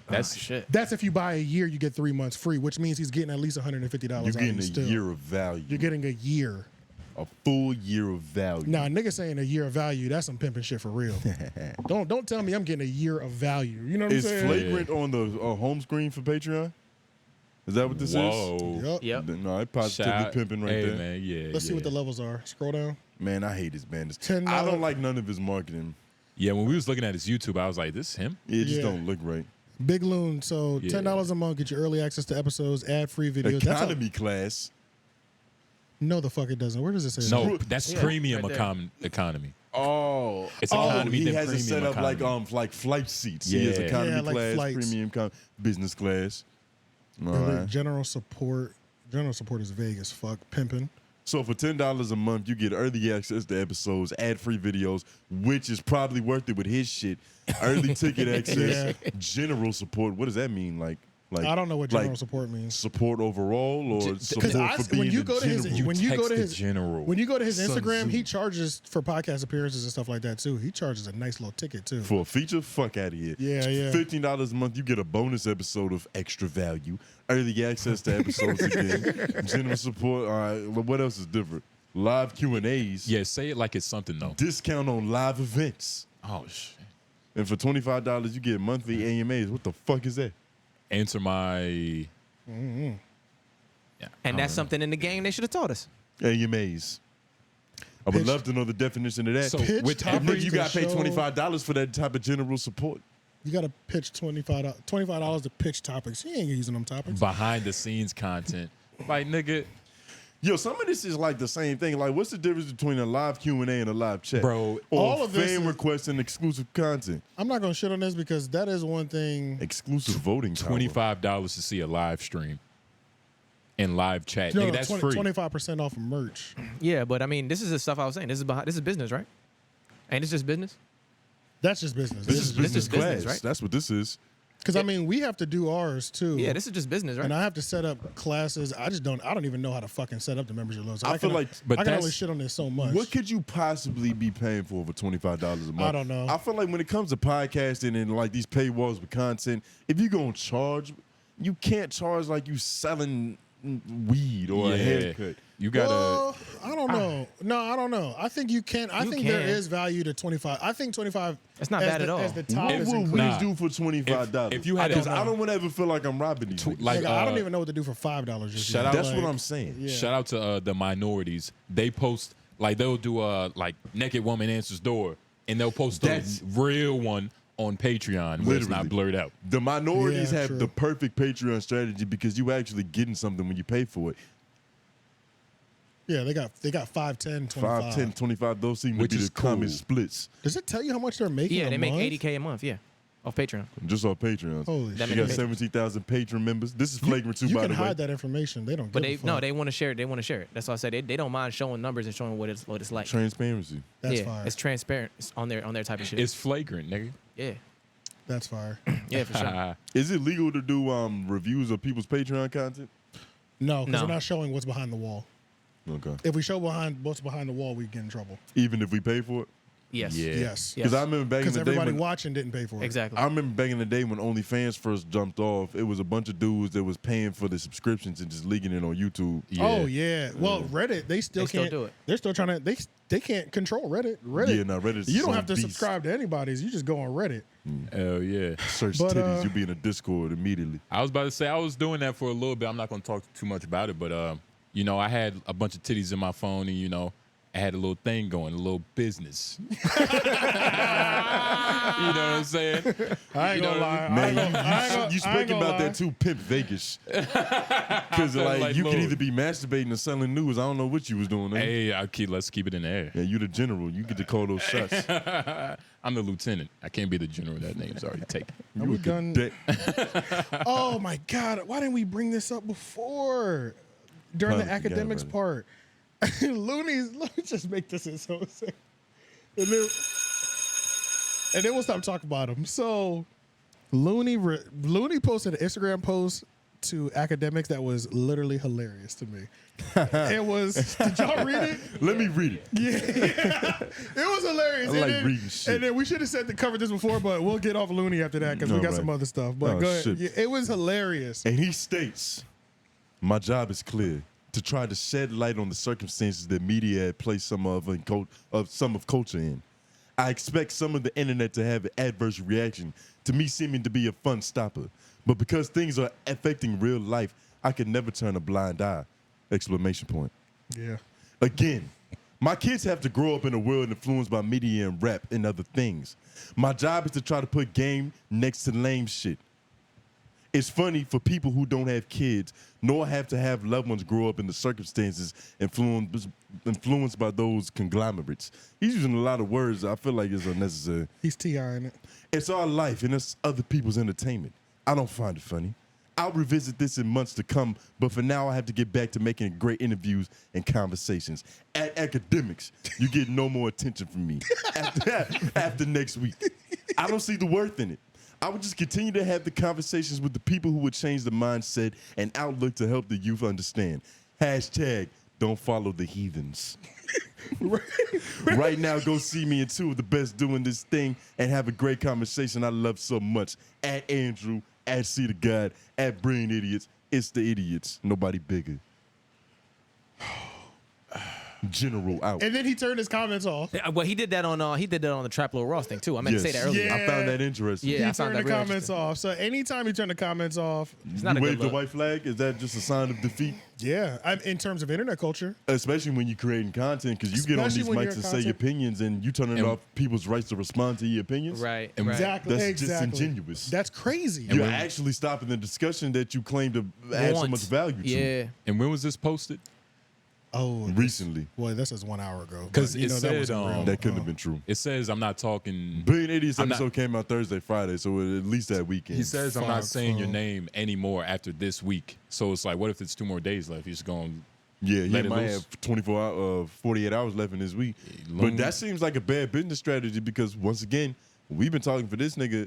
That's shit. That's if you buy a year, you get 3 months free, which means he's getting at least $150. You're getting a year of value. You're getting a year. A full year of value. Nah, nigga saying a year of value, that's some pimping shit for real. Don't tell me I'm getting a year of value. You know what I'm Is saying? Flagrant on the home screen for Patreon? Is that what this is? Yep. No, I positively pimping right there. Man, yeah. Let's see what the levels are. Scroll down. Man, I hate his bandits. $10. I don't like none of his marketing. Yeah, when we was looking at his YouTube, I was like, this is him? It just don't look right. Big Loon. So $10 a month, get you early access to episodes, ad-free videos. Economy class. No, the fuck it doesn't. Where does it say? No, that's premium economy. Oh, it's economy. He then has it premium set up economy. like flight seats. Yeah. He has economy like class, flights. premium, business class. All Really, right. General support. General support is vague as fuck. Pimping. So for $10 a month, you get early access to episodes, ad-free videos, which is probably worth it with his shit. Early ticket access, general support. What does that mean? Like I don't know what general support means. Support overall or support for being when you go to his general? when you go to his general. when you go to his Sun Instagram, Tzu. he charges for podcast appearances and stuff like that too. He charges a nice little ticket too. For a feature, fuck out of here. Yeah. $15 a month, you get a bonus episode of extra value, early access to episodes again, general support. All right, what else is different? Live Q&As. Yeah, say it like it's something, though. Discount on live events. Oh, shit. And for $25, you get monthly AMAs. What the fuck is that? Answer my... And that's something in the game they should have taught us. AMAs. I would love to know the definition of that. So Pitch with topics Nigga, you got to pay show- $25 for that type of general support. You got to pitch $25 to pitch topics. He ain't using them topics. behind-the-scenes content. Like, nigga... Yo, some of this is like the same thing. Like, what's the difference between a live Q&A and a live chat? Bro, or all of this fan is- requests and exclusive content. I'm not gonna shit on this because that is one thing. Exclusive voting power. $25 to see a live stream and live chat. No, Nigga, that's free. 25% off of merch. Yeah, but I mean, this is the stuff I was saying. This is business, right? Ain't this just business? That's just business. This is business class. business, right? That's what this is. Because I mean, we have to do ours too. Yeah, this is just business, right? And I have to set up classes. I don't even know how to fucking set up the membership list. I feel like- but I can only that's- shit on this so much. What could you possibly be paying for $25 a month? I don't know. I feel like when it comes to podcasting and like these paywalls with content, if you're going to charge, you can't charge like you selling weed or a haircut. You gotta... Well, I don't know. No, I don't know. I think you can. I think there is value to 25. I think 25. It's not as bad the, at all. As the top What is would we included. do for $25? If you had because a- I don't want to ever feel like I'm robbing these niggas. like, Nigga, I don't even know what to do for $5. Just shout yet. out- That's Like, what I'm saying. Yeah. Shout out to the minorities. They post, like, they'll do a, like, naked woman answers door, and they'll post the That's- real one on Patreon where it's not Literally. blurred out. The minorities Yeah, have true. the perfect Patreon strategy because you actually getting something when you pay for it. Yeah, they got 5, 10, 25. 5, 10, 25, those seem Which to be is the common cool. splits. Does it tell you how much they're making? Yeah, a they make month? $80K a month. Yeah, off Patreon. Just on Patreon. Holy That You many got patrons. 17,000 patron members. This is Flagrant 2, You by can the way. hide that information. They don't. But give a fuck. they want to share it. They want to share it. That's why I said they don't mind showing numbers and showing what it's like. Transparency. That's yeah, fire. it's transparent. It's on their type of shit. It's flagrant, nigga. yeah, That's fire. yeah, for sure. Is it legal to do reviews of people's Patreon content? No, because No. we're not showing what's behind the wall. Okay. If we show what's behind the wall, we get in trouble. Even if we pay for it? Yes. Yeah. Yes. Yes. Because I remember back in Because the day everybody when watching didn't pay for it. Exactly. I remember back in the day when OnlyFans first jumped off, it was a bunch of dudes that was paying for the subscriptions and just leaking it on YouTube. Oh yeah. Well, Reddit, they still They still can't do it. They're still trying to. They can't control Reddit. Reddit. Yeah, no, Reddit's You don't some have to beast. subscribe to anybody's. You just go on Reddit. Hell yeah. Search But, titties, you'll be in a Discord immediately. I was about to say I was doing that for a little bit. I'm not going to talk too much about it, but you know, I had a bunch of titties in my phone, and you know, I had a little thing going, a little business. You know what I'm saying? I ain't gonna lie. Man, you speaking about that too, Pimp Vegas. Because like you Loon. could either be masturbating or selling news. I don't know what you was doing. Hey, let's keep it in the air. Yeah, you the general. You get to call those shots. I'm the lieutenant. I can't be the general. That name's already taken. Are we a done? cadet. Oh my God! Why didn't we bring this up before during the Probably forgot academics about it. part? Looney's. Let me just make this in so sick. And then we'll stop talking about him. So Looney posted an Instagram post to Akademiks that was literally hilarious to me. It was. Did y'all read it? Let me read it. Yeah, it was hilarious. I like reading shit. And then we should have said to cover this before, but we'll get off Looney after that because we got All some right. other stuff. But Oh, go ahead. shit. Yeah, it was hilarious. And he states, "My job is clear: to try to shed light on the circumstances that media had placed some of culture in. I expect some of the internet to have an adverse reaction to me seeming to be a fun stopper, but because things are affecting real life, I can never turn a blind eye!" Exclamation point. Yeah. Again, my kids have to grow up in a world influenced by media and rap and other things. My job is to try to put game next to lame shit. It's funny for people who don't have kids, nor have to have loved ones grow up in the circumstances influenced by those conglomerates. He's using a lot of words I feel like is unnecessary. He's TIing it. It's our life and it's other people's entertainment. I don't find it funny. I'll revisit this in months to come, but for now I have to get back to making great interviews and conversations. At Akademiks, you get no more attention from me after next week. I don't see the worth in it. I would just continue to have the conversations with the people who would change the mindset and outlook to help the youth understand. Hashtag don't follow the heathens. Right now, go see me and two of the best doing this thing and have a great conversation I love so much. At Andrew, at See the God, at Brain Idiots. It's the idiots. Nobody bigger. General out. And then he turned his comments off. Yeah, well, he did that on the Trap Lil Ross thing too. I meant to say that earlier. Yeah. I found that interesting. Yeah, He I found turned the that real comments interesting. off. So anytime you turn the comments off, It's not a You good wave the look. white flag? Is that just a sign of defeat? yeah, in terms of internet culture, Especially when you're creating content, because you get on Especially these when mics you're and say content- your opinions, and you turning And- off people's rights to respond to your opinions. Right. And right. exactly, That's exactly. disingenuous. That's crazy. You're actually stopping the discussion that you claim to add so Want. much value to. Yeah. And when was this posted? Oh, Recently. boy, this is 1 hour ago. Because But, you it know, that said, wasn't real. That couldn't have been true. It says I'm not talking. Billion Idiots I'm not- episode came out Thursday, Friday, so at least that weekend. He says I'm not Fuck, saying your fool. name anymore after this week. So it's like, what if it's 2 more days left? He's going. Yeah, he Let it might loose. have 48 hours left in this week. Loon. But that seems like a bad business strategy because, once again, we've been talking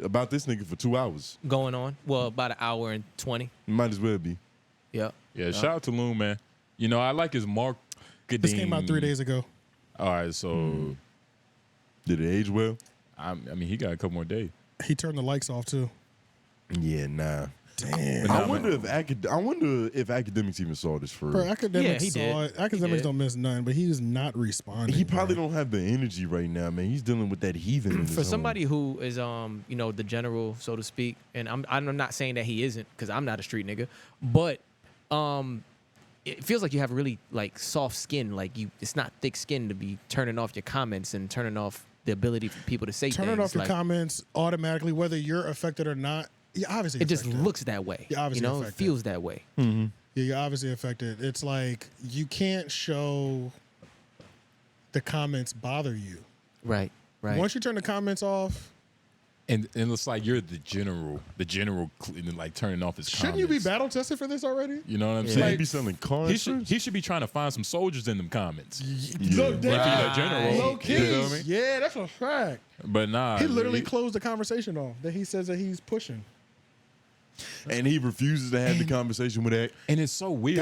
about this nigga for 2 hours. Going on. Well, about an hour and 20. Might as well be. Yep. Yeah, shout out to Loon, man. You know, I like his marketing. This came out 3 days ago. All right, so Did it age well? I mean, he got a couple more days. He turned the likes off too. Yeah, nah. Damn. I wonder if Akademiks even saw this for For real. Academics, he did. saw it. Academics He did. don't miss none, but he's not responding. He probably bro. don't have the energy right now, man. He's dealing with that heathen. in his For home. somebody who is the general, so to speak, and I'm not saying that he isn't, because I'm not a street nigga, but it feels like you have really like soft skin. Like it's not thick skin to be turning off your comments and turning off the ability for people to say turning things. off your like, comments automatically, whether you're affected or not. You're obviously it just affected. looks that way. You're obviously you know, it affected. feels that way. Yeah, you're obviously affected. It's like you can't show the comments bother you. Right. Right. Once you turn the comments off, And it's like you're the general, like turning off his shouldn't you be comments. battle tested for this already? You know what I'm So saying? he be selling cars. He should be trying to find some soldiers in them comments. Look, If he the general, low you key. feel me? Yeah, that's a fact. But nah, He literally closed the conversation off that he says that he's pushing. and he refuses to have the conversation with that. and it's so weird.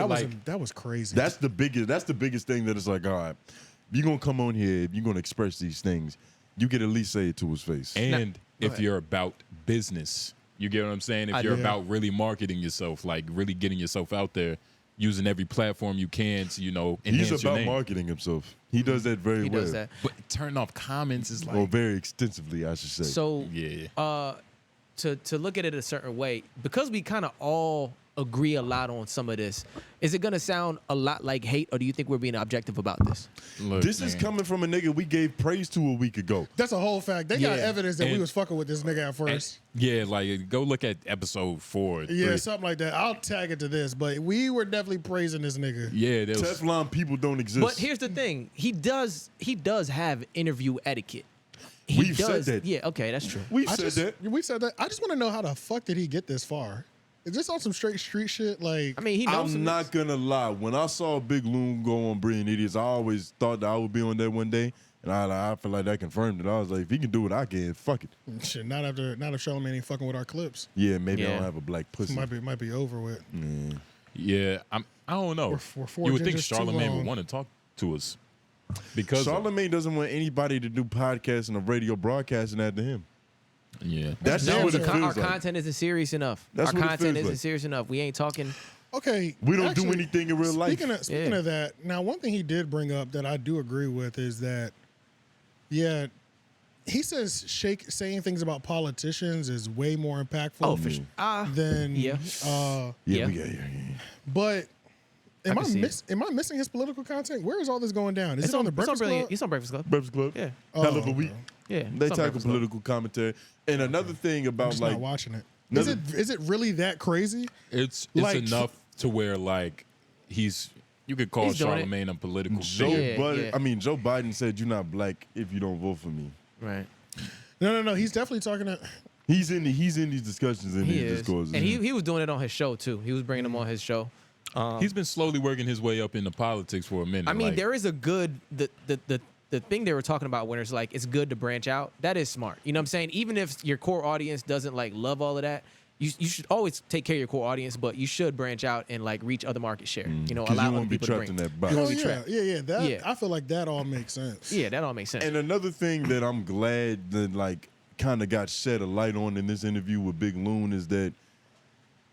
That was crazy. That's the biggest thing that it's like, all right, if you're gonna come on here, if you're gonna express these things, you can at least say it to his face. And if ahead. you're about business, you get what I'm saying? If I you're do. about really marketing yourself, like really getting yourself out there, using every platform you can to, enhance He's your about name. marketing himself. He does that very He well. does that. But turn off comments is like, Or very extensively, I should say. So yeah. to look at it a certain way, because we kind of all agree a lot on some of this, is it gonna sound a lot like hate, or do you think we're being objective about this? Look, This man. is coming from a nigga we gave praise to a week ago. That's a whole fact. They got Yeah. evidence that we And- was fucking with this nigga at first. Yeah, like go look at episode 4. Yeah, 3. something like that. I'll tag it to this, but we were definitely praising this nigga. Yeah, there was, Teflon people don't exist. But here's the thing: he does have interview etiquette. He We've said does, that. Yeah, okay, that's true. We've I said just- that. We said that. I just want to know how the fuck did he get this far? Is this on some straight street shit? Like, I mean, he knows. I'm some not gonna lie. When I saw Big Loon go on Brilliant Idiots, I always thought that I would be on there one day, and I feel like that confirmed it. I was like, if he can do it, I can. Fuck it. shit. Not if Charlamagne ain't fucking with our clips. Yeah, maybe I Yeah. don't have a black pussy. Might be over with. yeah. I don't know. We're 4 You would think gingers too Charlamagne long. would want to talk to us because of- Charlamagne doesn't want anybody to do podcasting or radio broadcasting after him. yeah. That's Damn, just what so it Our feels like. content isn't serious enough. That's our what it content feels isn't like. serious enough. We ain't talking. Okay. We don't do actually, anything in real life. Speaking Yeah. of that, now one thing he did bring up that I do agree with is that, yeah, he says saying things about politicians is way more impactful. Oh, for sure. Than Yeah. Yeah, Yeah. But am can see am I missing his political content? Where is all this going down? Is it on the Breakfast Club? It's on Breakfast Club. Breakfast Club. Yeah. Hell of a week. Yeah. They it's on tackle Breakfast Club. political commentary. And another thing I'm about just like not watching it. another- Is it really that crazy? It's Like- enough to where like you could call He's doing it. Charlamagne a political Joe figure. Yeah, Biden. yeah. I mean, Joe Biden said you're not black if you don't vote for me. Right. No. He's definitely talking to. He's in these discussions and He these is. discourses. And he was doing it on his show too. He was bringing him on his show. He's been slowly working his way up into politics for a minute. I mean, like, there is a good the thing they were talking about when it's like it's good to branch out. That is smart. You know what I'm saying? Even if your core audience doesn't like love all of that, you should always take care of your core audience, but you should branch out and like reach other market share. You know, 'Cause allow you other won't be people to trapped bring. in that box. You won't Oh be yeah, trapped. yeah. That Yeah. I feel like that all makes sense. Yeah, that all makes sense. And another thing that I'm glad that like kind of got shed a light on in this interview with Big Loon is that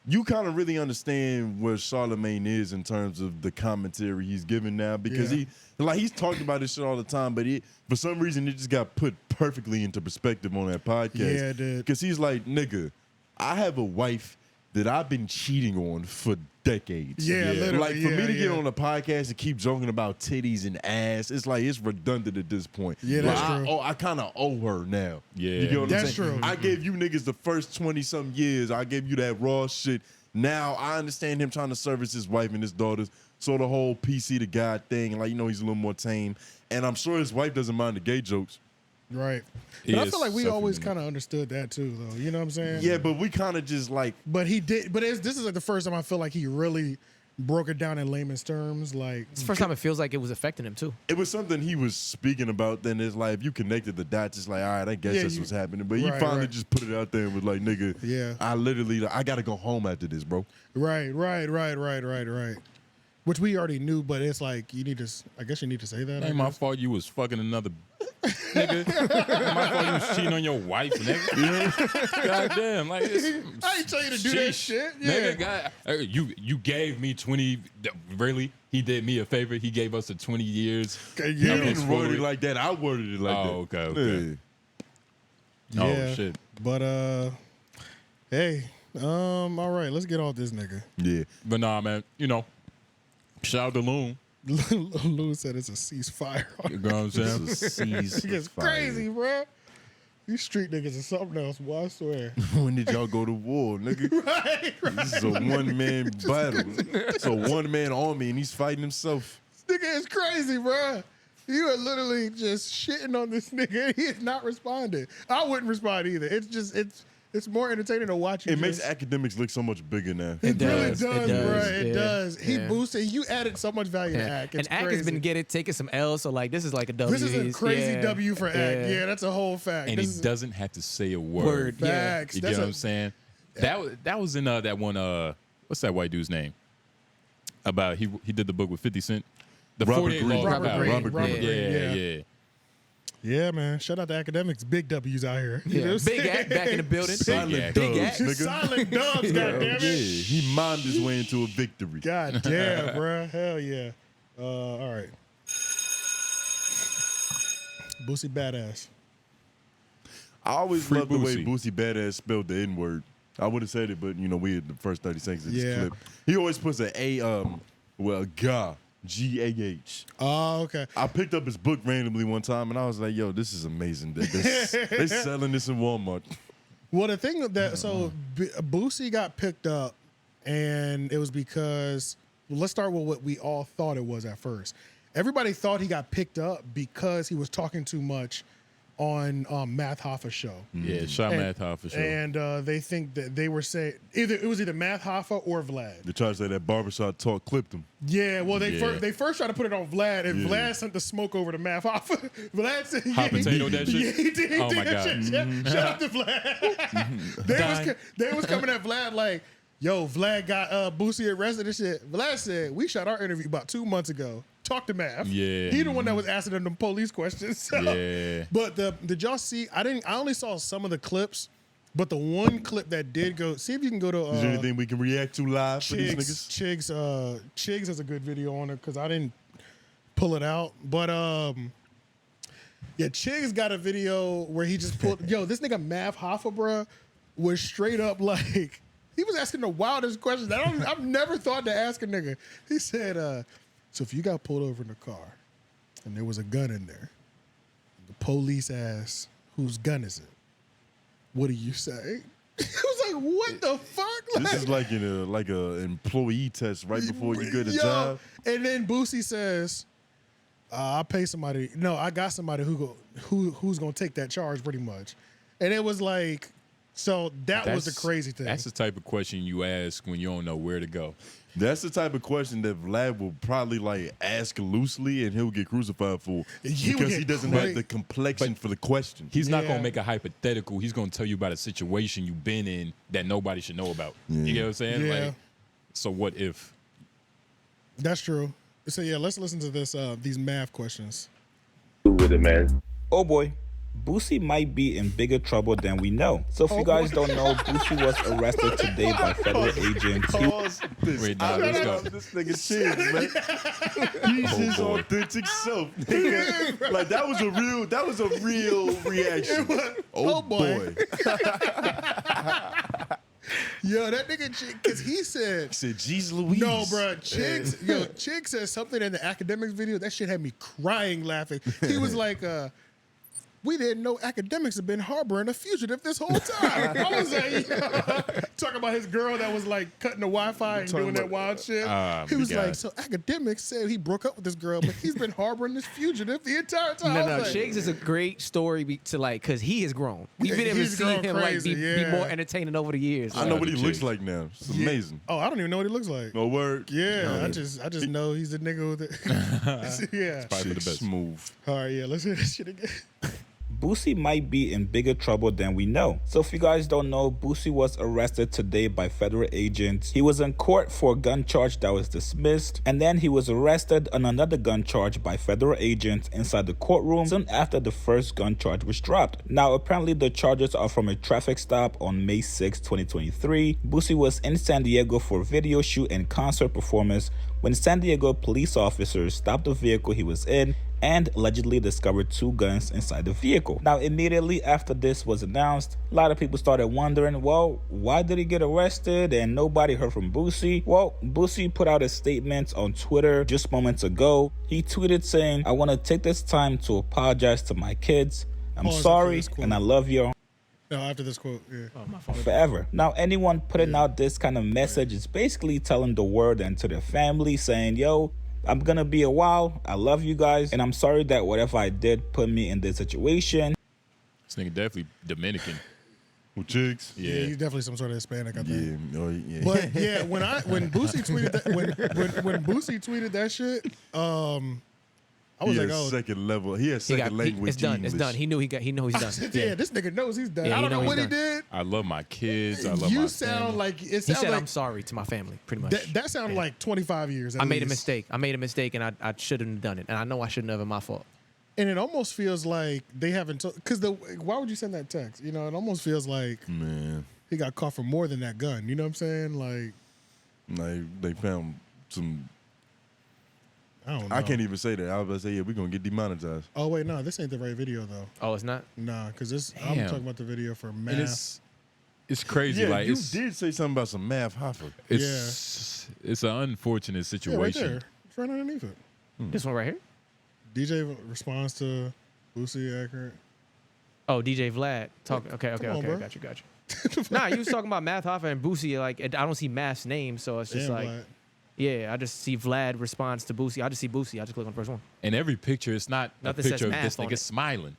you kind of really understand where Charlamagne is in terms of the commentary he's giving now because Yeah. he's talked about this shit all the time, but for some reason it just got put perfectly into perspective on that podcast. Yeah, it did. Because he's like, nigga, I have a wife that I've been cheating on for decades. Yeah, literally, Like for me to get yeah. on a podcast and keep joking about titties and ass, it's like it's redundant at this point. Yeah, that's Like, true. I kind of owe her now. Yeah. You get what That's I'm saying? true. I gave you niggas the first 20-some years. I gave you that raw shit. Now I understand him trying to service his wife and his daughters. So the whole PC to God thing, like, he's a little more tame. And I'm sure his wife doesn't mind the gay jokes. Right. He But I is feel like we suffering always from it. kind of understood that too, though. You know what I'm saying? Yeah, but we kind of just like, But he did. But this is like the first time I feel like he really broke it down in layman's terms. Like, it's the first time it feels like it was affecting him too. it was something he was speaking about. Then it's like, if you connected the dots, it's like, all right, I guess Yeah, that's you- what's happening. But he right, finally right. just put it out there and was like, nigga, Yeah. I got to go home after this, bro. right. Which we already knew, but it's like you need to. I guess you need to say that. I ain't my guess. fault you was fucking another nigga. Ain't my fault you was cheating on your wife, nigga. Goddamn, like it's, I ain't tell you to do that sheesh. shit. Yeah. Nigga, you gave me 20. Really? He did me a favor. He gave us a 20 years. Okay, You yeah. didn't word it like that. I worded it like Oh, that. okay. Yeah. Oh Yeah. shit. But hey, all right, let's get off this nigga. Yeah. But nah, man. Shout out to Loon. Loon said it's a ceasefire. You know what I'm saying? It's crazy, bro. These street niggas are something else, boy. I swear. When did y'all go to war, nigga? right. This is a one-man battle. It's a one-man army, and he's fighting himself. This nigga is crazy, bro. You are literally just shitting on this nigga. He is not responding. I wouldn't respond either. It's more entertaining to watch you. It makes just- academics look so much bigger now. It really does. does, It does. bro. It Yeah. does. He Yeah. boosted. You added so much value to Ack. It's And Ack crazy. has been taking some L's, so like this is like a W. This is a He's- crazy yeah, W for Ack. Yeah, that's a whole fact. And This he is doesn't have to say a word. Word. Yeah. facts. You That's get what a- I'm saying? That was in that one. What's that white dude's name? About he did the book with 50 Cent. The Robert 48 Greene. Laws Robert of Greene. Power. Robert Robert Greene. Greene. Yeah. Yeah, man. Shout out to Academics. Big W's out here. You know Yeah. what I'm Big saying? Ack back in the building. Silent Ack. dubs, Big Ack. nigga. Silent dubs, Yeah, goddammit. he mimed his way into a victory. God damn, bro. Hell yeah. All right. Boosie badass. I always Free loved the way Boosie. Boosie Badass spelled the N-word. I would have said it, but, we had the first 30 seconds of this Yeah. clip. He always puts G-A-H. Oh, okay. I picked up his book randomly one time, and I was like, yo, this is amazing. They selling this in Walmart. Well, the thing that Boosie got picked up, and it was because let's start with what we all thought it was at first. Everybody thought he got picked up because he was talking too much on Math Hoffa show. Yeah, shot Math Hoffa show. And they think that they were saying it was either Math Hoffa or Vlad. They tried to say that barbershop talk clipped him. Yeah, well, they Yeah. first tried to put it on Vlad, and Yeah. Vlad sent the smoke over to Math Hoffa. Vlad said, Hot potato that shit? Yeah, he did. He Oh did my that God. shit. Shout out to Vlad. they was coming at Vlad like, yo, Vlad got Boosie arrested and shit. Vlad said, we shot our interview about 2 months ago. Talk to Math. Yeah. He the one that was asking them the police questions. So. Yeah. But did y'all see? I only saw some of the clips, but the one clip that did go. See if you can go to. Is there anything we can react to live for these niggas? Chigs has a good video on it because I didn't pull it out. But yeah, Chigs got a video where he just pulled. Yo, this nigga Math Hoffa, bruh, was straight up like he was asking the wildest questions that I've never thought to ask a nigga. He said, "So if you got pulled over in the car and there was a gun in there, the police asked, whose gun is it? What do you say?" It was like, what the fuck? This is like an employee test right before you get a job. And then Boosie says, "I'll pay somebody. No, I got somebody who's gonna take that charge, pretty much." And it was like, so that was the crazy thing. That's the type of question you ask when you don't know where to go. That's the type of question that Vlad will probably like ask loosely, and he'll get crucified for because he doesn't have the complexion for the question. He's not gonna make a hypothetical. He's gonna tell you about a situation you've been in that nobody should know about. You get what I'm saying? Yeah. Like, so what if? That's true. So yeah, let's listen to this. These math questions. With it, man. Oh boy, Boosie might be in bigger trouble than we know. So if you guys don't know, Boosie was arrested today by federal agents. Wait, nah, let's go. This nigga Chigs, man. He's his authentic self. Nigga. Like that was a real reaction. Oh boy. Yo, that nigga, because he said, "Jeez Louise." No, bro, Chig said something in the Akademiks video. That shit had me crying, laughing. He was like, "We didn't know Akademiks have been harboring a fugitive this whole time." I was like, talking about his girl that was like cutting the Wi-Fi and doing that wild shit. He was like, "So Akademiks said he broke up with this girl, but he's been harboring this fugitive the entire time." No, I was like, Chigs is a great story to like, cause he has grown. We've been able to He's see grown him crazy, be more entertaining over the years. I know what he Chigs. looks like now. It's amazing. Oh, I don't even know what he looks like. No word. Yeah, I just know he's a nigga with it. Yeah. Probably for the Shit best. smooth. All right, yeah, let's hear this shit again. Boosie might be in bigger trouble than we know. So if you guys don't know, Boosie was arrested today by federal agents. He was in court for a gun charge that was dismissed, and then he was arrested on another gun charge by federal agents inside the courtroom soon after the first gun charge was dropped. Now apparently the charges are from a traffic stop on May 6, 2023. Boosie was in San Diego for a video shoot and concert performance when San Diego police officers stopped the vehicle he was in and allegedly discovered 2 guns inside the vehicle. Now, immediately after this was announced, a lot of people started wondering, well, why did he get arrested and nobody heard from Boosie? Well, Boosie put out a statement on Twitter just moments ago. He tweeted saying, "I want to take this time to apologize to my kids. I'm Pause after sorry this quote. and I love you No, after this quote, yeah. forever." Now, anyone putting out this kind of message is basically telling the world and to their family saying, yo, I'm gonna be a while. I love you guys, and I'm sorry that whatever I did put me in this situation. This nigga definitely Dominican. With Chigs. Yeah, he's definitely some sort of Hispanic, I think. Yeah. Oh, yeah. But yeah, when Boosie tweeted that, when Boosie tweeted that shit, I was He like, has oh, second level. He has second language. It's done. English. It's done. He knows I he's said, done. yeah, this nigga knows he's done. Yeah, I he don't know know what he he's done. did. I love my kids. I love You my sound family. like it He sounds said, like "I'm sorry to my family." Pretty much. that sounded like 25 years. I made a least. mistake. I made a mistake, and I shouldn't have done it. And I know I shouldn't have. It's my fault. And it almost feels like they haven't told. Because why would you send that text? You know, it almost feels like Man, he got caught for more than that gun. You know what I'm saying? Like, they found some I don't know. I can't even say that. I was about to say, yeah, we're gonna get demonetized. Oh wait, no, this ain't the right video though. Oh, it's not? Nah, because this I'm Damn. talking about the video for And math. it's crazy. Yeah, like you it's, did say something about some math hoffer. it's an unfortunate Yeah, right situation. there. It's right underneath it. This one right here? DJ responds to Boosie accurate. Oh, DJ Vlad. Okay, Come on, bro. got you. Nah, you was talking about Math Hoffa and Boosie. Like, I don't see Math's name, so it's just Damn, like, Vlad. yeah, I just see Vlad responds to Boosie. I just see Boosie. I just click on the first one. And every picture, it's not Nothing a says picture of math this on nigga it. smiling.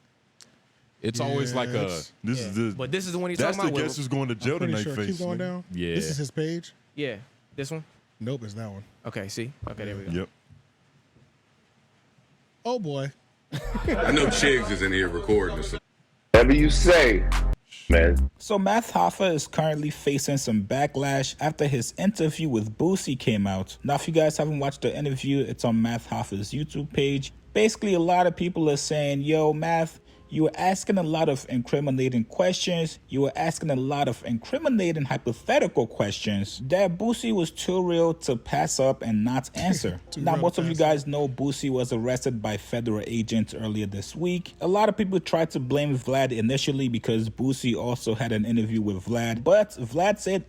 It's always Yeah, like a it's- This Yeah. is the. But this is the one you're That's talking the about. guess who's going to jail I'm pretty tonight sure. face. Keep going nigga. down. Yeah. This is his page. Yeah, this one. Nope, it's that one. Okay, see. Okay, there we go. Yep. Oh boy. I know Chiggs is in here recording this. Whatever you say, man. So Math Hoffa is currently facing some backlash after his interview with Boosie came out. Now, if you guys haven't watched the interview, it's on Math Hoffa's YouTube page. Basically, a lot of people are saying, yo, Math, you were asking a lot of incriminating questions. You were asking a lot of incriminating hypothetical questions that Boosie was too real to pass up and not answer. Now, real most to of you pass guys know Boosie was arrested by federal agents earlier this week. A lot of people tried to blame Vlad initially because Boosie also had an interview with Vlad. But Vlad said,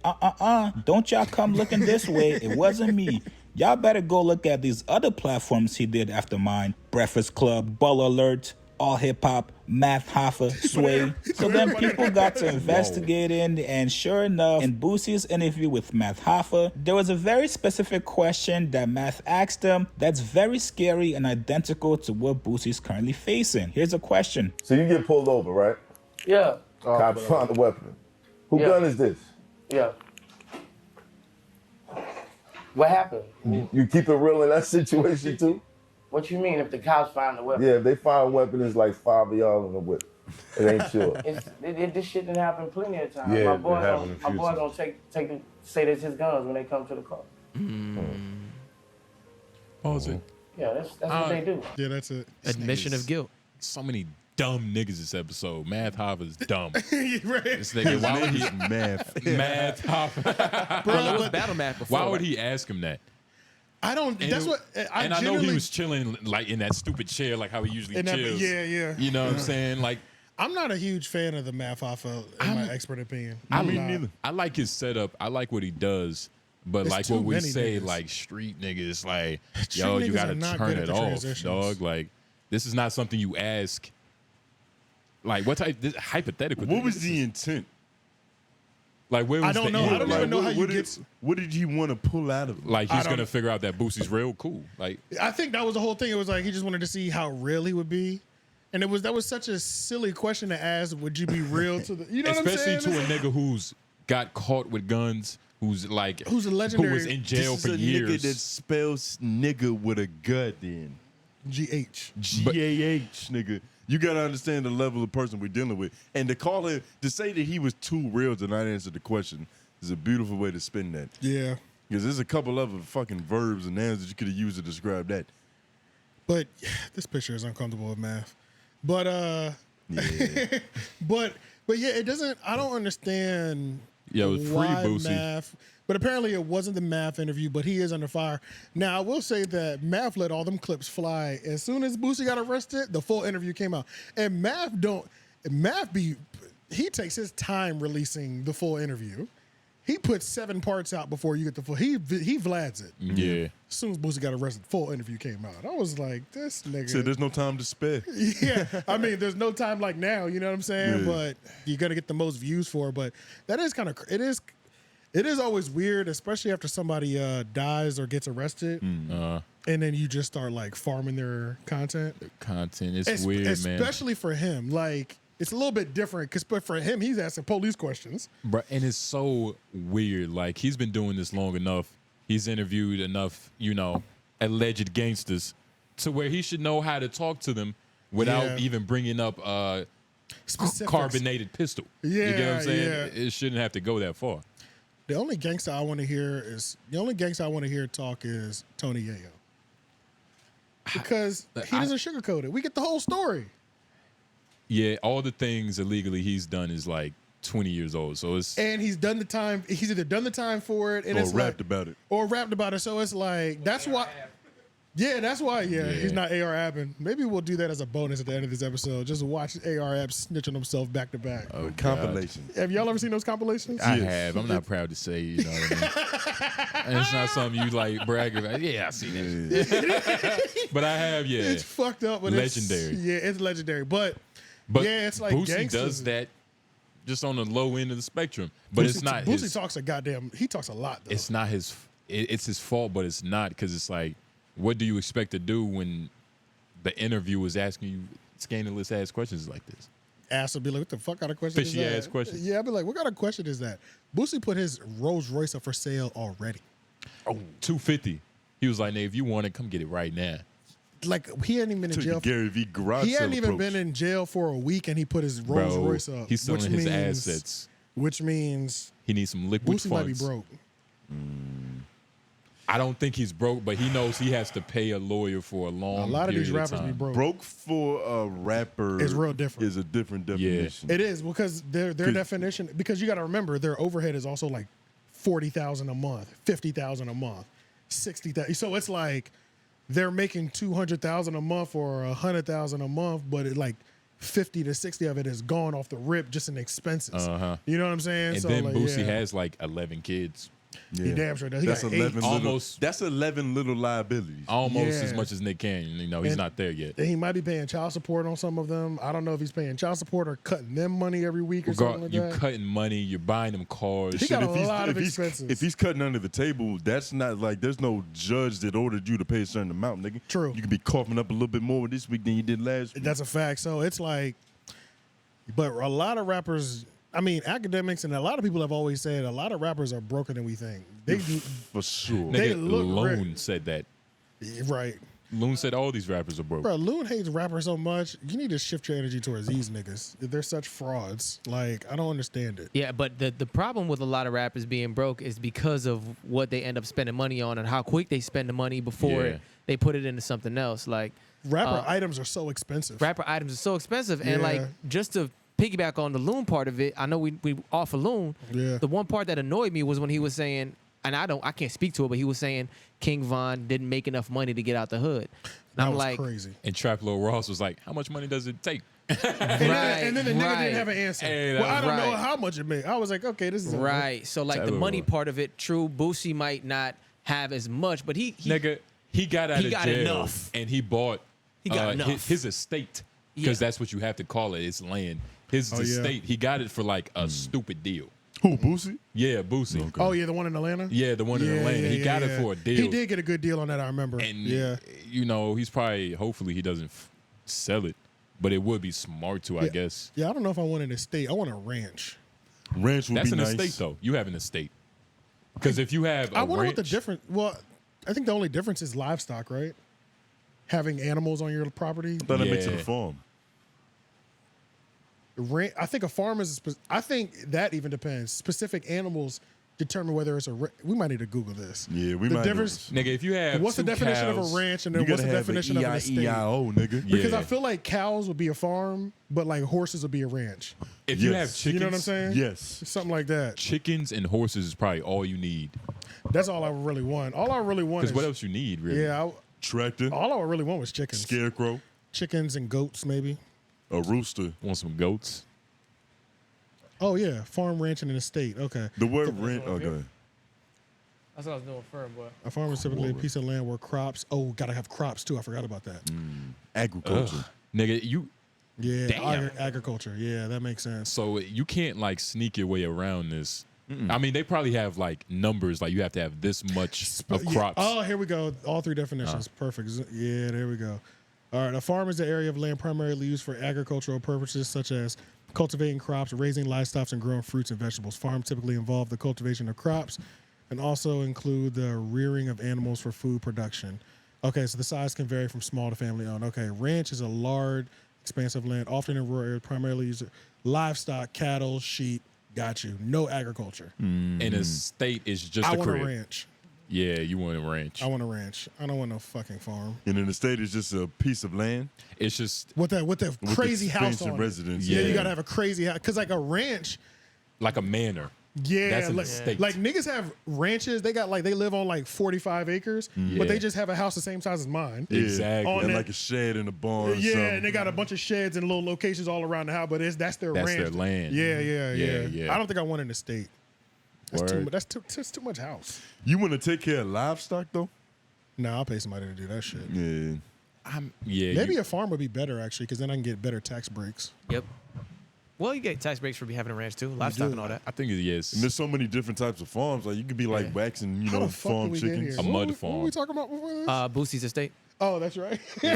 don't y'all come looking this way. It wasn't me. Y'all better go look at these other platforms he did after mine. Breakfast Club, Ball Alert, All Hip Hop, Math Hoffa, Sway. So then people got to investigating, and sure enough, in Boosie's interview with Math Hoffa, there was a very specific question that Math asked him that's very scary and identical to what Boosie's currently facing. Here's a question. So you get pulled over, right? Yeah, Cops found the weapon. Who Yeah. gun is this? yeah. What happened? You keep it real in that situation too? What you mean if the cops find the weapon? Yeah, if they find a weapon, it's like 5 of y'all in the whip. It ain't sure. This shit done happened plenty of times. Yeah, my it boy happened a few gonna say that's his guns when they come to the car. pause it. Yeah, that's what they do. Yeah, that's it. Admission of guilt. So many dumb niggas this episode. Math Hoffa's dumb. right. This nigga, why would he Math. Math Hoffa? Well, it was Battle Math before. Why would right? he ask him that? I don't. And That's it- what. I and I know he genuinely- was chilling like in that stupid chair, like how he usually in that- chills. yeah. You know what I'm saying? Like I'm not a huge fan of the Math Hoffa, in my expert opinion. I I'm mean, not. neither. I like his setup. I like what he does. But It's like too what we many say, niggas. like street niggas, like Street yo, you niggas gotta are not turn good at it the off, transitions. dog. Like this is not something you ask. Like what type? This, hypothetical. What was the intent? Like where was I don't the know. end? I don't Like, even know how you what get. what did he want to pull out of it? Like I he's don't- gonna figure out that Boosie's real cool. Like I think that was the whole thing. It was like he just wanted to see how real he would be, and that was such a silly question to ask. Would you be real to the? You know especially what I'm saying? to a nigga who's got caught with guns, who's like Who's a who legendary- was in jail This for is a years. nigga that spells nigga with a gut in. GH. GAH, nigga. You gotta understand the level of person we're dealing with. And to call him, to say that he was too real to not answer the question is a beautiful way to spin that. Yeah, Because there's a couple other fucking verbs and nouns that you could have used to describe that. but this picture is uncomfortable with Math. But Yeah. but yeah, it doesn't. I don't understand. Yeah, it was free why Boosie. Math. But apparently it wasn't the Math interview. But he is under fire now. I will say that Math let all them clips fly as soon as Boosie got arrested. The full interview came out, and he takes his time releasing the full interview. He puts 7 parts out before you get the full. He Vlads it. Yeah. As soon as Boosie got arrested, full interview came out. I was like, this nigga. Said there's no time to spare. Yeah, I mean, there's no time like now. You know what I'm saying? Yeah. But you got to get the most views for it. But that is kind of it is always weird, especially after somebody dies or gets arrested, and then you just start like farming their content. Content is weird, man. Especially for him, like. It's a little bit different but for him, he's asking police questions. Bro, and it's so weird. Like he's been doing this long enough. He's interviewed enough, alleged gangsters to where he should know how to talk to them without Yeah. even bringing up Specifics. carbonated pistol. You get what Yeah, I'm saying? yeah. It shouldn't have to go that far. The only gangster I want to hear talk is Tony Yayo. Because he doesn't sugarcoat it. We get the whole story. Yeah, all the things illegally he's done is like 20 years old. So it's And he's done the time. He's either done the time for it, and Or it's rapped like, about it. or rapped about it. So it's like that's why. Yeah, that's why. Yeah, he's not AR apping. Maybe we'll do that as a bonus at the end of this episode. Just watch AR app snitching himself back to back. Oh, compilation. Have y'all ever seen those compilations? I have. I'm not proud to say, you know what I mean? And it's not something you like brag about. Yeah, I seen it. But I have, yeah. It's fucked up, but legendary. It's legendary. But yeah, it's like Boosie gangsters. does that just on the low end of the spectrum. But it's not Boosie his. talks he talks a lot, though. It's not his. It's his fault, but it's not, because it's like, what do you expect to do when the interviewer is asking you scandalous ass questions like this? Ass will be like, what the fuck kind of question is that? Fishy ass question. Yeah, I'd be like, what kind of question is that? Boosie put his Rolls Royce up for sale already. Oh, $250. He was like, "Nah, if you want it, come get it right now." Like, he hadn't even been in jail. Gary V. garage He hadn't sale even approach. been in jail for a week, and he put his Rolls Royce up. He's selling his assets. Which means He needs some liquid Boosie funds. might be broke. I don't think he's broke, but he knows he has to pay a lawyer for a long. A lot of these period rappers be time. broke. Broke for a rapper It's real different. is a different definition. It is, because their definition, because you got to remember their overhead is also like $40,000 a month, $50,000 a month, $60,000. So it's like they're making $200,000 a month or $100,000 a month, but it like 50 to 60 of it is gone off the rip just in expenses. You know what I'm saying? And so then like, Boosie has like 11 kids. Yeah. He damn sure does. He That's got 11 8. little, that's 11 little liabilities. Almost as Yeah. much as Nick Cannon. You know, he's And- not there yet. And he might be paying child support on some of them. I don't know if he's paying child support or cutting them money every week or something like You're that. cutting money. You're buying them cars. He got a if he's, lot of if he's- expenses. If he's cutting under the table, that's not like there's no judge that ordered you to pay a certain amount, nigga. True. You could be coughing up a little bit more this week than you did last week. That's a fact. So it's like, but a lot of rappers, I mean, Akademiks and a lot of people have always said a lot of rappers are broker than we think. They for sure. They Nigga, look Loon said that. right. Loon said all these rappers are broke. Bro, Loon hates rappers so much. You need to shift your energy towards these niggas. They're such frauds. Like, I don't understand it. Yeah, but the problem with a lot of rappers being broke is because of what they end up spending money on and how quick they spend the money before Yeah. they put it into something else. Like Rapper items are so expensive. rapper items are so expensive, and like Yeah. just to piggyback on the Loon part of it, I know we offer Loon. Yeah. The one part that annoyed me was when he was saying, and I can't speak to it, but he was saying King Von didn't make enough money to get out the hood. And That I'm was like, crazy. And Trap Lil Ross was like, how much money does it take? And then the nigga right. didn't have an answer. Hey, that well, I was don't know right. how much it made. I was like, okay, this is right. So like the Tyler money Ross. part of it, true. Boosie might not have as much, but he Nigga, he got out he of got jail enough. and he bought He got enough. his estate, because Yeah. that's what you have to call it. It's land. His Oh, yeah. estate, he got it for like a stupid deal. Who, Boosie? Yeah, Boosie. Oh, yeah, the one in Atlanta? Yeah, the one in Atlanta. He got it for a deal. He did get a good deal on that, I remember. And, yeah. you know, he's probably, hopefully he doesn't sell it, but it would be smart to, I guess. Yeah, I don't know if I want an estate. I want a ranch. Ranch would That's be an nice. estate, though. You have an estate. Because if you have a I wonder what the ranch- difference. Well, I think the only difference is livestock, right? Having animals on your property. I thought that makes it Yeah. a farm. I think a farm is. I think that even depends. Specific animals determine whether it's a. We might need to Google this. Yeah, we the might. difference. Nigga, if you have What's the two definition cows, of a ranch, and You then what's gotta the have definition of an estate? EIO, nigga. Because Yeah. I feel like cows would be a farm, but like horses would be a ranch. If you Yes. have chickens, You know what I'm saying? Yes. Something like that. chickens and horses is probably all you need. That's all I really want. All I really want Because is. what else you need, really? Yeah, Tractor, all I really want was chickens. scarecrow, Chickens and goats, maybe. a rooster. Want some goats? Oh yeah, farm, ranch, and an estate. Okay. The word rent. Oh, go ahead. that's what I was doing firm, boy. A farm is typically a piece of land where crops. Oh, gotta have crops too. I forgot about that. Agriculture. Nigga, you Yeah, Damn. agriculture. Yeah, that makes sense. so you can't like sneak your way around this. I mean, they probably have like numbers, like you have to have this much of Yeah. crops. Oh, here we go. All three definitions. Perfect. Yeah, there we go. All right. A farm is the area of land primarily used for agricultural purposes, such as cultivating crops, raising livestock, and growing fruits and vegetables. Farms typically involve the cultivation of crops and also include the rearing of animals for food production. Okay, so the size can vary from small to family owned. Okay, ranch is a large, expansive land, often in rural areas, primarily used livestock, cattle, sheep. Got you. No agriculture. And a state is just I a want crib. a ranch. Yeah, you want a ranch. I want a ranch. I don't want no fucking farm. And in the state, it's just a piece of land It's just With that crazy house expansive on it. residence. Yeah, Yeah. you gotta have a crazy house. Cause like a ranch, like a manor. Yeah, That's an like, estate. like niggas have ranches. They got they live on like 45 acres, but they just have a house the same size as mine. Exactly. On And that- like a shed in a barn. Or Yeah, something. and they got a bunch of sheds and little locations all around the house, but that's their That's ranch. their land. Yeah. I don't think I want an estate. That's too Word. much. That's too much house. You want to take care of livestock though? Nah, I'll pay somebody to do that shit. Yeah. Maybe a farm would be better actually, because then I can get better tax breaks. Yep. Well, you get tax breaks for having a ranch too, livestock and all that. I think yes. And there's so many different types of farms. Like you could be like waxing, How the fuck farm did we get chickens. here? A What mud were farm. we talking about before this? Boosie's estate. Oh, that's right. Yo,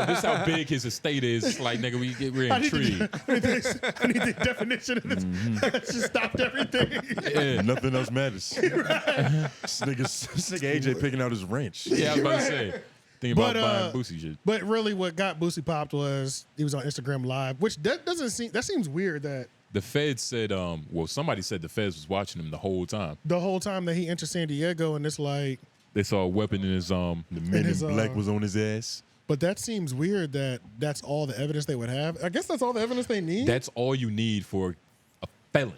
this how big his estate is. It's like, nigga, we're intrigued. I need the definition of this. I just stopped everything. Yeah. Nothing else matters. This nigga AJ picking out his ranch. Yeah, I was about to say. Think about buying Boosie shit. But really, what got Boosie popped was he was on Instagram Live, which that seems weird that The feds said, well, somebody said the feds was watching him the whole time. the whole time that he entered San Diego, and it's like, They saw a weapon in his The men his, in black was on his ass. but that seems weird that that's all the evidence they would have. I guess that's all the evidence they need. That's all you need for a felon.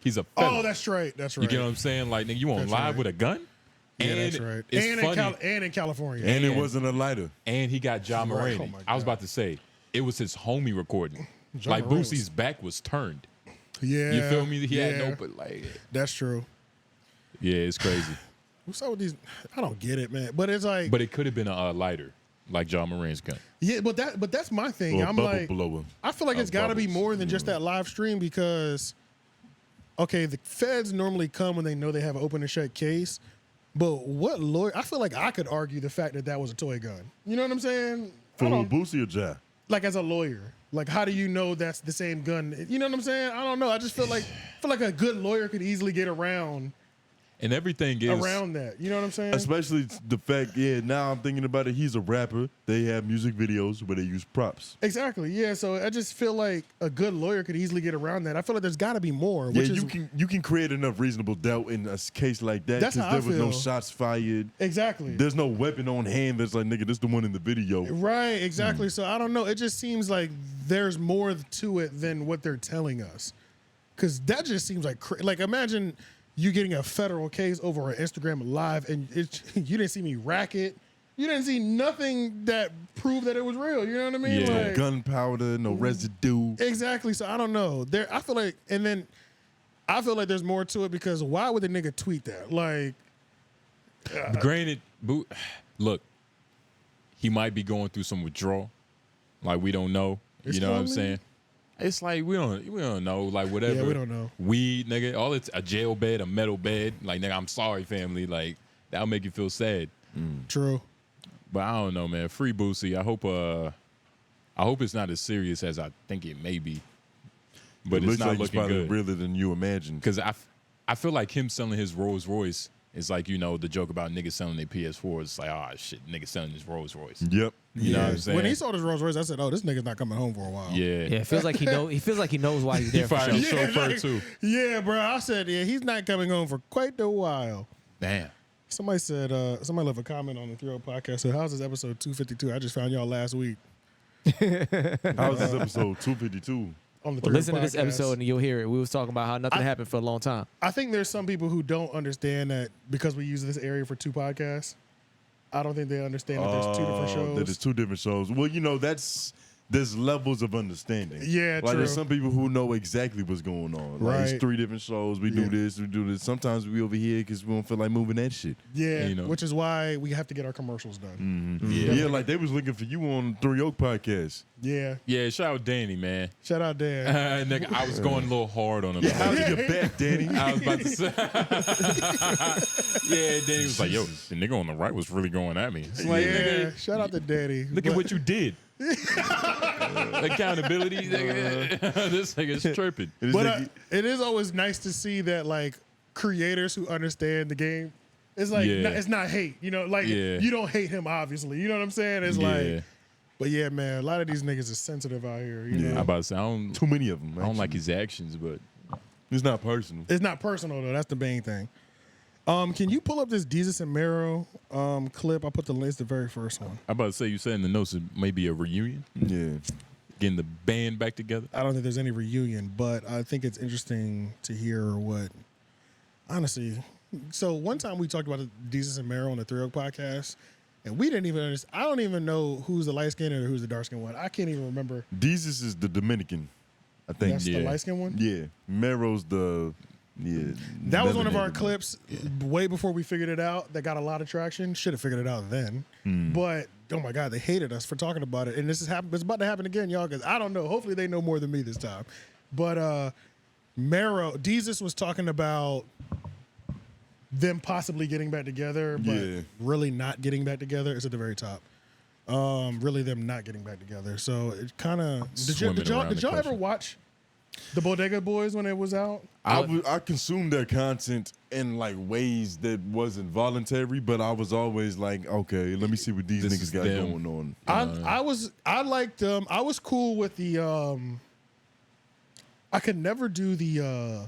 He's a felon. Oh, that's right. That's right. You get what I'm saying? Like, nigga, you on That's live right. with a gun? Yeah, And that's right. it's And funny. in California. And it wasn't a lighter. And he got 𝙼𝙾𝚃𝚃. Right. Oh my I was God. about to say, it was his homie recording. Ja Like, Morant Boosie's back was turned. Yeah. You feel me? He had yeah. no, but like, That's true. yeah, it's crazy. What's up with these? I don't get it, man. But it's like, But it could have been a lighter, like 𝙼𝙾𝚃's gun. yeah, but that's my thing. Or a I'm bubble like, blower. I feel like it's got to be bubbles. more than just that live stream because, okay, the feds normally come when they know they have an open and shut case. But what lawyer? I feel like I could argue the fact that that was a toy gun. You know what I'm saying? For I who, don't- Boosie or Ja? like as a lawyer, like how do you know that's the same gun? You know what I'm saying? I don't know. I just feel like a good lawyer could easily get around And everything is that. You know what I'm saying? Especially the fact, now I'm thinking about it. He's a rapper. They have music videos where they use props. Exactly. Yeah. So I just feel like a good lawyer could easily get around that. I feel like there's got to be more. Yeah, Which is you can create enough reasonable doubt in a case like that That's because how I there was no feel. shots fired. exactly. There's no weapon on hand that's like, nigga, this the one in the video. Right, exactly. So I don't know. It just seems like there's more to it than what they're telling us. Because that just seems like like imagine you getting a federal case over an Instagram Live and you didn't see me rack it. You didn't see nothing that proved that it was real. You know what I mean? Yeah. No Like, gunpowder, no residue. exactly. So I don't know. I feel like there's more to it because why would the nigga tweet that? Like, Granted, look, he might be going through some withdrawal. Like, we don't know. It's You know what I'm coming. saying? It's like we don't know. Like, whatever. Yeah, we don't know. Weed, nigga. All it's a jail bed, a metal bed. Like, nigga, I'm sorry, family. Like, that'll make you feel sad. true. But I don't know, man. Free Boosie. I hope it's not as serious as I think it may be. But It it's looks not like it's looking probably good. realer than you imagine. Because I feel like him selling his Rolls Royce is like, you know, the joke about niggas selling their PS4. It's like, oh, shit, niggas selling his Rolls Royce. Yep. You know what I'm saying? When he saw this Rolls Royce, I said, "Oh, this nigga's not coming home for a while." Yeah. Yeah, it feels like he know. He feels like he knows why he's there. For fired sure. a chauffeur, too. Yeah, bro. I said, yeah, he's not coming home for quite a while. Damn. Somebody said, somebody left a comment on the 𝙃 podcast. Said, how's this episode 252? I just found y'all last week How was this episode 252? on the Well, 𝙃 listen to this podcast. episode and you'll hear it. We was talking about how nothing happened for a long time. I think there's some people who don't understand that because we use this area for two podcasts. I don't think they understand that there's two different shows. That is two different shows. Well, you know, there's levels of understanding. Yeah, like true. there's some people who know exactly what's going on. Like Right. it's three different shows. We do this, we do this. Sometimes we over here because we don't feel like moving that shit. Yeah, You know. which is why we have to get our commercials done. Yeah, like they was looking for you on Three Oak podcast. Yeah. Yeah, shout out Danny, man. Shout out Dan. Nigga, I was going a little hard on him. How's your back, Danny? I was about to say. Yeah, Danny was like, yo, the nigga on the right was really going at me. It's like, Yeah. nigga, Shout out to Daddy. look at what you did. Accountability, nigga. This nigga's tripping. And this But nigga- it is always nice to see that like creators who understand the game. It's like Yeah. it's not hate, you know. Like Yeah. you don't hate him, obviously. You know what I'm saying? It's Yeah. like, but yeah, man, a lot of these niggas is sensitive out here. You I'm know, about to say, I don't too many of them. like his actions, but It's not personal. it's not personal though. That's the main thing. Can you pull up this Desus Mero clip? I put the link, it's the very first one. I'm about to say, you said in the notes it may be a reunion, Yeah. getting the band back together. I don't think there's any reunion, but I think it's interesting to hear what honestly. So one time we talked about Desus and Mero on the 3 Oak podcast, and we didn't even understand. I don't even know who's the light skinned or who's the dark skinned one. I can't even remember. Desus is the Dominican, I think. That's the light skinned one? Yeah. Mero's the That was one of our clips way before we figured it out that got a lot of traction. Should have figured it out then. But oh my God, they hated us for talking about it. And this is it's about to happen again, y'all, because I don't know. Hopefully they know more than me this time. But Desus was talking about them possibly getting back together, but really not getting back together. It's at the very top. Really them not getting back together. So it kind of did y'all ever watch the Bodega Boys when it was out? I consumed their content in like ways that wasn't voluntary, but I was always like, okay, let me see what these niggas got going on. I liked them. I was cool with the I could never do the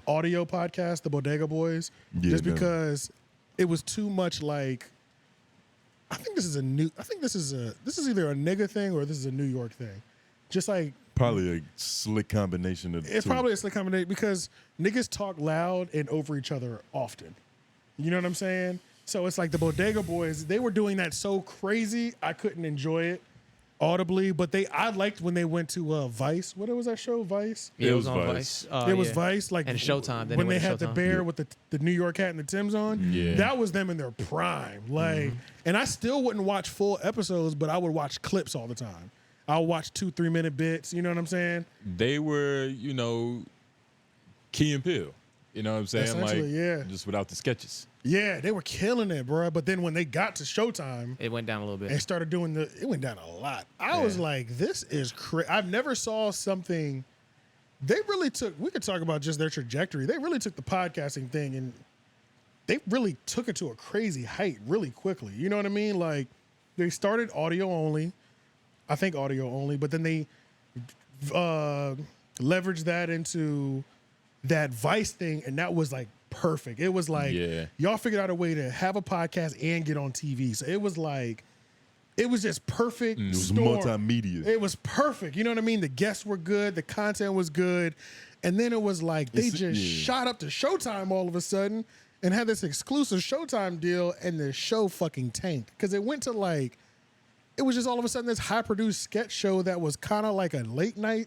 audio podcast, the Bodega Boys, just because it was too much like. I think this is either a nigga thing or this is a New York thing. Just like probably a slick combination of. It's probably a slick combination because niggas talk loud and over each other often. You know what I'm saying? So it's like the Bodega Boys. They were doing that so crazy, I couldn't enjoy it audibly. But I liked when they went to Vice. What was that show? Vice. Yeah, it was on Vice. It was Vice, like and Showtime. When they had the bear with the New York hat and the Timbs on. Yeah, that was them in their prime. Like, and I still wouldn't watch full episodes, but I would watch clips all the time. I'll watch 2-3 minute bits. You know what I'm saying? They were, Key and Peele. You know what I'm saying? Like, just without the sketches. Yeah, they were killing it, bro. But then when they got to Showtime, it went down a little bit. They started doing it went down a lot. I was like, this is crazy. I've never saw something. They really we could talk about just their trajectory. They really took the podcasting thing and they really took it to a crazy height really quickly. You know what I mean? Like, they started audio only. I think audio only, but then they leveraged that into that Vice thing, and that was like perfect. It was like y'all figured out a way to have a podcast and get on TV. So it was like, it was just perfect. It was multimedia. It was perfect. You know what I mean? The guests were good. The content was good. And then it was like they just shot up to Showtime all of a sudden and had this exclusive Showtime deal, and the show fucking tanked because it went to like, it was just all of a sudden this high-produced sketch show that was kind of like a late-night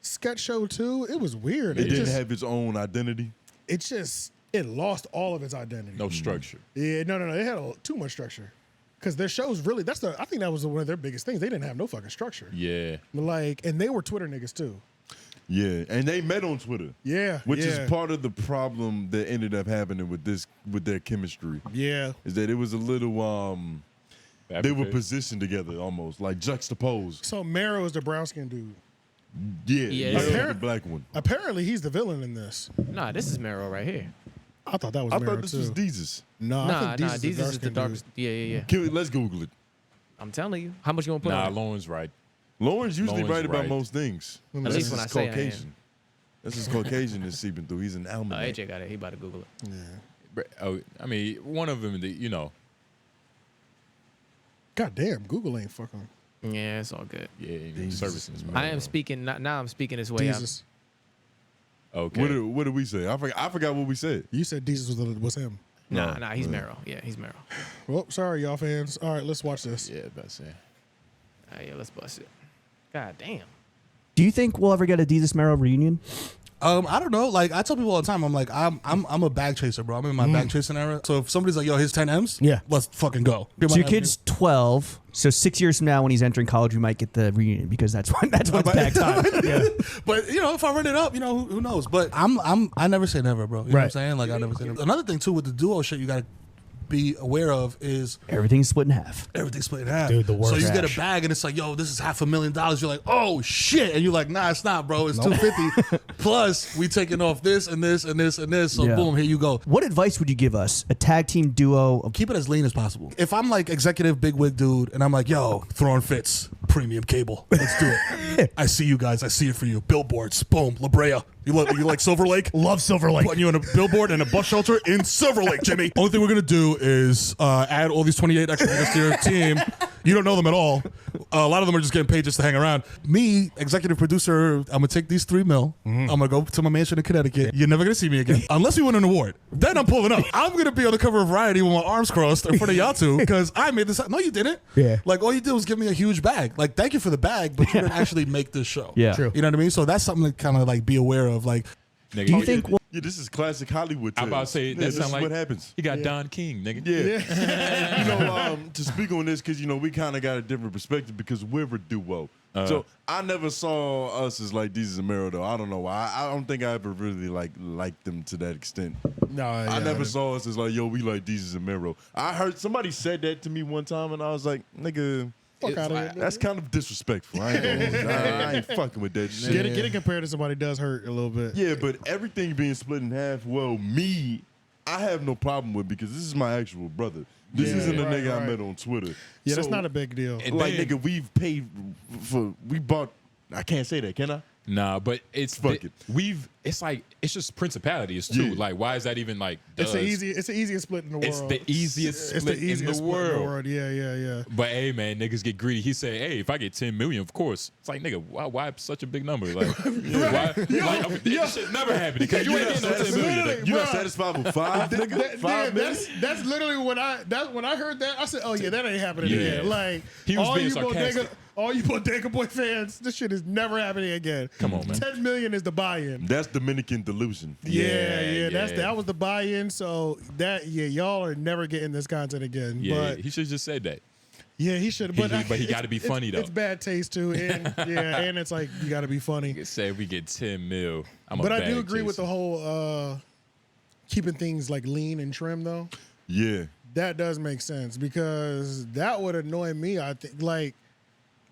sketch show, too. It was weird. It didn't have its own identity. It lost all of its identity. No structure. Yeah, no. It had too much structure. Because their shows really, I think that was one of their biggest things. They didn't have no fucking structure. Yeah. Like, and they were Twitter niggas, too. Yeah, and they met on Twitter. Yeah. Which is part of the problem that ended up happening with their chemistry. Yeah. Is that it was a little, they were positioned together almost, like juxtaposed. So Mero is the brown-skinned dude. Yeah, the black one. Apparently, he's the villain in this. Nah, this is Mero right here. I thought that was Mero, I thought this was Desus. No, I think Desus is the darkest. Yeah. Let's Google it. I'm telling you. How much you want to put on it? Lauren's right. Lauren's usually right about most things. At least when I say Caucasian. This is Caucasian that's seeping through. He's an almanac. AJ got it. He about to Google it. Yeah. Oh, I mean, one of them, God damn, Google ain't fucking. Yeah, it's all good. Yeah, services. I am speaking. Now I'm speaking this way. Desus. Okay. What did we say? I forgot what we said. You said Desus was him. Nah, he's Mero. Yeah, he's Mero. Well, sorry, y'all fans. All right, let's watch this. Yeah, about to say. All right, yeah, let's bust it. God damn. Do you think we'll ever get a Desus Mero reunion? I don't know. Like, I tell people all the time, I'm like, I'm a bag chaser, bro. I'm in my bag chasing era. So if somebody's like, yo, here's 10 M's, let's fucking go. So your kid's 12. So 6 years from now, when he's entering college, we might get the reunion because that's when it's bag time. Yeah. But if I run it up, who knows? But I never say never, bro. You know what I'm saying? Like, I never say never. Another thing too with the duo shit, you gotta be aware of is everything's split in half. Everything's split in half. Dude, the worst. So you get a bag and it's like, yo, this is $500,000. You're like, oh shit, and you're like, nah, it's not, bro. It's $250 plus we taking off this and this and this and this. So boom, here you go. What advice would you give us? A tag team duo. Keep it as lean as possible. If I'm like executive big wig dude and I'm like, yo, throwing fits, premium cable, let's do it. I see you guys. I see it for you. Billboards, boom, La Brea. You like Silver Lake? Love Silver Lake. Putting you on a billboard and a bus shelter in Silver Lake, Jimmy. Only thing we're going to do is add all these 28 extra niggas to your team. You don't know them at all. A lot of them are just getting paid just to hang around. Me, executive producer, I'm gonna take these $3 million. I'm gonna go to my mansion in Connecticut. You're never gonna see me again unless we win an award. Then I'm pulling up. I'm gonna be on the cover of Variety with my arms crossed in front of y'all two because I made this. No, you didn't. Yeah. Like all you did was give me a huge bag. Like thank you for the bag, but you didn't actually make this show. Yeah. True. You know what I mean? So that's something to kind of like be aware of. Like, Nigga, Do you think? Yeah, this is classic Hollywood. I'm about to say Yeah, that this sound is like what happens. He got Don King, nigga. Yeah. You know, to speak on this, because, you know, we kind of got a different perspective because we're a duo. So I never saw us as like Desus Mero, though. I don't know why. I don't think I ever really liked them to that extent. No, I never saw us as like, yo, we like Desus Mero. I heard somebody said that to me one time, and I was like, nigga. Fuck out of here. That's kind of disrespectful. I ain't fucking with that shit. Getting compared to somebody does hurt a little bit. Yeah, but everything being split in half, well, me, I have no problem with because this is my actual brother. This isn't a nigga I met on Twitter. Yeah, that's not a big deal. Like, nigga, we've paid we bought, I can't say that, can I? Nah, but it's it's just principalities too. Yeah. Like, why is that even like? It's the easiest split in the world. It's the easiest split in the world. Yeah. But hey, man, niggas get greedy. He said, "Hey, if I get 10 million, of course." It's like, nigga, why such a big number? Like, why? This shit never happened because you ain't getting no 10 million. You not satisfied with $5, nigga? $5 million? That's literally when I heard that. I said, "Oh yeah, that ain't happening again." Like, he was being sarcastic. All you Bodega Boy fans, this shit is never happening again. Come on, man. 10 million is the buy-in. That's Dominican delusion. Yeah. That was the buy-in. So y'all are never getting this content again. Yeah, but he should have just said that. Yeah, he should. But he got to be funny though. It's bad taste too, and and it's like you got to be funny. Say if we get 10 mil, But I do agree with the whole keeping things like lean and trim though. Yeah, that does make sense because that would annoy me.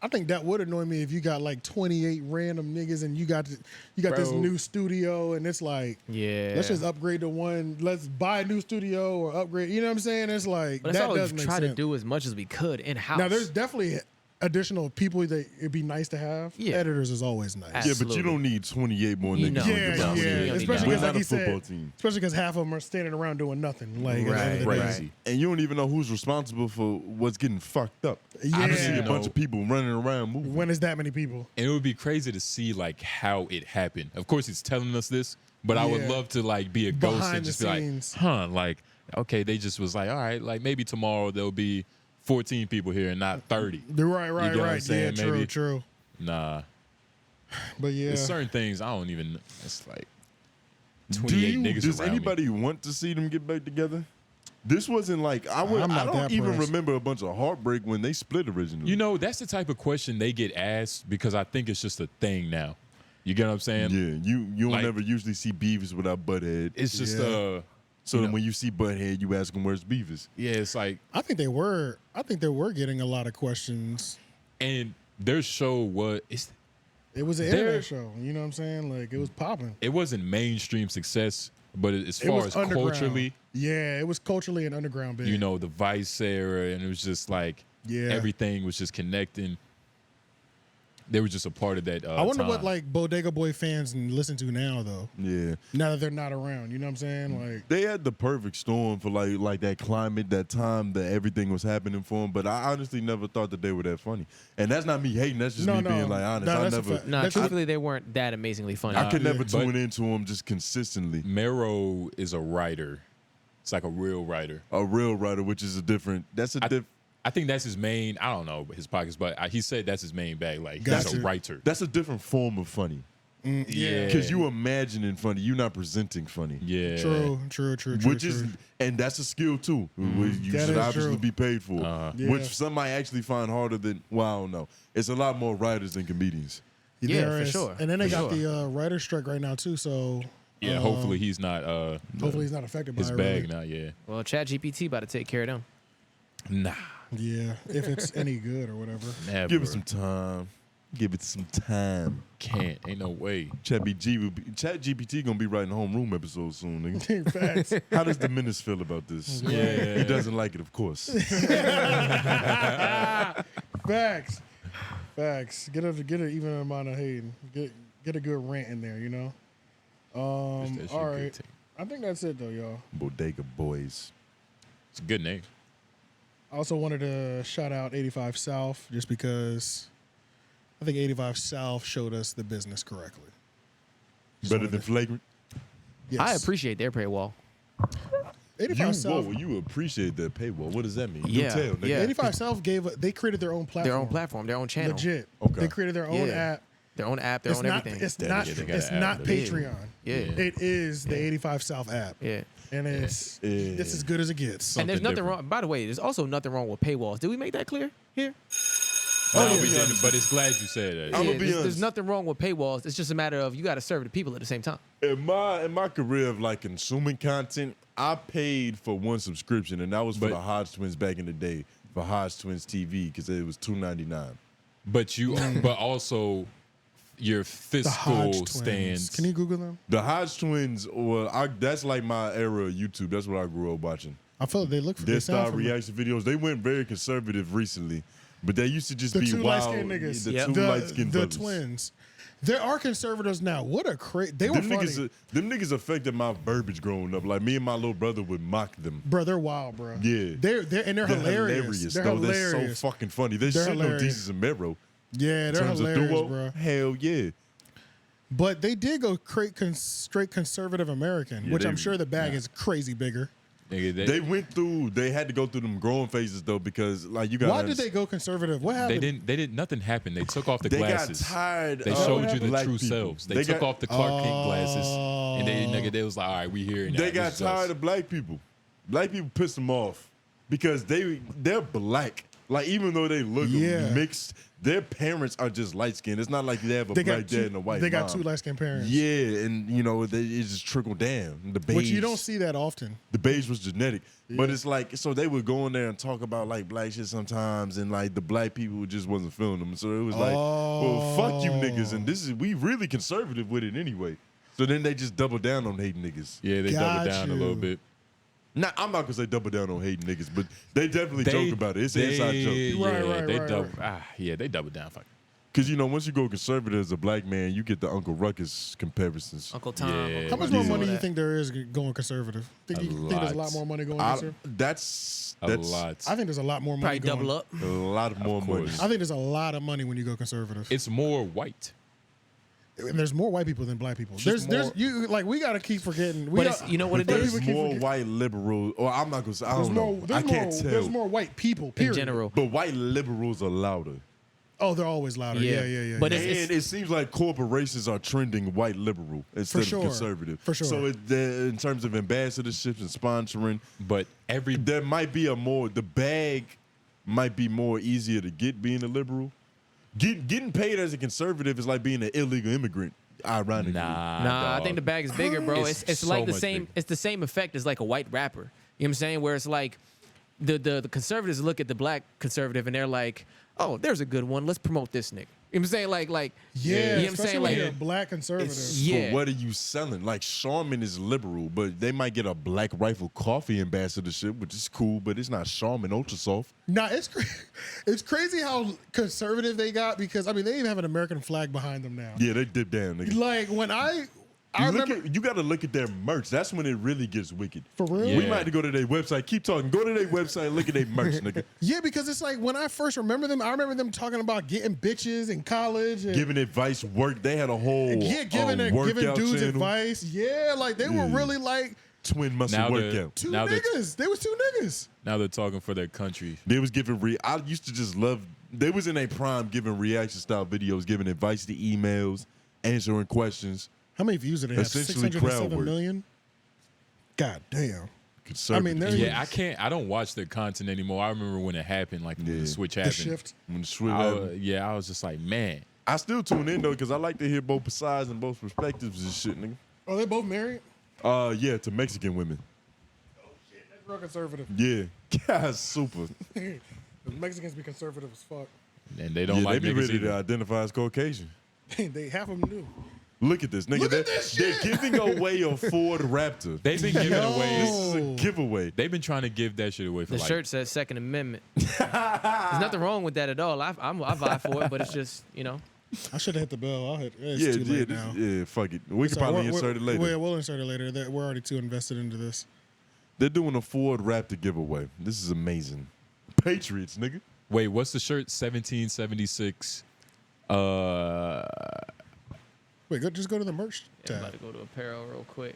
I think that would annoy me if you got like 28 random niggas and you got this new studio and it's like, let's just upgrade to one. Let's buy a new studio or upgrade. You know what I'm saying? It's like but that that's all does we make try sense. to do as much as we could in house. Now there's definitely additional people that it'd be nice to have. Yeah. Editors is always nice. Yeah, but you don't need 28 more niggas. Yeah. Especially because, like he said, team. especially because half of them are standing around doing nothing. Like, Right. And you don't even know who's responsible for what's getting fucked up. Yeah. I just see a bunch of people running around moving. When is that many people? And it would be crazy to see like how it happened. Of course, he's telling us this, but I would love to like be a ghost Behind and just the be scenes. like, like, okay, they just was like, all right, like maybe tomorrow there'll be 14 people here and not 30. Right. You know what I'm saying? Yeah, Maybe. true. Nah. But yeah. There's certain things I don't even, it's like 28 niggas Does around anybody want to see them get back together? This wasn't like, I I'm not don't that even pressed. remember a bunch of heartbreak when they split originally. You know, that's the type of question they get asked because I think it's just a thing now. You get what I'm saying? Yeah, you don't Like- never usually see Beavis without Butthead. It's just So then when you see Butthead, you ask him where's Beavis. yeah, it's like, I think they were getting a lot of questions. and their show was, It was an internet show. You know what I'm saying? Like it was popping. it wasn't mainstream success, but as It far was as underground. culturally, Yeah, it was culturally and underground big. you know, the Vice era, and it was just like everything was just connecting. They were just a part of that. I wonder what time. like Bodega Boy fans listen to now though. Yeah. Now that they're not around, you know what I'm saying? Like They had the perfect storm for like that climate, that time that everything was happening for them. But I honestly never thought that they were that funny. And that's not me hating. That's just me being like honest. I never. No, truthfully, they weren't that amazingly funny. I could never tune into them just consistently. Mero is a writer. It's like a real writer. A real writer, which is a different. That's a different. I think that's his main. I don't know his pockets, but he said that's his main bag. Like he's a writer. That's a different form of funny. Yeah, Because you imagining funny, you're not presenting funny. Yeah, True. Which is, and that's a skill too. Which you That should is obviously true. be paid for. Yeah. Which some might actually find harder than. Well, I don't know. It's a lot more writers than comedians. Yeah, There for is. sure. And then they For got sure. the writer's strike right now too. So yeah. Hopefully he's not. hopefully he's not affected by his it. bag really. now. Yeah. Well, ChatGPT about to take care of them. Nah. Yeah, if it's any good or whatever. Never. Give it some time. Give it some time. Can't. Ain't no way. ChatGPT gonna be writing homeroom episodes soon, nigga. Facts. How does the Menace feel about this? Yeah. He doesn't like it, of course. Facts. Get an even amount of hating. Get a good rant in there, you know. All right. I think that's it though, y'all. Bodega Boys. It's a good name. I also wanted to shout out 85 South just because I think 85 South showed us the business correctly. Better than Flagrant? Yes. I appreciate their paywall. 85 South. Whoa, you appreciate that paywall. What does that mean? Yeah, Do tell, nigga. yeah. 85 South they created their own platform. Their own platform, their own channel. Legit. Okay. They created their own app. Their own app, their own everything. It's They not. got It's an not app. Patreon. Yeah. It is the 85 South app. Yeah. And it's as good as it gets. And there's nothing different. wrong. By the way, there's also nothing wrong with paywalls. Did we make that clear here? No, we didn't, but it's glad you said that. I'm gonna be there's honest. nothing wrong with paywalls. It's just a matter of you got to serve the people at the same time. In my career of like consuming content, I paid for one subscription, and that was for the HodgeTwins back in the day for HodgeTwins TV because it was $2.99. But but also your The fiscal HodgeTwins. stands. Can you Google them? The HodgeTwins, that's like my era of YouTube. That's what I grew up watching. I feel like they look for Their they sound style familiar. reaction videos. They went very conservative recently, but they used to just The be two wild. light-skinned niggas. The two light-skinned the brothers. twins. There are conservatives now. What a crazy. They were Them funny. niggas affected my verbiage growing up. Like me and my little brother would mock them. Bro, they're wild, bro. Yeah. They're hilarious. They're though. hilarious. They're so fucking funny. They're They're shitting on hilarious. Desus Mero. Yeah, In they're terms of hilarious, duo, bro. hell yeah. But they did go straight conservative American, Yeah, which they- I'm sure the bag is crazy bigger. Nigga, They had to go through them growing phases though because like you got. Why did they go conservative? What happened? They didn't. Nothing happened. They took off the They glasses. got tired. They of showed you the black true people. selves. They took off the Clark Kent glasses, and they was like, all right, we here now. They got This is us." tired of black people. Black people pissed them off because they're black. Like even though they look mixed, their parents are just light skinned. It's not like they have a black dad and a white mom. They got two light skinned parents. Yeah, and you know it just trickled down. The beige, Which you don't see that often. The beige was genetic, but it's like so they would go in there and talk about like black shit sometimes, and like the black people just wasn't feeling them. So it was like, well, fuck you niggas, and we really conservative with it anyway. So then they just double down on hating niggas. Yeah, they doubled down a little bit. Nah, I'm not gonna say double down on hating niggas, but they definitely joke about it. It's an inside joke. They doubled down. Fuck. Because you know, once you go conservative as a black man, you get the Uncle Ruckus comparisons. Uncle Tom. How much more money do you think there is going conservative? Think there's a lot more money going conservative? That's a lot. I think there's a lot more money Probably double up. A lot more money. I think there's a lot of money when you go conservative. It's more white. And there's more white people than black people. There's you like we gotta keep forgetting. You know what it There's is? more white liberals, or I'm not gonna say. I don't know. I can't tell. There's more white people. Period. In general. But white liberals are louder. Oh, they're always louder. Yeah. But and it seems like corporations are trending white liberal instead of conservative. For sure. So in terms of ambassadorships and sponsoring, but there might be the bag might be more easier to get being a liberal. Getting paid as a conservative is like being an illegal immigrant. Ironically, Nah, I think the bag is bigger, bro. It's so like the much same. bigger. It's the same effect as like a white rapper. You know what I'm saying? Where it's like the conservatives look at the black conservative and they're like, oh, there's a good one. Let's promote this nigga. You know what I'm saying? Like, yeah, you know what I'm especially saying? when Like, you're a black conservative. So what are you selling? Like Charlamagne is liberal, but they might get a Black Rifle Coffee ambassadorship, which is cool, but it's not Charlamagne Ultra Soft. Nah, it's crazy how conservative they got because I mean they even have an American flag behind them now. Yeah, they dip down, nigga. Like when I remember you got to look at their merch. That's when it really gets wicked. For real? We might have to go to their website. Keep talking. Go to their website and look at their merch, nigga. Yeah, because it's like when I first remember them, I remember them talking about getting bitches in college. And Giving advice work. They had a whole giving workout dudes channel. advice. Yeah, like they were really like Twin muscle Now workout. two niggas. They was two niggas. Now they're talking for their country. They was giving I used to just love. They was in a prime giving reaction style videos, giving advice to emails, answering questions. How many views did they have? Essentially crowd 607 work. million? God damn. Conservative. I mean, I don't watch their content anymore. I remember when it happened, like when the switch happened. shift. When the switch happened. I was just like, man. I still tune in though because I like to hear both sides and both perspectives and shit, nigga. Are they both married? Yeah, to Mexican women. That's real conservative. Yeah, God, super. The Mexicans be conservative as fuck. And they don't like they be niggas ready to either. identify as Caucasian. They half of them do. Look at this, nigga. Look at this They're shit. giving away a Ford Raptor. They've been giving away. This is a giveaway. They've been trying to give that shit away for the like. shirt says Second Amendment. There's nothing wrong with that at all. I vibe for it, but it's just, you know. I should have hit the bell. It's Yeah, too late now. yeah, fuck it. We It's can all right. probably insert it later. We'll insert it later. We're already too invested into this. They're doing a Ford Raptor giveaway. This is amazing. Patriots, nigga. Wait, what's the shirt? 1776. Wait, just go to the merch Yeah, I'm tab. about to go to apparel real quick.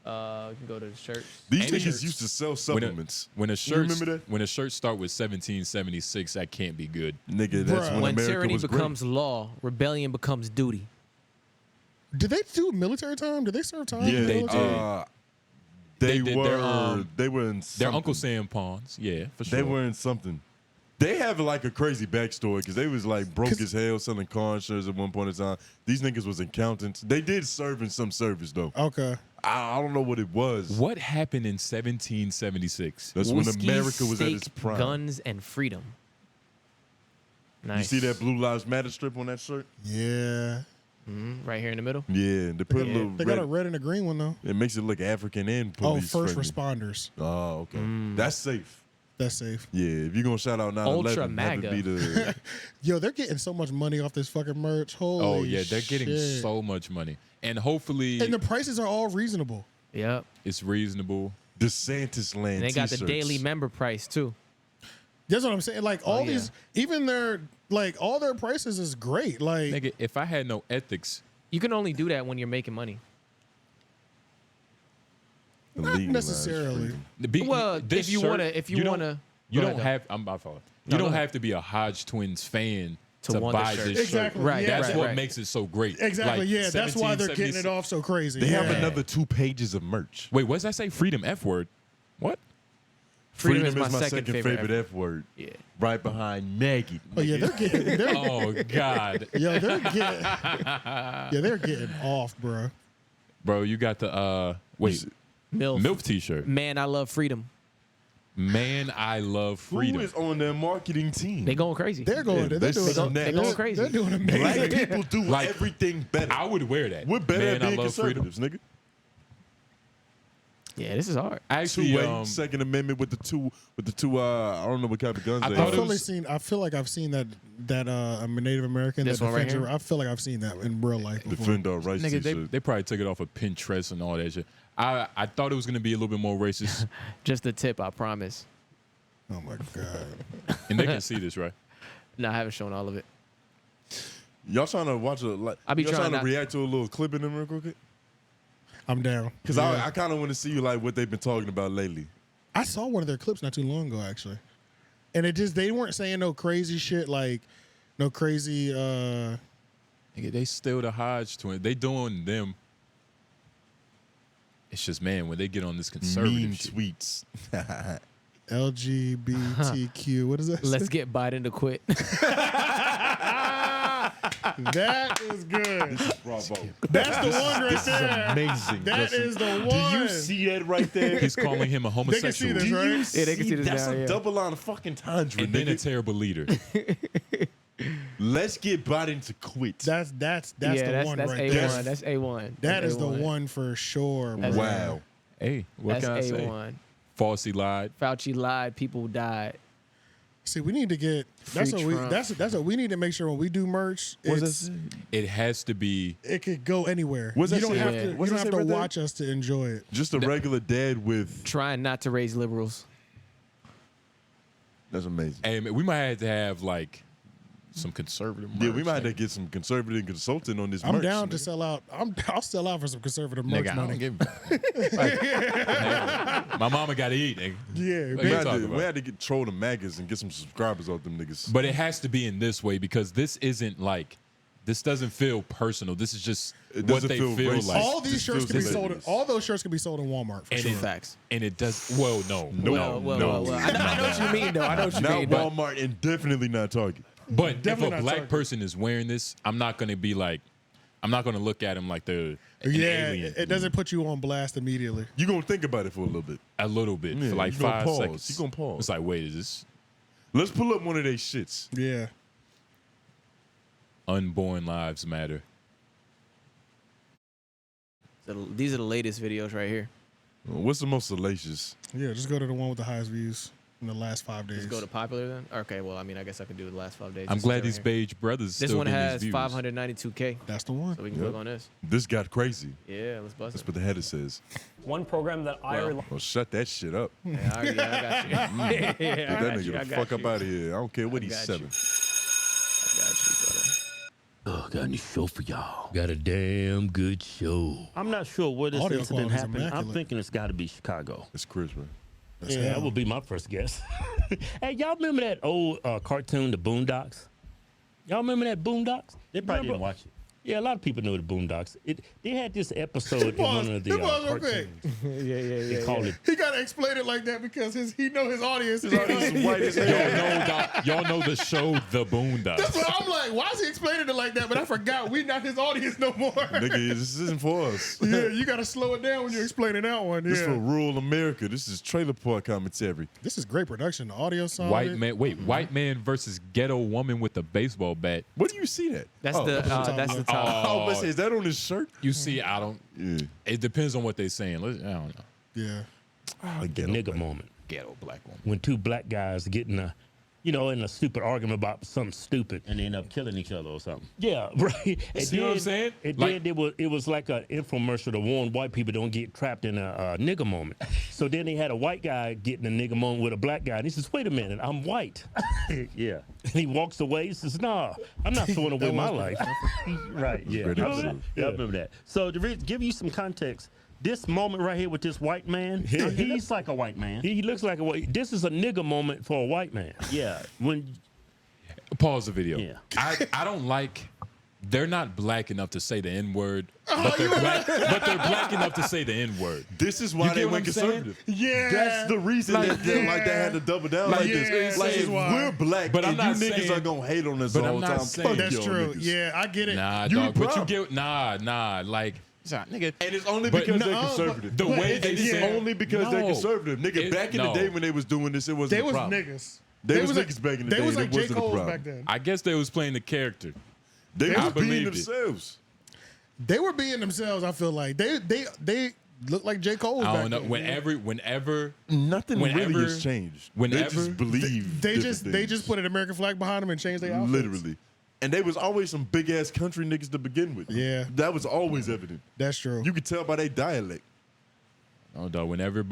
You can go to the shirts. These Any niggas shirts. used to sell supplements. When a You shirt remember that? when a shirt start with 1776, that can't be good. Nigga, that's Bruh. when When America tyranny was becomes great. law, rebellion becomes duty. Did they do military time? Did they serve time? in Yeah, the they military? did. They did were. their, They were in. Their Something. Uncle Sam pawns. Yeah, for sure. They were in something. They have like a crazy backstory because they was like broke as hell selling car insurance at one point in time. These niggas was accountants. They did serve in some service though. Okay. I don't know what it was. What happened in 1776? That's Whiskey, when America was at its steak, prime. guns, and freedom. Nice. You see that Blue Lives Matter strip on that shirt? Yeah. Right here in the middle. Yeah, they put a little. They got a red and a green one though. It makes it look African and police. Oh, first friendly. responders. Oh, okay. That's safe. That's safe. Yeah, if you're gonna shout out 9/11, Ultra have it MAGA. be the Yo, they're getting so much money off this fucking merch. Holy Oh yeah, they're getting shit. so much money, and hopefully And the prices are all reasonable. Yep. it's reasonable. DeSantis land. And they got the t-shirts. daily member price too. That's what I'm saying. Like all yeah. these, even their all their prices is great. Like Nigga, if I had no ethics, You can only do that when you're making money. not necessarily. Well, if you wanna- you Go don't ahead, have. I'm about to follow. No, You go don't ahead. have to be a HodgeTwins fan to want buy this this shirt. shirt. Exactly, Right, yeah. That's right, what right. makes it so great. Exactly. Like, Yeah, that's why they're getting it 1776 off so crazy. They have Yeah. another 2 pages of merch. Wait, what does that say? Freedom F word. What? Freedom is my second favorite F word. Yeah. Right behind Maggie. Oh yeah, they're getting. Oh God. Yo, they're getting. Yeah, they're getting off, bro. Bro, you got the wait, MILF t-shirt. Man, I love freedom. Man, I love freedom. Who is on their marketing team? They going crazy. They're going. Yeah, they're doing. They going crazy. They're doing amazing. Black people do Like, everything better. I would wear that. We're better Man, at being I love freedom. conservatives, nigga. Yeah, this is hard. Actually, Two-way Second Amendment with the two. I don't know what kind of guns they thought have. it was- I feel like I've seen that I'm a Native American. This that one right defends here? your- I feel like I've seen that in real life before. Defend our rights. Nigga, t-shirt. they probably took it off of Pinterest and all that shit. I thought it was gonna be a little bit more racist, Just the tip, I promise. Oh my god. and they can see this, right? No, I haven't shown all of it. Y'all trying to watch I be y'all trying to not- react to a little clip in them real quick? I'm down. Because Yeah. I kind of want to see like what they've been talking about lately. I saw one of their clips not too long ago, actually, and they weren't saying no crazy shit like no crazy. Nigga, they still the HodgeTwins. They doing them. It's just, man, when they get on this conservative Mean shit. tweets. LGBTQ. What is that? Let's get Biden to quit. That is good. Bravo. That's the one right This is there. amazing. That Justin. is the one. Do you see that right there? He's calling him a They can see homosexual. this, Do right? you Yeah, they can see this That's now, a yeah. double line of fucking tundra, And then a nigga. terrible leader. Let's get Biden to quit. That's yeah, the one that's right A1. there. That's A1. That is the A1. one for sure. That's- bro. Wow. Hey, what That's can I say? A1. Falsey lied. Fauci lied. People died. See, we need to get. That's Free what we. Trump. That's what we need to make sure when we do merch. It has to be. It could go anywhere. What's You that don't say? have Yeah. to. You What's don't that have say to right there? watch us to enjoy it. Just a regular dad with. Trying not to raise liberals. That's amazing. Hey, man, we might have to have like some conservative. Yeah, merch, we might have to nigga. get some conservative consultant on this I'm merch. down to nigga. sell out. I'll sell out for some conservative merch Nigga, I money. don't give. Like, my mama got to eat, nigga. Yeah, Like, We what you had, talking to, about? we had to get troll the maggots and get some subscribers off them niggas. But it has to be in this way because this isn't like. This doesn't feel personal. This is just It what doesn't they feel feel racist. like. all these Just shirts can be feels sold. hilarious. All those shirts can be sold in Walmart for And sure. Facts. And it does. Well, no, Well, I know what you mean, though. I know what you Now mean. But Walmart and definitely not Target. But Definitely if not a black Target. person is wearing this, I'm not gonna be like, I'm not gonna look at him like they're an Yeah, alien. it doesn't put you on blast immediately. You gonna think about it for a little bit. A little bit Yeah, for like you gonna 5 pause. seconds. You gonna pause. It's like, wait, is this Let's pull up one of their shits. Yeah. unborn lives matter? these are the latest videos right here. What's the most salacious? Yeah, just go to the one with the highest views. in the last 5 days. Just go to popular then? Okay, well, I mean, I guess I could do the last 5 days. I'm just glad sit these right beige brothers here. This still one getting has these views. 592K. That's the one. So we can click on this. This got crazy. Yeah, let's bust That's it. what the header says. One program that I rely Well, shut that shit up. Yeah, I got you. Get that nigga the fuck up out of here. I don't care what I he's got 7. you. I got you, brother. Oh, got a new show for y'all. Got a damn good show. I'm not sure where this Audio incident quality's happened. I'm immaculate. thinking it's got to be Chicago. It's Chris, man. Yeah, that would be my first guess. Hey, y'all remember that old cartoon, The Boondocks? Y'all remember that Boondocks? They probably didn't watch it. Yeah, a lot of people know the Boondocks. They had this episode in one of the cartoons. They called it. He gotta explain it like that because he know his audience. His audience is white as hell. Y'all know the show The Boondocks. That's what I'm like. Why is he explaining it like that? But I forgot we not his audience no more. Nigga, this isn't for us. Yeah, you gotta slow it down when you're explaining that one. This Yeah. for rural America. This is trailer park commentary. This is great production. The audio song. White man versus ghetto woman with a baseball bat. Where do you see that? That's the top. Oh, but is that on his shirt? You see, I don't. Yeah. It depends on what they're saying. I don't know. Yeah. The nigga moment. Ghetto black woman. When two black guys get in a stupid argument about something stupid and they end up killing each other or something. Yeah, right. See what I'm saying? And Like- then it was like an infomercial to warn white people don't get trapped in a nigga moment. So then they had a white guy getting a nigga moment with a black guy, and he says, "Wait a minute, I'm white." Yeah. And he walks away. He says, "Nah, I'm not throwing away my life." Right. Yeah. Great episode. I remember that. So to give you some context. This moment right here with this white man, he's like a white man. He looks like a white. This is a nigga moment for a white man. Yeah. When Pause the video. Yeah. I don't like. They're not black enough to say the N-word, but they're black enough to say the N-word. This is why You they get what went I'm saying? conservative. Yeah. That's the reason that they had to double down like Yeah, this. Like, this is if why. we're black, But I'm and not you niggas saying- are gonna hate on us but all I'm the not time. saying- Fuck That's y'all true. niggas. Yeah, I get it. Nah, You dog. the But you problem. get like, nigga. And it's only But because no, they're conservative. the way And they it's say- only because they're No. conservative. Nigga, back in the day when they was doing this, it wasn't They a was problem. niggas. They was like- niggas back in the they day. was like it J. wasn't a Cole's problem. back then. I guess they was playing the character. They I was being believed it. themselves. They were being themselves. I feel like they look like J. Cole. I back don't know. then. Whenever Nothing Whenever- really has changed. whenever- they just believe. They different just things. put an American flag behind them and changed their outfits. Literally. And they was always some big ass country niggas to begin with. Yeah. That was always evident. That's true. You could tell by their dialect. Oh, dog. Whenever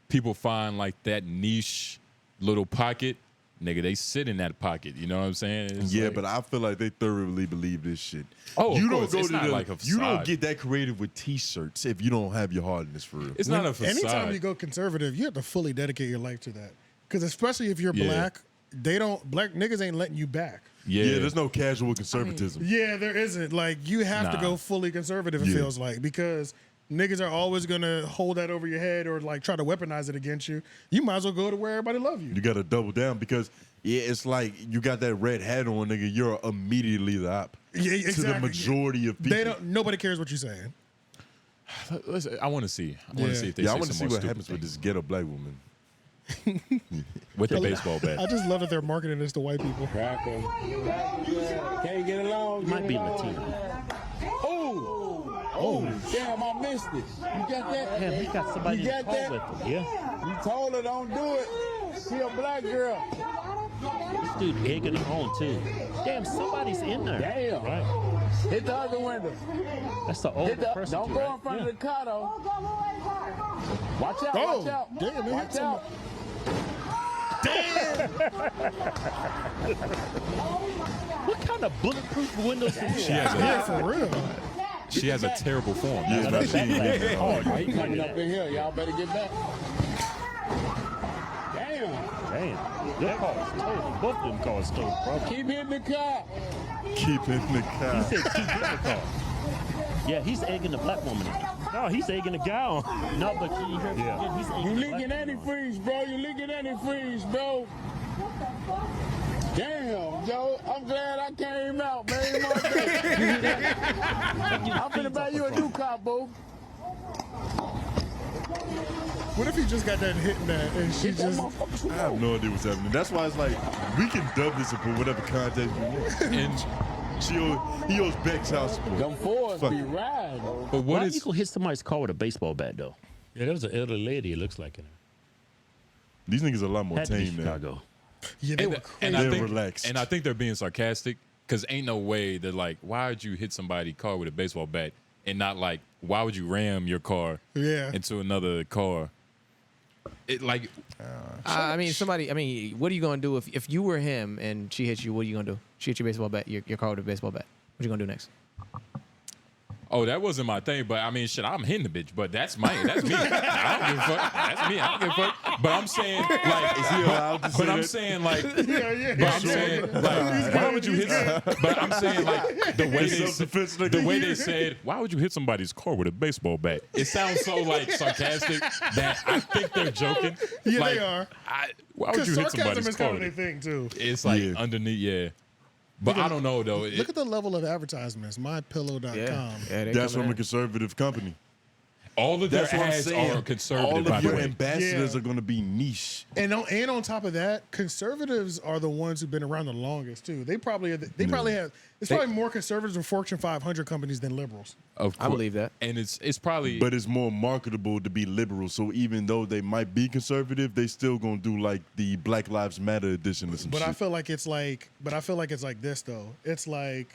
people find like that niche little pocket, nigga, they sit in that pocket. You know what I'm saying? It's Yeah, like- but I feel like they thoroughly believe this shit. Oh, you of don't course. go It's to not the, like a you don't facade. get that creative with t-shirts if you don't have your heart in this for real. It's not a facade. Anytime you go conservative, you have to fully dedicate your life to that. Because especially if you're Yeah. black, black niggas ain't letting you back. Yeah, there's no casual conservatism. Yeah, there isn't. Like you have to Nah. go fully conservative. It Yeah. feels like because niggas are always gonna hold that over your head or like try to weaponize it against you. You might as well go to where everybody love you. You got to double down because it's like you got that red hat on, nigga. You're immediately the op Yeah, to the exactly. majority of people. They don't. Nobody cares what you're saying. Listen, I want to see. I want to see if they I say want to some see more what stupid happens with things. this ghetto black woman. With the baseball bat. I just love that they're marketing this to white people. Can't get along. might be Latino. Oh, damn, I missed it. You got that? Damn, he got somebody You in got the car that? with him. Yeah. You told her don't do it. She a black girl. This dude egging her on too. Damn, somebody's in there. Damn. Right. Hit the other window. That's the older Hit the, person. don't too, go right? in front Yeah. of the car though. Watch out, Oh, watch out. damn, they hit watch out. What kind of bulletproof windows do you She have? has Yeah, a for real. she has a terrible form. Yeah, That's she ain't back that hard, right? He coming up in here. Y'all better get back. Damn. Damn. That car is stolen. Both of them cars stolen, bro. Keep hitting the car. Keep in the He car. said keep hitting the car. Yeah, he's egging the black woman in. No, he's egging the guy on. No, but you heard yeah. He's egging You the leaking black woman on. antifreeze, bro. You leaking antifreeze, bro. Damn, Joe. I'm glad I came out, man. My day. I'm finna buy you a new car, boo. What if he just got that hitting that and she just? I have no idea what's happening. That's why it's like we can dub this and put whatever context we want. And he owes Beck's house support. Them fours Fuck be it. riding. but what Why is you go hit somebody's car with a baseball bat though? Yeah, there was an elderly lady. It looks like it. These niggas are a lot more Had to be tame now. Chicago. Yeah, they were crazy. They're relaxed. And I think they're being sarcastic because ain't no way they're like, why would you hit somebody's car with a baseball bat and not like, why would you ram your car into another car? It like, I mean, what are you gonna do if you were him and she hit you? What are you gonna do? She hit your baseball bat, your car with a baseball bat. What you gonna do next? oh, that wasn't my thing, but I mean, shit, I'm hitting the bitch, but that's me. I don't give a fuck. That's me. I don't give a fuck. But I'm saying, like, is he allowed to say but I'm that? saying, like, Yeah. but I'm saying, like, why would you hit? But I'm saying, like, the way they said, why would you hit somebody's car with a baseball bat? It sounds so like sarcastic that I think they're joking. Yeah, like, they are. Why would you hit sarcasm somebody's is car? kind of their thing too. It's like underneath, yeah. But I don't know though. Look at the level of advertisements. MyPillow.com. That's from a conservative company. All of their That's what I'm ads saying. are conservative. All by of the your way. ambassadors are going to be niche. And on top of that, conservatives are the ones who've been around the longest too. They probably have. It's probably more conservatives in Fortune 500 companies than liberals. Of course. I believe that. And it's probably, but it's more marketable to be liberal. So even though they might be conservative, they still gonna do like the Black Lives Matter edition or some But shit. I feel like it's like this though. It's like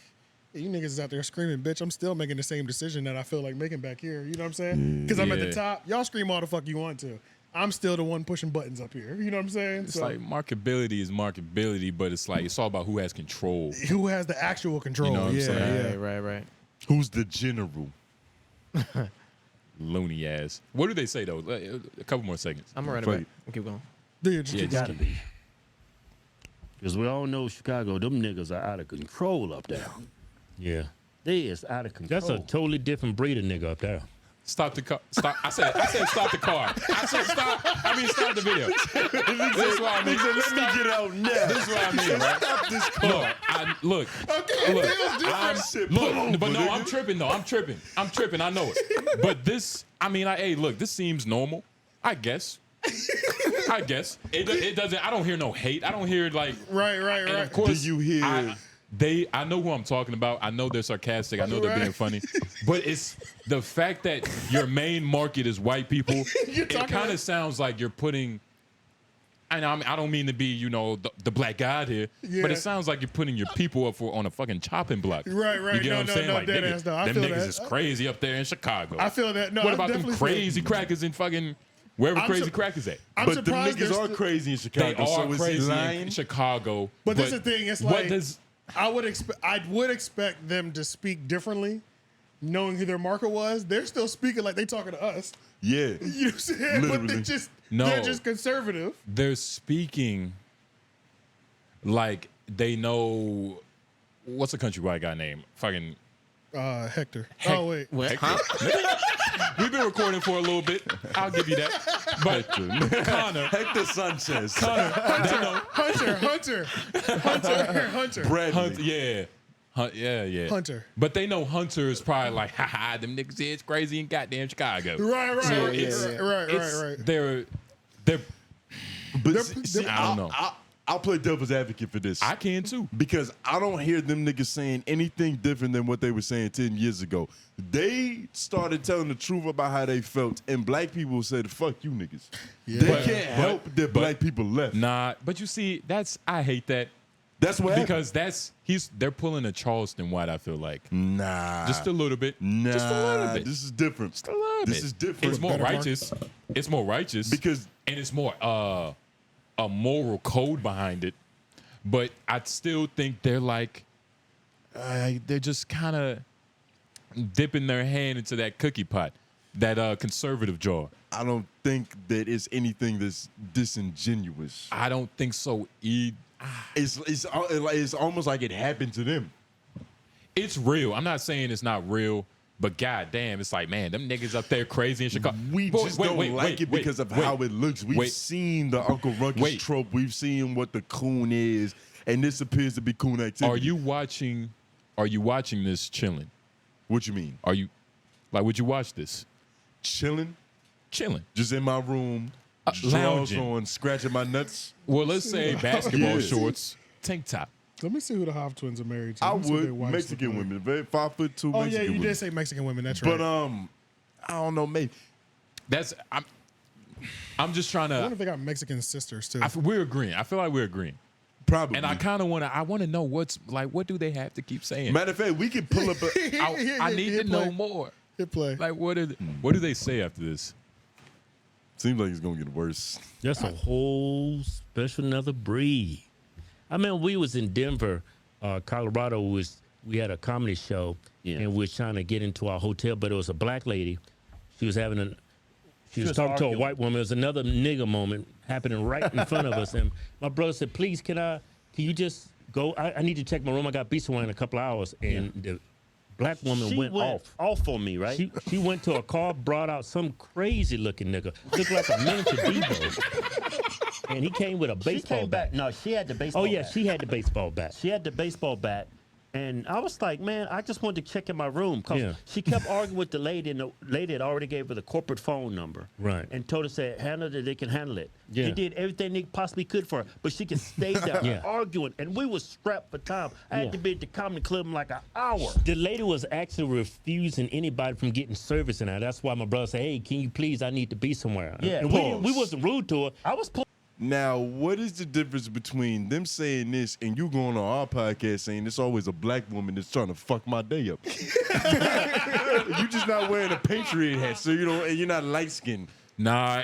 you niggas is out there screaming, bitch. I'm still making the same decision that I feel like making back here. You know what I'm saying? Because I'm at the top. Y'all scream all the fuck you want to. I'm still the one pushing buttons up here. You know what I'm saying? it's like marketability is marketability, but it's like it's all about who has control. Who has the actual control? You know what I'm saying? Right. Who's the general? Loony ass. What do they say though? A couple more seconds. I'm gonna run it back. We'll keep going. It gotta be. Because we all know Chicago, them niggas are out of control up there. Yeah. They is out of control. That's a totally different breed of nigga up there. Stop the car. Stop. I said stop the car. I said stop. I mean stop the video. This is what I mean. Let me get out now. This is what I mean, right? Stop this car. Look. But no, I'm tripping though. I'm tripping. I know it. But this, I mean, hey, look, this seems normal. I guess. It doesn't. I don't hear no hate. I don't hear like. Right. And of course, do you hear? I know who I'm talking about. I know they're sarcastic. I know they're being funny. But it's the fact that your main market is white people. It kind of sounds like you're putting. I don't mean to be, the black guy here, but it sounds like you're putting your people up on a fucking chopping block. Right. You get what I'm saying? Like, dead niggas, ass, though. I them feel niggas that. is crazy up there in Chicago. I feel that. No, what I about them definitely feel crazy crackers in fucking wherever crazy crackers at? I'm But the surprised niggas are crazy in Chicago. They are so is he crazy lying? in Chicago. But that's the thing. It's what like does I would expect them to speak differently, knowing who their market was. They're still speaking like they talking to us. Yeah. You know what I'm saying? But Literally. they're just conservative. They're speaking like they know what's a country white guy name? Fucking Hector. Oh wait. We've been recording for a little bit. I'll give you that. But Connor. Hector Sanchez. Connor. Hunter. Bradley. Yeah. Yeah. Hunter. But they know Hunter is probably like, haha, them niggas is crazy in goddamn Chicago. Right. So Right. They're But see, I don't know. I'll play devil's advocate for this. I can too. Because I don't hear them niggas saying anything different than what they were saying 10 years ago. They started telling the truth about how they felt, and black people said, fuck you niggas. Yeah. They can't help that black people left. Nah, but you see, I hate that. That's what because they're pulling a Charleston white, I feel like. Nah. Just a little bit. Nah. Just a little bit. This is different. Just a little bit. This is different. It's more righteous. It's more righteous. And it's more a moral code behind it. But I still think they're like they're just kind of dipping their hand into that cookie pot, that conservative jar. I don't think that it's anything that's disingenuous. I don't think so either. It's almost like it happened to them. It's real. I'm not saying it's not real, but goddamn, it's like, man, them niggas up there crazy in Chicago. We just don't like it because of how it looks. We've seen the Uncle Ruckus trope. We've seen what the coon is, and this appears to be coon activity. Are you watching this chilling? What you mean? Would you watch this? Chilling? Chilling. Just in my room, drawers lounging. on, scratching my nuts? Well, let's say basketball shorts, tank top. Let me see who the HodgeTwins are married to. I Let me see what their would. wives Mexican look like. women. Very 5'2" Mexican women. Oh yeah, you did say Mexican women. That's right. But I don't know, maybe. I'm just trying I to. wonder if they got Mexican sisters too. We're agreeing. I feel like we're agreeing. Probably. And I kind of want to. I want to know what's like. What do they have to keep saying? Matter of fact, we can pull up. I need to know more. Hit play. Like what do they say after this? Seems like it's gonna get worse. That's a whole special another breed. I mean, we was in Denver, Colorado. We had a comedy show, and we was trying to get into our hotel, but it was a black lady. She was having she was talking to a white woman. It was another nigger moment happening right in front of us, and my brother said, "Please, can you just go? I need to check my room. I got beat somewhere in a couple of hours." And the black woman went off on me, right? She went to a car, brought out some crazy looking nigga, looked like a miniature Debo, and he came with a baseball bat. No, she had the baseball. Oh yeah, bat. she had the baseball bat. She had the baseball bat. And I was like, man, I just wanted to check in my room because she kept arguing with the lady, and the lady had already gave her the corporate phone number. Right. And told her, said, handle it, they can handle it. Yeah. They did everything they possibly could for her, but she could stay there arguing. And we was strapped for time. I had to be at the comedy club in like an hour. The lady was actually refusing anybody from getting service in her. That's why my brother said, hey, can you please, I need to be somewhere. Yeah. And we wasn't rude to her. I was Now, what is the difference between them saying this and you going on our podcast saying it's always a black woman that's trying to fuck my day up? You just not wearing a Patriot hat, so you're not light skinned. Nah,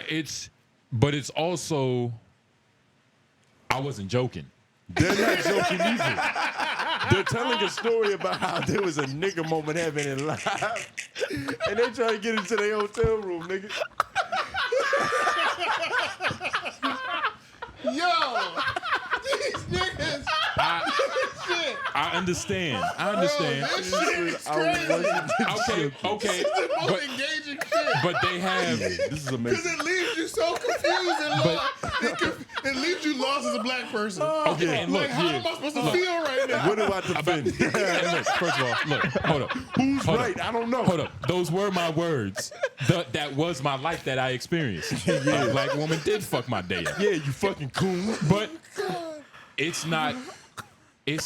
but it's also. I wasn't joking. They're not joking either. They're telling a story about how there was a nigga moment happening in live, and they trying to get into their hotel room, nigga. Yo, these niggas. I understand. This shit is crazy. Okay. This is the most engaging shit. But they have. This is amazing. Because it leaves you so confused and lost. It leaves you lost as a black person. Okay, and look, like, how am I supposed to feel right now? What do I defend? And look, first of all, look, hold up. Who's right? I don't know. Hold up. Those were my words. That was my life that I experienced. A black woman did fuck my day up. Yeah, you fucking coon. But it's not. I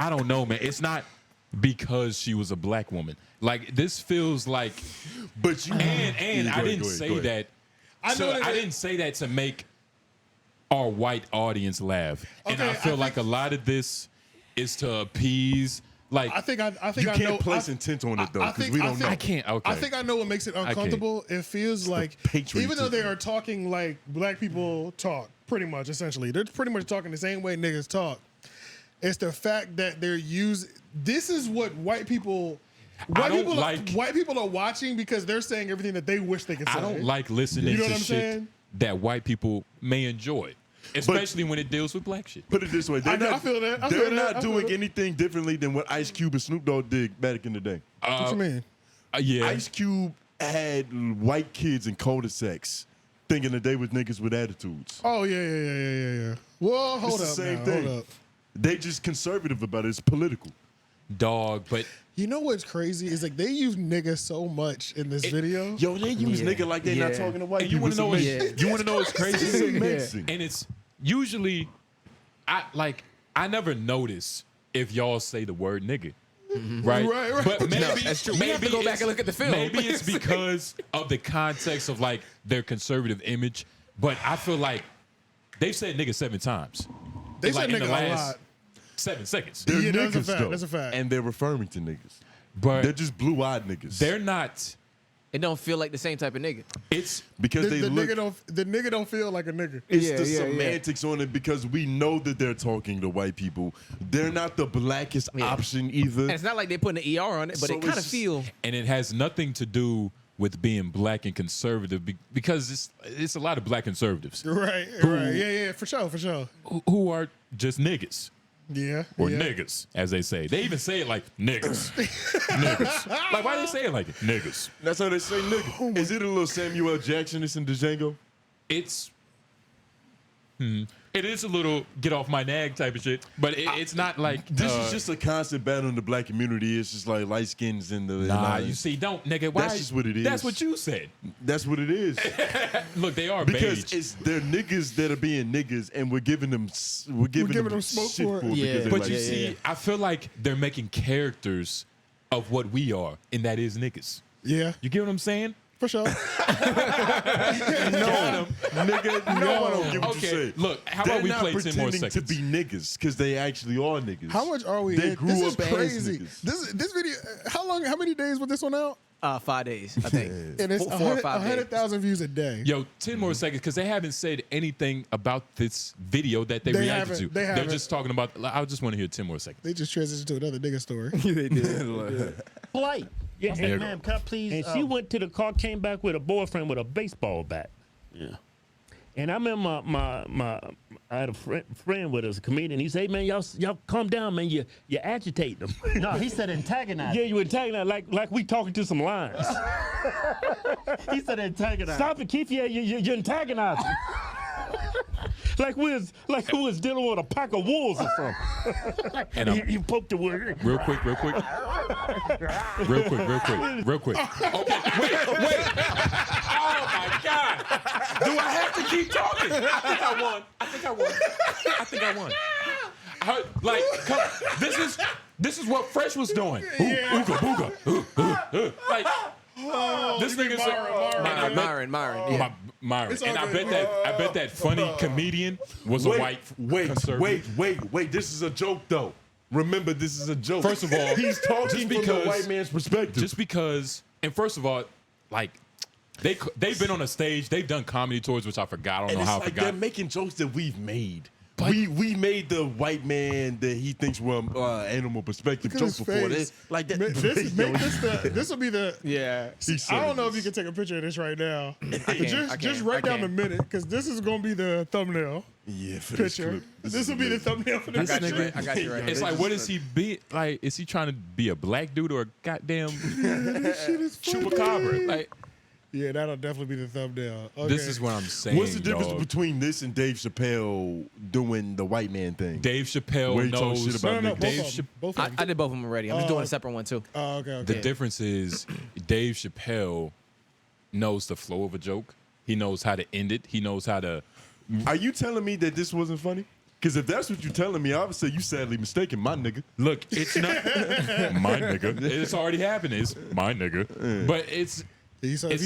don't know, man. It's not because she was a black woman. Like this feels like. But you and I didn't say that. I didn't say that to make our white audience laugh. And I feel like a lot of this is to appease. Like I think you I can't know, place intent on it though, because we don't know. I can't. Okay. I think I know what makes it uncomfortable. It feels like even though they are talking like black people talk, pretty much essentially, they're pretty much talking the same way niggas talk. It's the fact that they're using. This is what white people. White people are watching because they're saying everything that they wish they could say. I don't like listening to shit that white people may enjoy. Especially when it deals with black shit. Put it this way. They're not doing anything differently than what Ice Cube and Snoop Dogg did back in the day. What you mean? Yeah. Ice Cube had white kids in cul-de-sacs thinking that they was niggas with attitudes. Oh, yeah. Well, hold up. It's the same now. thing. Hold up. They just conservative about it. It's political. Dog, but... You know what's crazy is like they use nigga so much in this video. Yo, they use nigga like they not talking to white people. You want to know what's crazy? It's amazing. And it's usually, I never notice if y'all say the word nigga. Right? But maybe that's true. We have to go back and look at the film. Maybe it's because of the context of like their conservative image. But I feel like they've said nigga 7 times. They said in nigga the last a lot. 7 seconds. They're niggas, that's a fact. though. That's a fact. And they're referring to niggas. But they're just blue-eyed niggas. They're not. It don't feel like the same type of nigga. It's because the nigga don't feel like a nigga. It's the semantics on it because we know that they're talking to white people. They're not the blackest option either. And it's not like they're putting an ER on it, but So it kind of it's- feel. And it has nothing to do with being black and conservative because it's a lot of black conservatives. Right. Yeah, for sure. Who are just niggas. Yeah. Or niggas, as they say. They even say it like niggas. Niggas. Like, why do they say it like it? Niggas. That's how they say nigga. Is it a little Samuel Jackson that's in Django? It's... It is a little get off my nag type of shit, but it's not like... This is just a constant battle in the black community. It's just like light skins in the... Nah, you see, nigga, why? That's just what it is. That's what you said. That's what it is. Look, they are because beige. they're niggas that are being niggas, and we're giving them smoke shit for it. Yeah. Because But you see, I feel like they're making characters of what we are, and that is niggas. Yeah. You get what I'm saying? For sure. No, nigga, no, I don't get what you say. Look, how about we play 10 more pretending seconds? to be niggas because they actually are niggas. How much are we? They in? grew This up is crazy. as niggas. This video. How many days was this one out? 5 days, I think. And it's 4 or 5 days. 100,000 views a day. Yo, 10 more seconds, because they haven't said anything about this video that they reacted to. They They're haven't. just talking about. I just want to hear 10 more seconds. They just transitioned to another nigga story. They did. Polite. Yeah, There hey, you ma'am, can I please? And Um, she went to the car, came back with a boyfriend with a baseball bat. Yeah. And I remember I had a friend with us, a comedian. He said, hey, man, y'all calm down, man. You agitate them. No, he said antagonize. Yeah, you antagonize like we talking to some lions. He said antagonize. Stop it, Keith. Yeah, you're antagonizing. like we was dealing with a pack of wolves or something. And you poked the wood. Real quick. Real quick. Okay, wait. Oh my God. Do I have to keep talking? I think I won. Like, this is what Fresh was doing. Ooga booga. Like, this nigga's Myron. Yeah. Myron. And I bet that funny comedian was a white conservative. Wait. This is a joke, though. Remember, this is a joke. First of all, he's talking from the white man's perspective. Just because, and first of all, like, they've been on a stage, they've done comedy tours, which I forgot. I don't know how I forgot. They're making jokes that we've made. We made the white man that he thinks we're animal perspective joke before this. Like that. This will be the. Yeah. I don't know if you can take a picture of this right now. I Just write down the minute, because this is gonna be the thumbnail. Yeah, for picture. This Will be the thumbnail for this. I got you right. It's like, what is he be like? Is he trying to be a black dude or a goddamn chupacabra? Like, yeah, that'll definitely be the thumbnail. Okay. this is what I'm saying. What's the difference dog. between this and Dave Chappelle doing the white man thing? Dave Chappelle Where he talks knows. shit about niggas. Dave both of them. I did both of them already. I'm just doing a separate one too. Oh, okay. The difference is Dave Chappelle knows the flow of a joke. He knows how to end it. He knows how to. Are you telling me that this wasn't funny? Because if that's what you're telling me, I would say you sadly mistaken, my nigga. Look, it's not my nigga. It's already happened. It's my nigga. But it's. So it's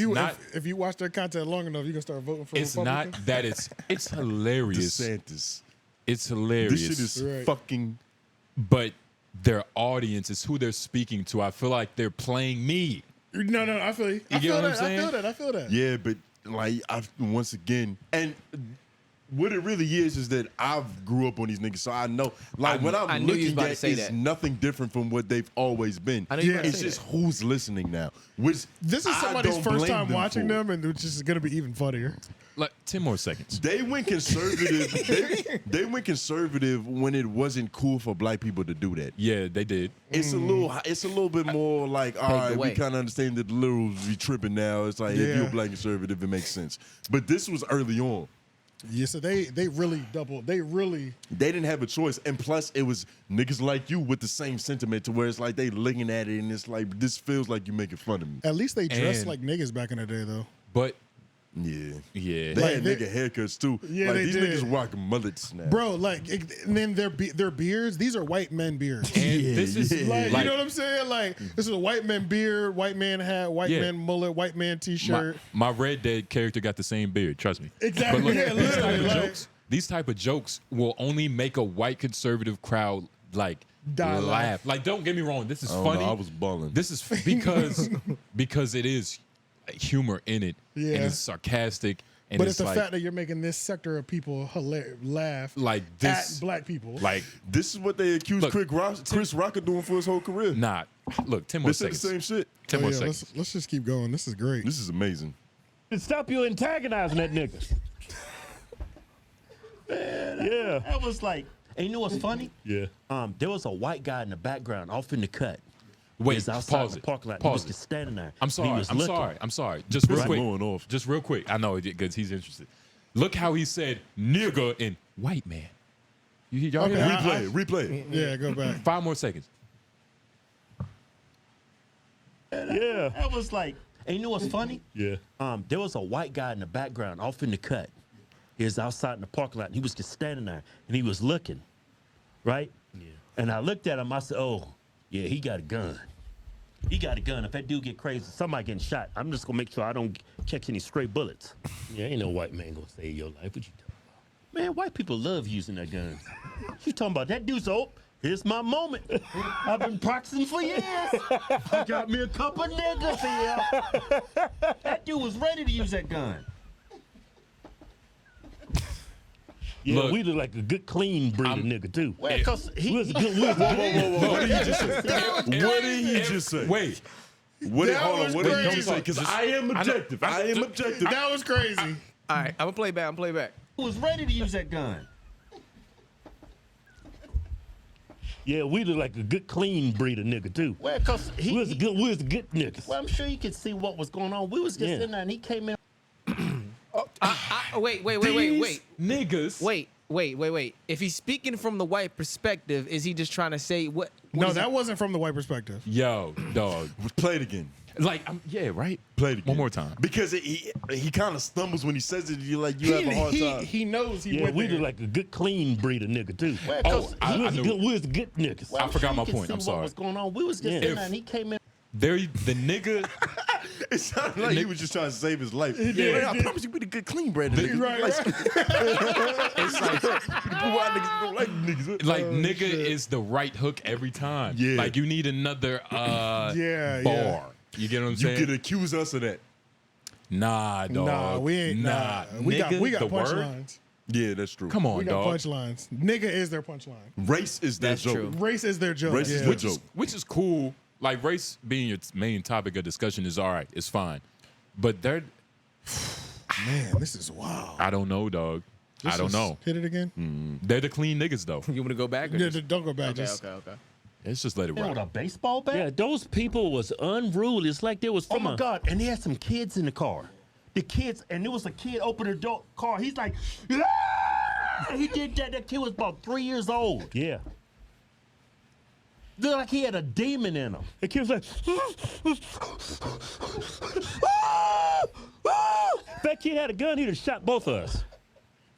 if you watch their content long enough, you can start voting for. It's not that it's hilarious. DeSantis. It's hilarious. This shit is fucking. But their audience is who they're speaking to. I feel like they're playing me. No, I feel you. You get what I'm saying? I feel that. Yeah, but like once again, and what it really is that I've grew up on these niggas, so I know. Like what I I'm knew you was looking about to at say is that. nothing different from what they've always been. I know you were about to It's say just that. who's listening now. Which This is I somebody's don't first blame time watching for. them, and which is going to be even funnier. Like 10 more seconds. They went conservative. they went conservative when it wasn't cool for black people to do that. Yeah, they did. It's a little bit more like, all right, the we way. kind of understand that the liberals be tripping now. It's like if you're a black conservative, it makes sense. But this was early on. Yeah, so they really doubled. They didn't have a choice, and plus it was niggas like you with the same sentiment to where it's like they looking at it and it's like this feels like you making fun of me. At least they dressed And- like niggas back in the day, though. But Yeah. yeah, They Like, had nigga haircuts too. Yeah, like they these did. niggas rock mullets now. Bro, like, and then their beards, these are white men beards. and this is Like, like, you know what I'm saying? Like, this is a white man beard, white man hat, white Yeah. man mullet, white man t-shirt. my Red Dead character got the same beard. Trust me. Exactly. But look, Yeah, literally, these type of jokes will only make a white conservative crowd like Die laugh. Like, don't get me wrong. This is Oh, funny. no, I was balling. This is because it is humor in it, Yeah. and it's sarcastic. And But it's it's the like, fact that you're making this sector of people laugh like this, at black people. like This is what they accused Look, Chris Rock of doing for his whole career. not. Look, 10 They more said the seconds. same shit. 10 Oh, more yeah, seconds. let's just keep going. This is great. This is amazing. Stop you antagonizing that nigga. Yeah. That was like, and you know what's funny? Yeah. There was a white guy in the background off in the cut. Wait, He was outside pause the it. parking lot. Pause He was it. just standing there. I'm He sorry. was I'm looking. sorry. I'm sorry. Just real Right. quick. Going off. Just real quick. I know because he's interested. Look how he said nigga and white man. Y'all hear that? Replay. Yeah, go back. 5 more seconds. Yeah. That was like, and you know what's funny? Yeah. There was a white guy in the background off in the cut. He was outside in the parking lot, and he was just standing there, and he was looking, right? Yeah. And I looked at him. I said, "Oh, yeah, he got a gun." he got a gun. If that dude get crazy, somebody getting shot, I'm just gonna make sure I don't catch any stray bullets. Yeah, ain't no white man gonna save your life. What you talking about? Man, white people love using their guns. You talking about that dude's here's my moment. I've been practicing for years. I got me a couple niggas here. That dude was ready to use that gun. Yeah, Look, we look like a good, clean breed of nigga too. Well, cause he was a good. Whoa. What did he just say? What did he just say? Wait. What did he say? Because I am objective. I am objective. That was crazy. All right, I'm gonna play back. Who was ready to use that gun? Yeah, we look like a good, clean breed of nigga too. Well, cause we was the good niggas. Well, I'm sure you could see what was going on. We was just in there, and he came in. Wait. Niggas. Wait. If he's speaking from the white perspective, is he just trying to say what? No, that wasn't from the white perspective. Yo, dog. Play it again. Like, yeah, right? Play it again. One more time. Because he kind of stumbles when he says it. You have a hard time. He knows he yeah, went we there. look like a good, clean breed of nigga too. Well, I knew. We was the good niggas. Well, I forgot sure my you can point. see I'm what sorry. was going on? We was just in there, and he came in. The nigga. It sounded like he was just trying to save his life. Yeah. I promise you, we the good, clean bread. Right. It's like, why niggas don't like niggas? like nigga is the right hook every time. Yeah. Like you need another bar. Yeah. You get what I'm You saying? could accuse us of that. Nah, dog. Nah, we ain't. Nah, we got the word? punchlines. Yeah, that's true. Come on, We got dog. punchlines. Nigga is their punchline. Race is their joke. true. Race is their joke. Race is yeah. their joke. Which is cool. Like race being your main topic of discussion is all right. It's fine. But they're, Man, this is wild. I don't know, dog. I don't know. Hit it again. They're the clean niggas though. You want to go back? Or Yeah, just- don't go back. Okay. Just Let's just let it With rock. a baseball bat? Yeah, those people was unruly. It's like they was from God, and they had some kids in the car. The kids, and there was a kid open the door car. He's like, "Ah!" He did that. That kid was about 3 years old. Yeah. Looked like he had a demon in him. The kid was like, if that kid had a gun, he'd have shot both of us.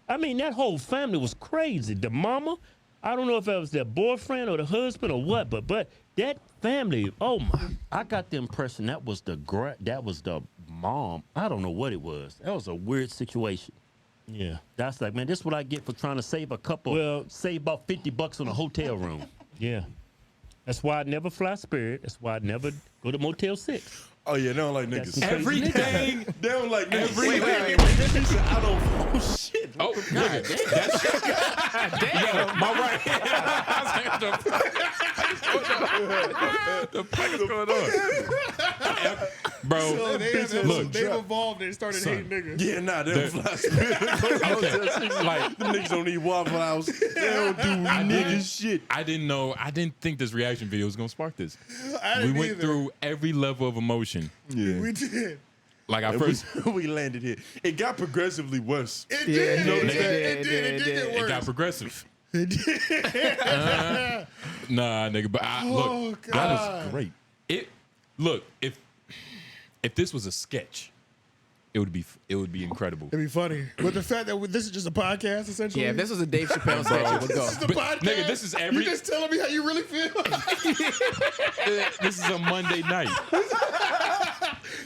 I mean, that whole family was crazy. The mama, I don't know if that was their boyfriend or the husband or what, but that family, oh my! I got the impression that was the mom. I don't know what it was. That was a weird situation. Yeah, that's like, man, this is what I get for trying to save save about $50 on a hotel room. Yeah, that's why I never fly Spirit. That's why I never go to Motel 6. Oh yeah, they don't like niggas. Everything. They don't like niggas. Wait. He said, I don't. Oh shit. Oh, nigga. That's damn. My right. The fuck is going on? Bro, So look. they've evolved and started hating niggas. Yeah, nah, they don't fly Spirit. Like them niggas don't eat Waffle House. They don't do nigga shit. I didn't think this reaction video was gonna spark this. I We didn't went either. through every level of emotion. Yeah. We did. Like I And first, we landed here. It got progressively worse. It did. know It that? did get it worse. got progressive. It did. Nah, nigga. But Oh, look, God. That is great. Look, if this was a sketch, it would be incredible. It'd be funny. But the fact that this is just a podcast, essentially. Yeah, if this was a Dave Chappelle sketch, it would go. This is the But, podcast. nigga, this is every- You just telling me how you really feel. This is a Monday night.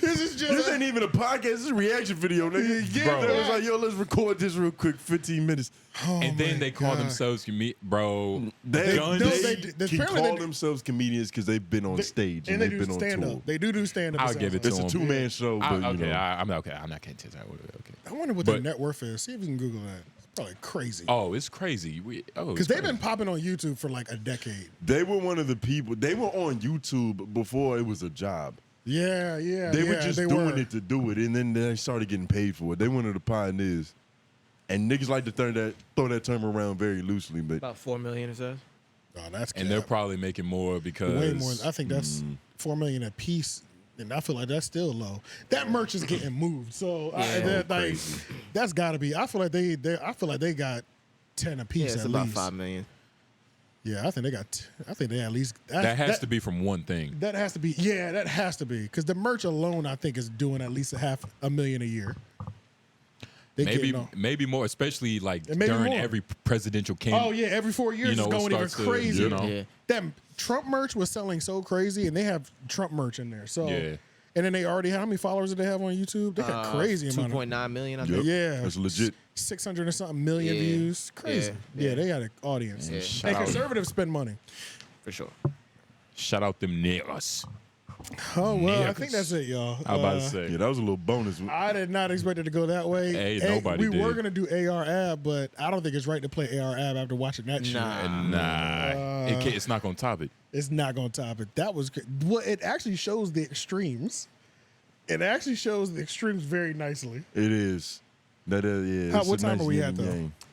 This is just. This ain't even a podcast. This is a reaction video, nigga. Yeah, Bro. bro. It was like, yo, let's record this real quick, 15 minutes. And then they call themselves They apparently can they call do- themselves comedians because they've been on stage and and they they've do been on stand tour. up. They do stand up. I'll give it to It's a them. two-man show, but you know. I'm not can't tell that. Okay. I wonder what their net worth is. See if you can Google that. It's probably crazy. Oh, it's crazy. Because they've been popping on YouTube for like a decade. They were one of the people. They were on YouTube before it was a job. Yeah. They were just doing it to do it, and then they started getting paid for it. They one of the pioneers. And niggas like to throw that term around very loosely, but About 4 million or so. Oh, that's and they're probably making more because way more. I think that's $4 million a piece, and I feel like that's still low. That merch is getting moved, so that's got to be. I feel like they got 10 a piece Yeah, it's at about least. 5 million. Yeah, I think they got. I think they at least. that has to be from one thing. That has to be. Yeah, that has to be because the merch alone, I think, is doing at least $500,000 a year. They Maybe more, especially like And maybe during more. every presidential campaign. Oh yeah, every 4 years you know, it's going even starts to, crazier. you know. That Trump merch was selling so crazy, and they have Trump merch in there. So, Yeah. and then they already how many followers did they have on YouTube? They got crazy amount. 2.9 million. I think. Yeah, that's legit. 600 or something million views. Crazy. Yeah, they got an audience. Shout And out. conservatives spend money. For sure. Shout out them niggas. Oh well, I Niggas. think that's it, y'all. I was about to say. Yeah, that was a little bonus. I did not expect it to go that way. Hey, nobody we were did. gonna do AR Ab, but I don't think it's right to play AR Ab after watching that shit. It's not gonna top it. It's not gonna top it. That was well. It actually shows the extremes. It actually shows the extremes very nicely. It is. That is. Yeah. it's What a time nice are we yin at, though?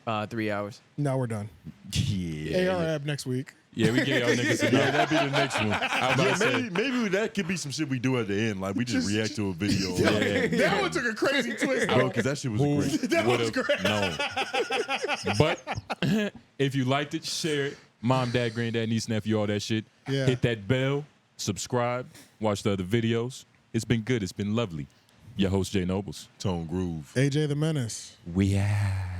yang. 3 hours. Now we're done. Yeah. AR Ab next week. Yeah, we get y'all niggas enough. Yeah, that'd be the next one. I was about Yeah, to say. maybe that could be some shit we do at the end. Like we just react to a video. That one took a crazy twist. Bro, because that shit was great. That was Would've great. known. But if you liked it, share it. Mom, dad, granddad, niece, nephew, all that shit. Yeah. Hit that bell, subscribe, watch the other videos. It's been good. It's been lovely. Your host, Jay Nobles. Tone Groove. AJ the Menace. We out.